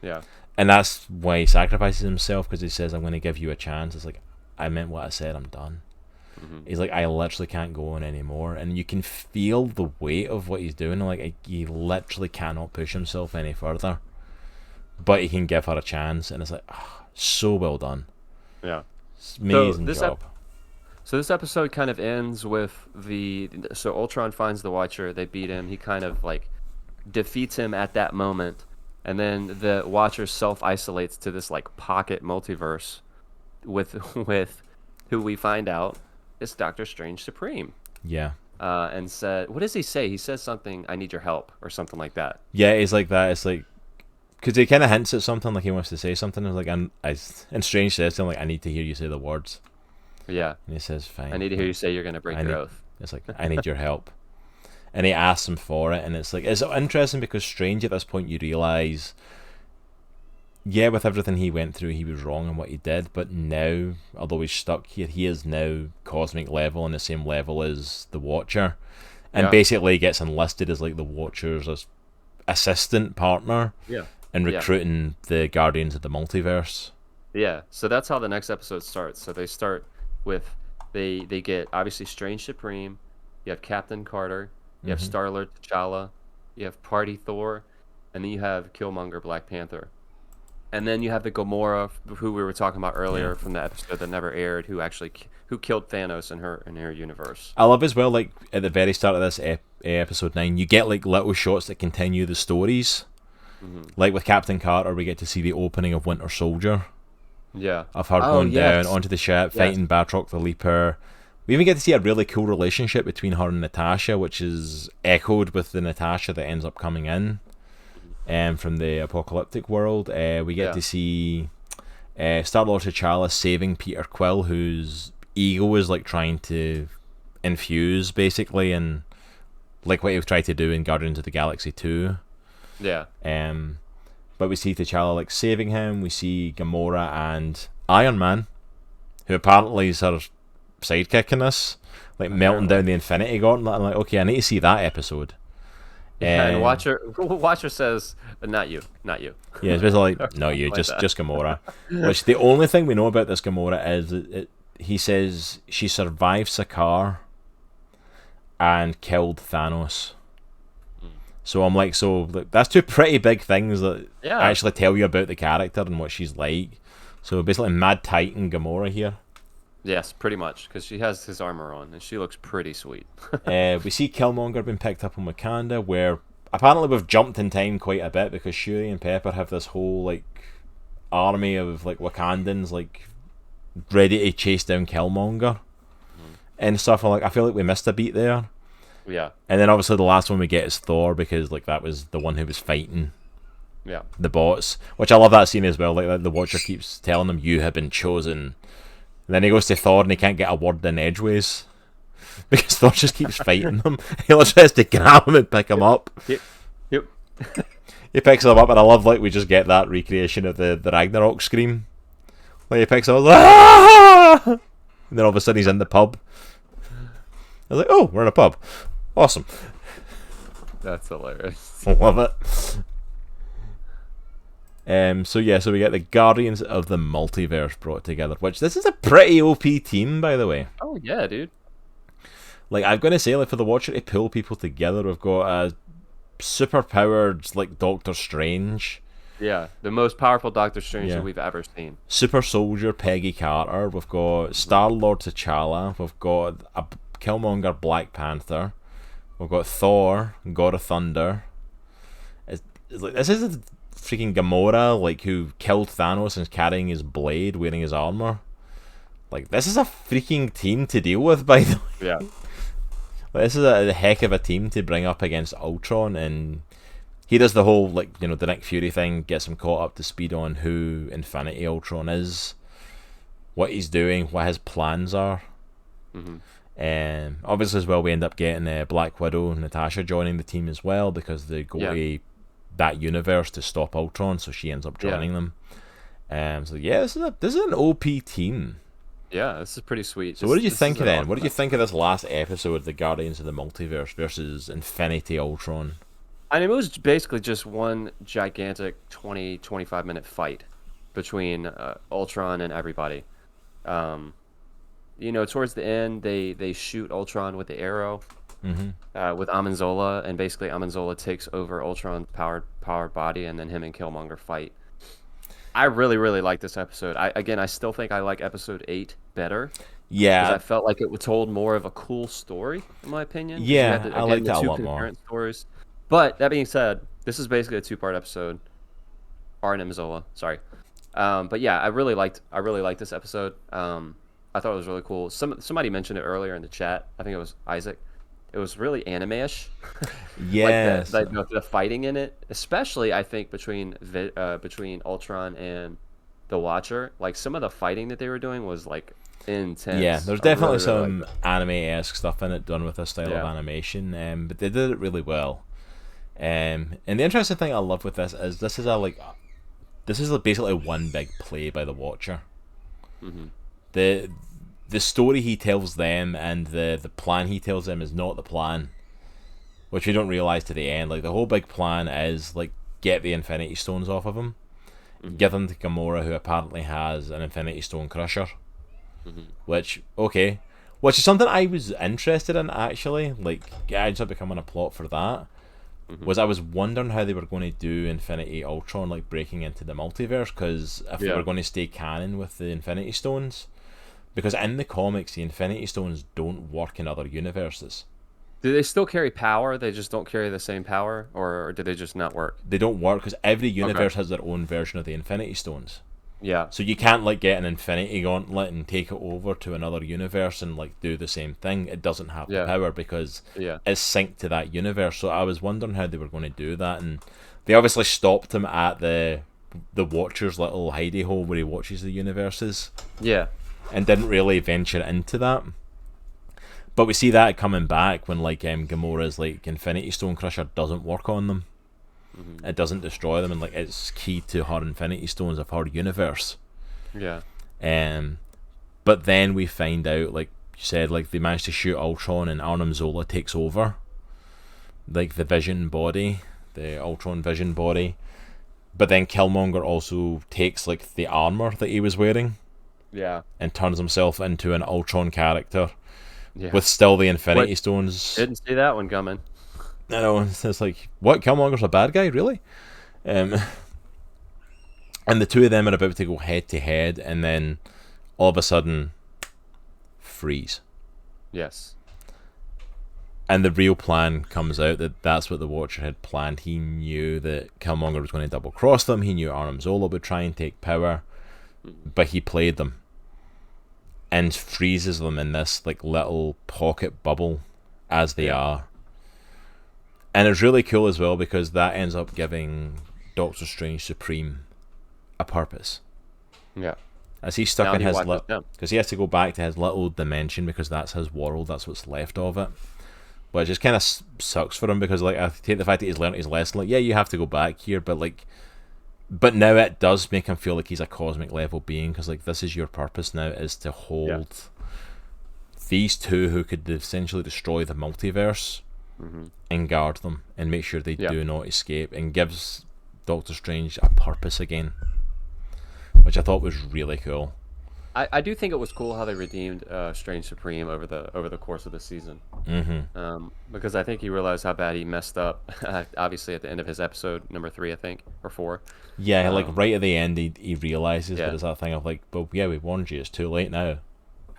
Yeah. And that's why he sacrifices himself, because he says, I'm going to give you a chance. It's like, I meant what I said, I'm done. He's like, I literally can't go on anymore. And you can feel the weight of what he's doing. Like, he literally cannot push himself any further. But he can give her a chance. And it's like, so well done. Yeah. Amazing job. So this episode kind of ends with so Ultron finds the Watcher. They beat him. He kind of like defeats him at that moment. And then the Watcher self-isolates to this like pocket multiverse with who we find out is Doctor Strange Supreme. Yeah. And said, what does he say? He says something, I need your help, or something like that. Yeah, it's like that. It's like, because he kind of hints at something, like he wants to say something. It's like, and Strange says to him, like, I need to hear you say the words. Yeah. And he says, fine. I need to hear you say you're going to break your oath. It's like, I need your help. And he asks him for it, and it's like, it's interesting because Strange at this point, you realise, yeah, with everything he went through, he was wrong in what he did, but now, although he's stuck here, he is now cosmic level, on the same level as the Watcher, and basically gets enlisted as like the Watcher's assistant partner, and recruiting the Guardians of the Multiverse. Yeah, so that's how the next episode starts. So they start with, they get, obviously, Strange Supreme, you have Captain Carter, you have Star-Lord T'Challa, you have Party Thor, and then you have Killmonger Black Panther. And then you have the Gamora, who we were talking about earlier from the episode that never aired, who killed Thanos in her universe. I love as well, like, at the very start of this episode 9, you get like little shots that continue the stories. Like with Captain Carter, we get to see the opening of Winter Soldier. Yeah. Of her going down onto the ship, fighting Batroc the Leaper. We even get to see a really cool relationship between her and Natasha, which is echoed with the Natasha that ends up coming in from the apocalyptic world. We get to see Star-Lord T'Challa saving Peter Quill, whose ego is like trying to infuse, basically, and like what he tried to do in Guardians of the Galaxy 2. Yeah. But we see T'Challa like saving him. We see Gamora and Iron Man, who apparently is her sidekick in this, like melting down the Infinity Gauntlet. I'm like, okay, I need to see that episode. And Watcher says, not you. Yeah, it's basically like, no, you, just Gamora. Which the only thing we know about this Gamora is he says she survived Sakaar and killed Thanos. So I'm like, that's two pretty big things that actually tell you about the character and what she's like. So basically, Mad Titan Gamora here. Yes, pretty much, because she has his armor on, and she looks pretty sweet. We see Killmonger being picked up on Wakanda, where apparently we've jumped in time quite a bit, because Shuri and Pepper have this whole like army of like Wakandans like ready to chase down Killmonger and stuff. I feel like we missed a beat there. Yeah. And then obviously the last one we get is Thor, because like that was the one who was fighting the bots, which I love that scene as well. Like the Watcher keeps telling him, you have been chosen. And then he goes to Thor and he can't get a word in edgeways because Thor just keeps fighting him. He literally has to grab him and pick him up. Yep. He picks him up, and I love like we just get that recreation of the Ragnarok scream. Like he picks him up, like, ah! And then all of a sudden he's in the pub. I was like, oh, we're in a pub. Awesome. That's hilarious. I love it. So we get the Guardians of the Multiverse brought together, which this is a pretty OP team, by the way. Oh yeah, dude. Like, I'm gonna say, like, for the Watcher to pull people together, we've got a super powered like Doctor Strange. Yeah, the most powerful Doctor Strange that we've ever seen. Super Soldier Peggy Carter. We've got Star-Lord T'Challa. We've got a Killmonger Black Panther. We've got Thor, God of Thunder. It's like this is a freaking Gamora, like who killed Thanos and is carrying his blade, wearing his armor. Like this is a freaking team to deal with, by the way. Yeah. Like, this is a heck of a team to bring up against Ultron, and he does the whole the Nick Fury thing, gets him caught up to speed on who Infinity Ultron is, what he's doing, what his plans are. Obviously as well, we end up getting Black Widow and Natasha joining the team as well because they go to that universe to stop Ultron, so she ends up joining them. So yeah, this is an OP team. Yeah, this is pretty sweet. So what did you think of then? What did you think of this last episode, the Guardians of the Multiverse versus Infinity Ultron? I mean, it was basically just one gigantic 20-25 minute fight between Ultron and everybody. Towards the end, they shoot Ultron with the arrow with Amenzola, and basically Amenzola takes over Ultron's powered body, and then him and Killmonger fight. I really, really like this episode. I still think I like episode 8 better. Yeah. Because I felt like it told more of a cool story, in my opinion. Yeah, I like that a lot more. Stories. But that being said, this is basically a 2-part episode. Arn Amenzola, sorry. But yeah, I really liked this episode. I thought it was really cool. Somebody mentioned it earlier in the chat. I think it was Isaac. It was really anime-ish. Yes. Like the fighting in it, especially I think between Ultron and the Watcher. Like some of the fighting that they were doing was like intense. Yeah, there's definitely some anime-esque stuff in it done with this style of animation, but they did it really well. And the interesting thing I love with this is this is basically one big play by the Watcher. The story he tells them and the plan he tells them is not the plan, which we don't realize to the end. Like the whole big plan is like get the Infinity Stones off of him, give them to Gamora, who apparently has an Infinity Stone crusher, which is something I was interested in actually. Like I ended up becoming a plot for that. Was I was wondering how they were going to do Infinity Ultron like breaking into the multiverse, because if they were going to stay canon with the Infinity Stones. Because in the comics, the Infinity Stones don't work in other universes. Do they still carry power? They just don't carry the same power? Or do they just not work? They don't work because every universe has their own version of the Infinity Stones. Yeah. So you can't like get an Infinity Gauntlet and take it over to another universe and like do the same thing. It doesn't have the power because it's synced to that universe. So I was wondering how they were going to do that, and they obviously stopped him at the Watcher's little hidey hole where he watches the universes. Yeah. And didn't really venture into that. But we see that coming back when like Gamora's like Infinity Stone Crusher doesn't work on them. It doesn't destroy them, and like it's key to her Infinity Stones of her universe. Yeah. But then we find out, like you said, like they managed to shoot Ultron and Arnim Zola takes over. Like the Vision body, the Ultron Vision body. But then Killmonger also takes like the armor that he was wearing. Yeah. And turns himself into an Ultron character with still the Infinity Stones. Didn't see that one coming. I know, it's like, what, Killmonger's a bad guy, really? And the two of them are about to go head to head, and then all of a sudden, freeze. Yes. And the real plan comes out that that's what the Watcher had planned. He knew that Killmonger was going to double cross them. He knew Arnim Zola would try and take power, but he played them and freezes them in this like little pocket bubble as they are. And it's really cool as well because that ends up giving Doctor Strange Supreme a purpose. Yeah. As he's stuck in his because he has to go back to his little dimension because that's his world, that's what's left of it. But it just kind of sucks for him because like I take the fact that he's learned his lesson, like you have to go back here, but now it does make him feel like he's a cosmic level being, because like this is your purpose now, is to hold these two who could essentially destroy the multiverse and guard them and make sure they do not escape, and gives Doctor Strange a purpose again, which I thought was really cool. I do think it was cool how they redeemed Strange Supreme over the course of the season. Because I think he realized how bad he messed up. Obviously, at the end of his episode number 3, I think, or 4. Yeah, like right at the end, he realizes that it's that thing of like, well, yeah, we warned you. It's too late now.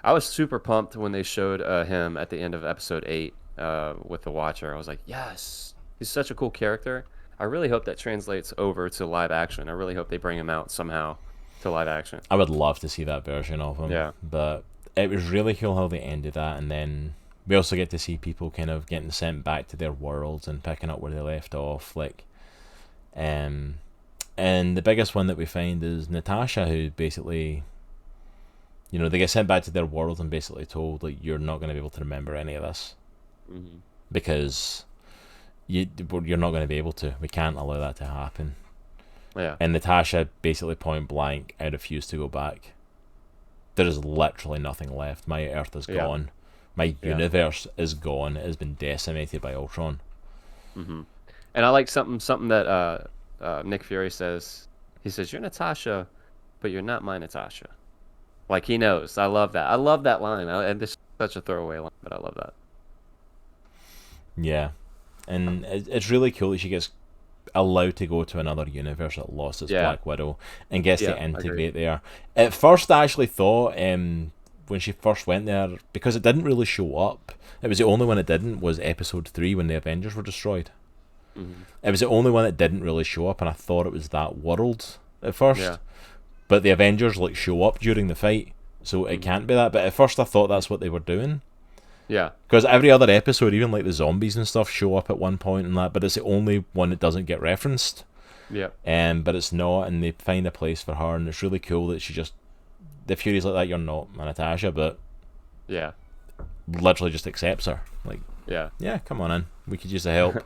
I was super pumped when they showed him at the end of episode 8 with the Watcher. I was like, yes, he's such a cool character. I really hope that translates over to live action. I really hope they bring him out somehow to live action. I would love to see that version of him. Yeah. But it was really cool how they ended that, and then we also get to see people kind of getting sent back to their worlds and picking up where they left off. And the biggest one that we find is Natasha, who basically, they get sent back to their world and basically told, like, you're not going to be able to remember any of this. Mm-hmm. Because you're not going to be able to. We can't allow that to happen. Yeah. And Natasha basically point blank, I refuse to go back. There is literally nothing left. My Earth is gone. My universe is gone. It has been decimated by Ultron. Mm-hmm. And I like something that Nick Fury says. He says, "You're Natasha, but you're not my Natasha." Like, he knows. I love that. I love that line. And this is such a throwaway line, but I love that. Yeah. And it's really cool that she gets allowed to go to another universe that lost its Black Widow and gets to integrate there. At first, I actually thought when she first went there, because it didn't really show up, it was the only one it didn't, was episode 3 when the Avengers were destroyed. Mm-hmm. It was the only one that didn't really show up, and I thought it was that world at first. Yeah. But the Avengers show up during the fight, so it can't be that. But at first I thought that's what they were doing. Yeah. Because every other episode, even the zombies and stuff, show up at one point and that, but it's the only one that doesn't get referenced. Yeah. But it's not, and they find a place for her, and it's really cool that she just, the Fury's like that, you're not my Natasha, but Yeah. literally just accepts her. Yeah. Come on in. We could use the help.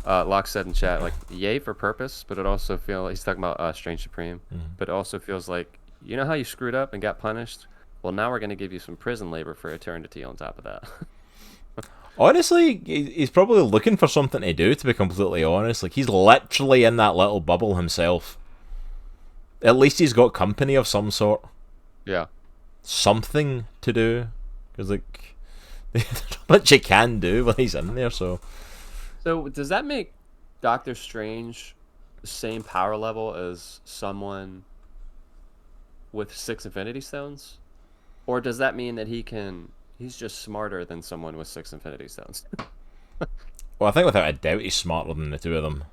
Locke said in chat, yay for purpose, but it also feels, he's talking about Strange Supreme, but it also feels like, you know how you screwed up and got punished? Well, now we're going to give you some prison labor for eternity on top of that. Honestly, he's probably looking for something to do, to be completely honest. He's literally in that little bubble himself. At least he's got company of some sort. Yeah. Something to do. Because, there's not much he can do while he's in there, so... So, does that make Doctor Strange the same power level as someone with 6 Infinity Stones? Or does that mean that he's just smarter than someone with 6 Infinity Stones? Well, I think without a doubt he's smarter than the two of them.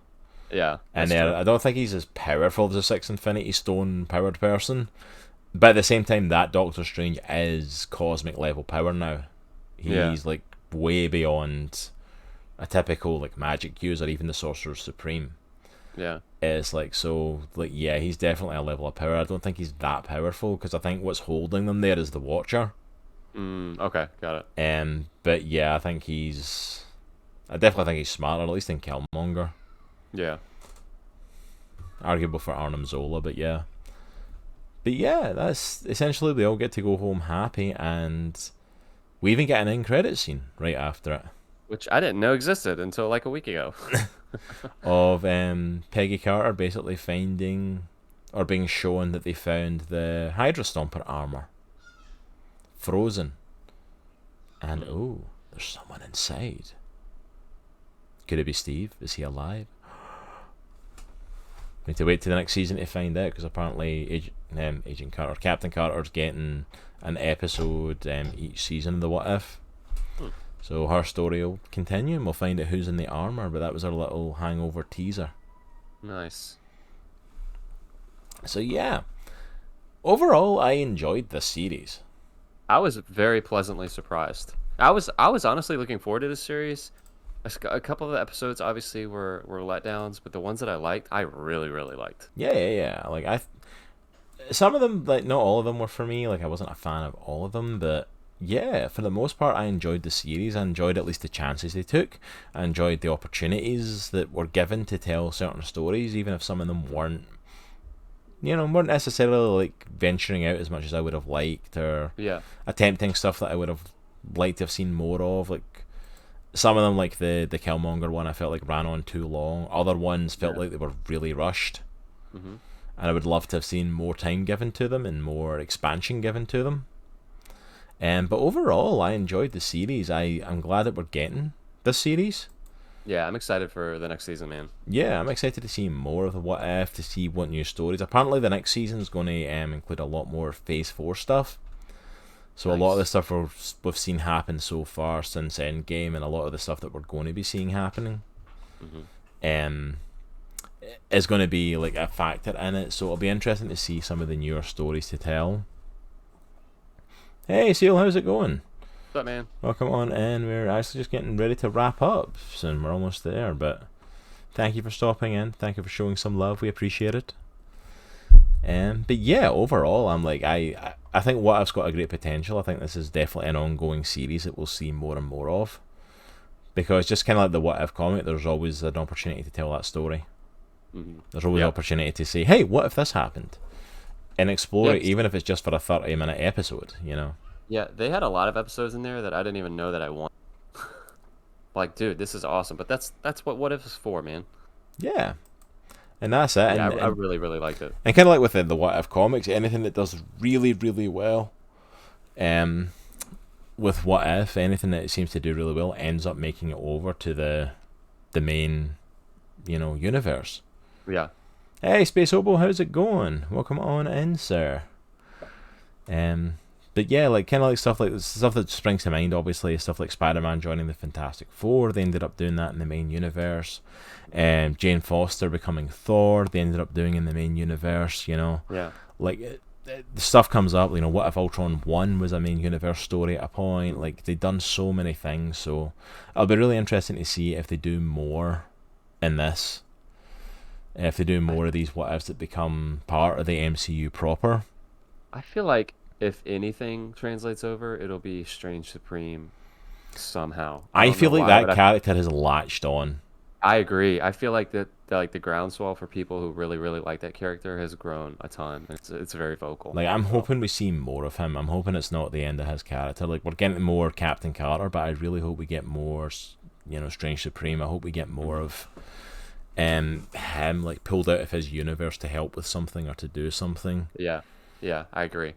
Yeah. And I don't think he's as powerful as a 6 Infinity Stone powered person. But at the same time, that Doctor Strange is cosmic level power now. He's way beyond a typical magic user, even the Sorcerer Supreme. Yeah. It's he's definitely a level of power. I don't think he's that powerful, because I think what's holding them there is the Watcher. Okay, got it. But yeah, I definitely think he's smarter, at least than Kilmonger. Yeah. Arguable for Arnim Zola, but yeah. But yeah, that's essentially, they all get to go home happy, and we even get an end credit scene right after it. Which I didn't know existed until a week ago. Of Peggy Carter basically finding, or being shown that they found the Hydra Stomper armor frozen, and there's someone inside. Could it be Steve? Is he alive? We need to wait till the next season to find out, because apparently Agent Carter, Captain Carter's getting an episode each season of the What If. So her story will continue, and we'll find out who's in the armor. But that was our little hangover teaser. Nice. So yeah, overall, I enjoyed this series. I was very pleasantly surprised. I was honestly looking forward to this series. A couple of the episodes obviously were letdowns, but the ones that I liked, I really, really liked. Yeah. Some of them, not all of them were for me. I wasn't a fan of all of them, but yeah, for the most part, I enjoyed the series. I enjoyed at least the chances they took. I enjoyed the opportunities that were given to tell certain stories, even if some of them weren't necessarily venturing out as much as I would have liked, or attempting stuff that I would have liked to have seen more of. Some of them, the Kilmonger one, I felt ran on too long. Other ones felt like they were really rushed. Mm-hmm. And I would love to have seen more time given to them and more expansion given to them. But overall, I enjoyed the series. I'm glad that we're getting this series. Yeah, I'm excited for the next season, man. Yeah, I'm excited to see more of the What If, to see what new stories. Apparently, the next season is going to include a lot more Phase 4 stuff. So a lot of the stuff we've seen happen so far since Endgame, and a lot of the stuff that we're going to be seeing happening, is going to be like a factor in it. So it'll be interesting to see some of the newer stories to tell. Hey Seal, how's it going? What's up, man? Welcome on in. We're actually just getting ready to wrap up soon. We're almost there, but thank you for stopping in. Thank you for showing some love. We appreciate it. But yeah, overall, I'm like, I think What If's got a great potential. I think this is definitely an ongoing series that we'll see more and more of. Because just kind of like the What If comic, there's always an opportunity to tell that story. There's always an opportunity to say, hey, what if this happened? And explore it, even if it's just for a 30-minute episode, you know? Yeah, they had a lot of episodes in there that I didn't even know that I wanted. Like, dude, this is awesome. But that's what If is for, man. Yeah. And that's it. Yeah, and I really, really liked it. And kind of like with the What If comics, anything that does really, really well, with What If, anything that it seems to do really well ends up making it over to the main, universe. Yeah. Hey, Space Obo, how's it going? Welcome on in, sir. But yeah, like kind of like stuff that springs to mind. Obviously, is stuff like Spider-Man joining the Fantastic Four. They ended up doing that in the main universe. Jane Foster becoming Thor. They ended up doing in the main universe. Yeah. Like the stuff comes up. What if Ultron Won was a main universe story at a point? Like they've done so many things. So it'll be really interesting to see if they do more in this. If they do more of these what ifs that become part of the MCU proper. I feel like if anything translates over, it'll be Strange Supreme somehow. I feel like that character has latched on. I agree. I feel like that like the groundswell for people who really, really like that character has grown a ton. It's very vocal. Like I'm hoping we see more of him. I'm hoping it's not the end of his character. Like we're getting more Captain Carter, but I really hope we get more, Strange Supreme. I hope we get more of him like pulled out of his universe to help with something or to do something. Yeah, I agree.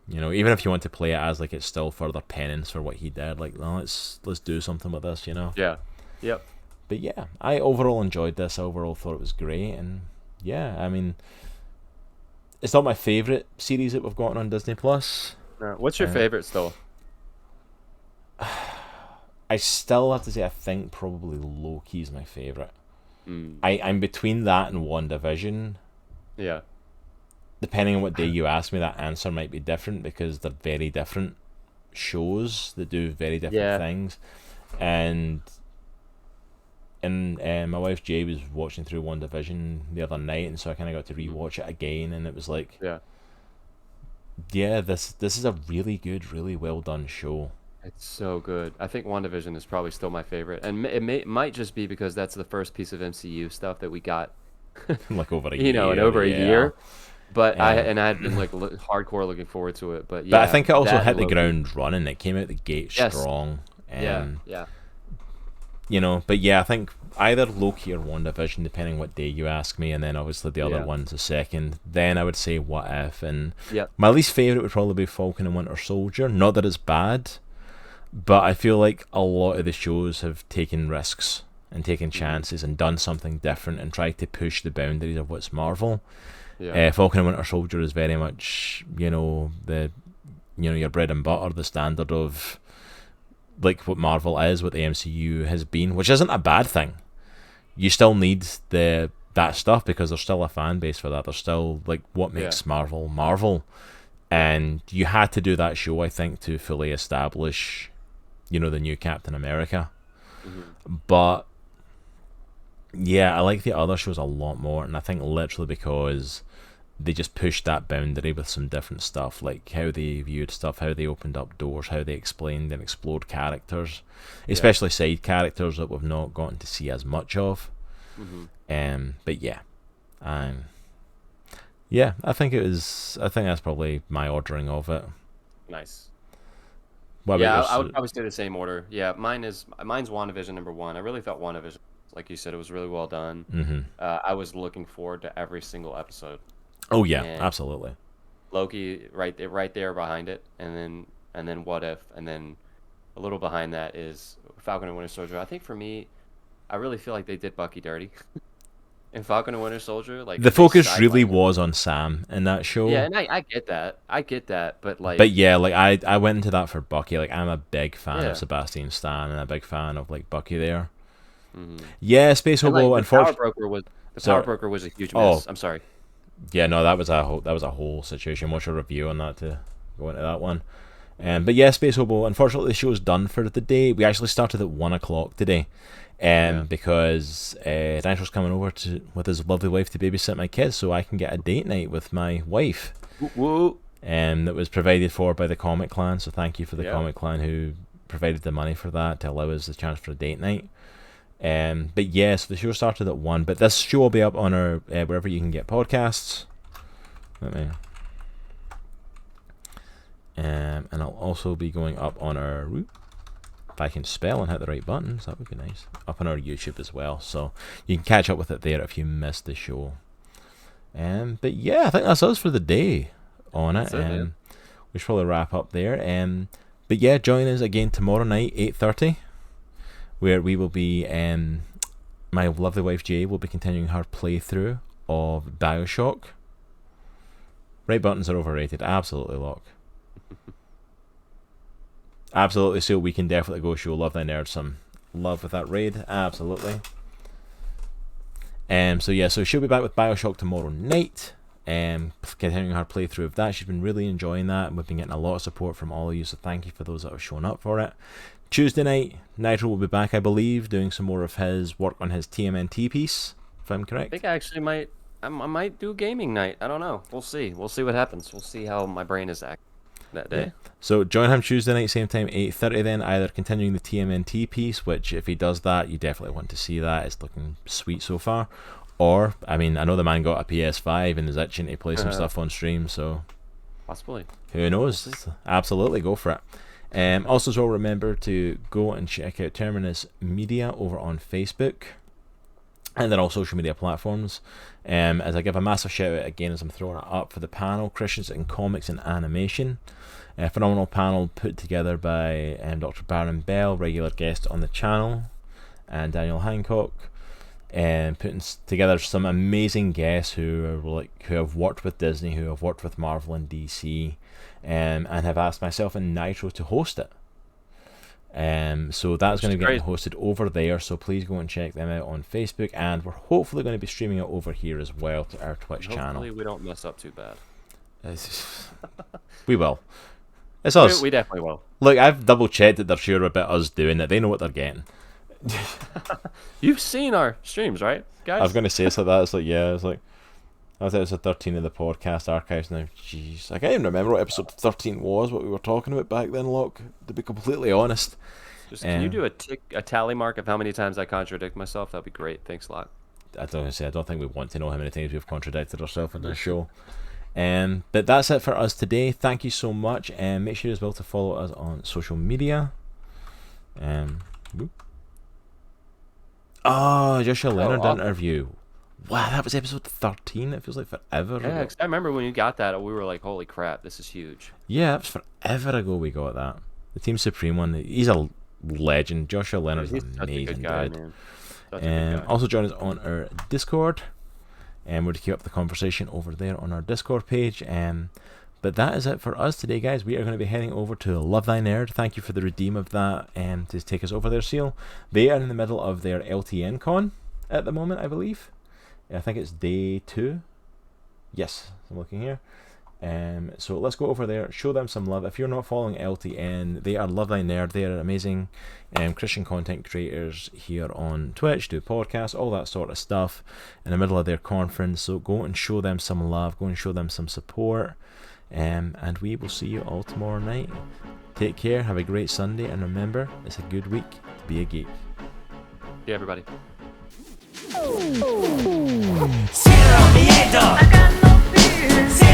Even if you want to play it as like it's still further penance for what he did, like let's do something with this, Yeah. Yep. But yeah, I overall enjoyed this. I overall thought it was great, and yeah, I mean, it's not my favorite series that we've gotten on Disney Plus. What's your favorite still? I still have to say I think probably Loki's my favorite. I'm between that and WandaVision. Yeah. Depending on what day you ask me, that answer might be different because they're very different shows that do very different things. And my wife Jay was watching through WandaVision the other night, and so I kind of got to rewatch it again, and it was like, this is a really good, really well done show. It's so good. I think WandaVision is probably still my favorite, and it might just be because that's the first piece of MCU stuff that we got, like over a year, in over a year. But I had been like hardcore looking forward to it. But I think it also hit the ground running. It came out the gate strong. Yeah. But yeah, I think either Loki or WandaVision, depending what day you ask me, and then obviously the other one's a second. Then I would say What If, and my least favourite would probably be Falcon and Winter Soldier. Not that it's bad, but I feel like a lot of the shows have taken risks and taken chances and done something different and tried to push the boundaries of what's Marvel. Falcon and Winter Soldier is very much, the your bread and butter, the standard of like what Marvel is, what the MCU has been, which isn't a bad thing. You still need that stuff because there's still a fan base for that. There's still like what makes Marvel, and you had to do that show, I think, to fully establish, the new Captain America. But yeah, I like the other shows a lot more, and I think literally because they just pushed that boundary with some different stuff, like how they viewed stuff, how they opened up doors, how they explained and explored characters, especially side characters that we've not gotten to see as much of. But I think that's probably my ordering of it. Nice. I would probably say the same order. Yeah, mine's WandaVision number one. I really thought WandaVision, like you said, it was really well done. I was looking forward to every single episode. Oh yeah, absolutely. Loki right there behind it, and then What If, and then a little behind that is Falcon and Winter Soldier. I think for me, I really feel like they did Bucky dirty. in Falcon and Winter Soldier, like The they focus really sidelined him. was on Sam in that show. Yeah, and I get that. I get that, but like, But yeah, like I went into that for Bucky. Like I'm a big fan yeah. of Sebastian Stan and a big fan of like Bucky there. hmm Yeah, Space And like Hobo. the Power Unfortunately, Broker was Sorry. a huge Oh. miss. I'm sorry. yeah, no, that was a whole situation. Watch a review on that to go into that one. But yeah, Space Hobo. Unfortunately, the show's done for the day. We actually started at 1:00 today, Yeah. because Nitro's coming over with his lovely wife to babysit my kids, so I can get a date night with my wife. Woo. That was provided for by the Comic Clan. So thank you for the Yeah. Comic Clan who provided the money for that to allow us the chance for a date night. But yeah, so the show started at 1, but this show will be up on our wherever you can get podcasts. Let me. And I'll also be going up on our, if I can spell and hit the right buttons, that would be nice, up on our YouTube as well. So you can catch up with it there if you missed the show. But yeah, I think that's us for the day on it. That's it, yeah. We should probably wrap up there. But yeah, join us again tomorrow night, 8:30, where we will be, my lovely wife Jay will be continuing her playthrough of Bioshock. Right buttons are overrated, absolutely, Locke. Absolutely, so we can definitely go show Love Thy Nerd some love with that raid, absolutely. So yeah, so she'll be back with Bioshock tomorrow night. Continuing her playthrough of that. She's been really enjoying that, and we've been getting a lot of support from all of you, so thank you for those that have shown up for it. Tuesday night, Nitro will be back, I believe, doing some more of his work on his TMNT piece, if I'm I correct. think I actually might. I might do gaming night. I don't know. We'll see. We'll see what happens. We'll see how my brain is acting that day. Yeah. So join him Tuesday night, same time, 8:30 then, either continuing the TMNT piece, which if he does that, you definitely want to see that. It's looking sweet so far. Or, I mean, I know the man got a PS5 and is itching to play some stuff on stream, so Possibly. who knows? Absolutely, go for it. Also, as well, remember to go and check out Terminus Media over on Facebook and then all social media platforms. As I give a massive shout out again as I'm throwing it up for the panel, Christians in Comics and Animation. A phenomenal panel put together by Dr. Baron Bell, regular guest on the channel, and Daniel Hancock. Putting together some amazing guests who have worked with Disney, who have worked with Marvel and DC, and have asked myself and Nitro to host it. So that's going to be getting hosted over there, so please go and check them out on Facebook, and we're hopefully going to be streaming it over here as well to our Twitch channel. Hopefully we don't mess up too bad. We will. It's us. We definitely will. Look, I've double checked that they're sure about us doing it. They know what they're getting. You've seen our streams, right, guys? I was going to say something like that. It's like, yeah, it's like, I thought it was 13 of the podcast archives now. Jeez, I can't even remember what episode 13 was, what we were talking about back then, Locke, to be completely honest. Just, can you do a tally mark of how many times I contradict myself? That'd be great. Thanks a lot. I don't think we want to know how many times we've contradicted ourselves in this show. But that's it for us today. Thank you so much, and make sure as well to follow us on social media. Joshua Leonard interview. Wow, that was episode 13. It feels like forever ago. Yeah, 'cause I remember when you got that, we were like, "Holy crap, this is huge." Yeah, that was forever ago we got that. The Team Supreme one. He's a legend. Joshua Leonard's He's an such a amazing good guy, dude. man. Such a good guy. Also join us on our Discord, and we're to keep up the conversation over there on our Discord page. But that is it for us today, guys. We are going to be heading over to Love Thy Nerd. Thank you for the redeem of that, to take us over there, Seal. They are in the middle of their LTN con at the moment, I believe. I think it's day 2. Yes, I'm looking here. So let's go over there, show them some love. If you're not following LTN, they are Love Thy Nerd. They are amazing Christian content creators here on Twitch, do podcasts, all that sort of stuff in the middle of their conference. So go and show them some love, go and show them some support. And we will see you all tomorrow night. Take care, have a great Sunday, and remember, it's a good week to be a geek. Yeah, everybody. Zero on the end. I got no fear.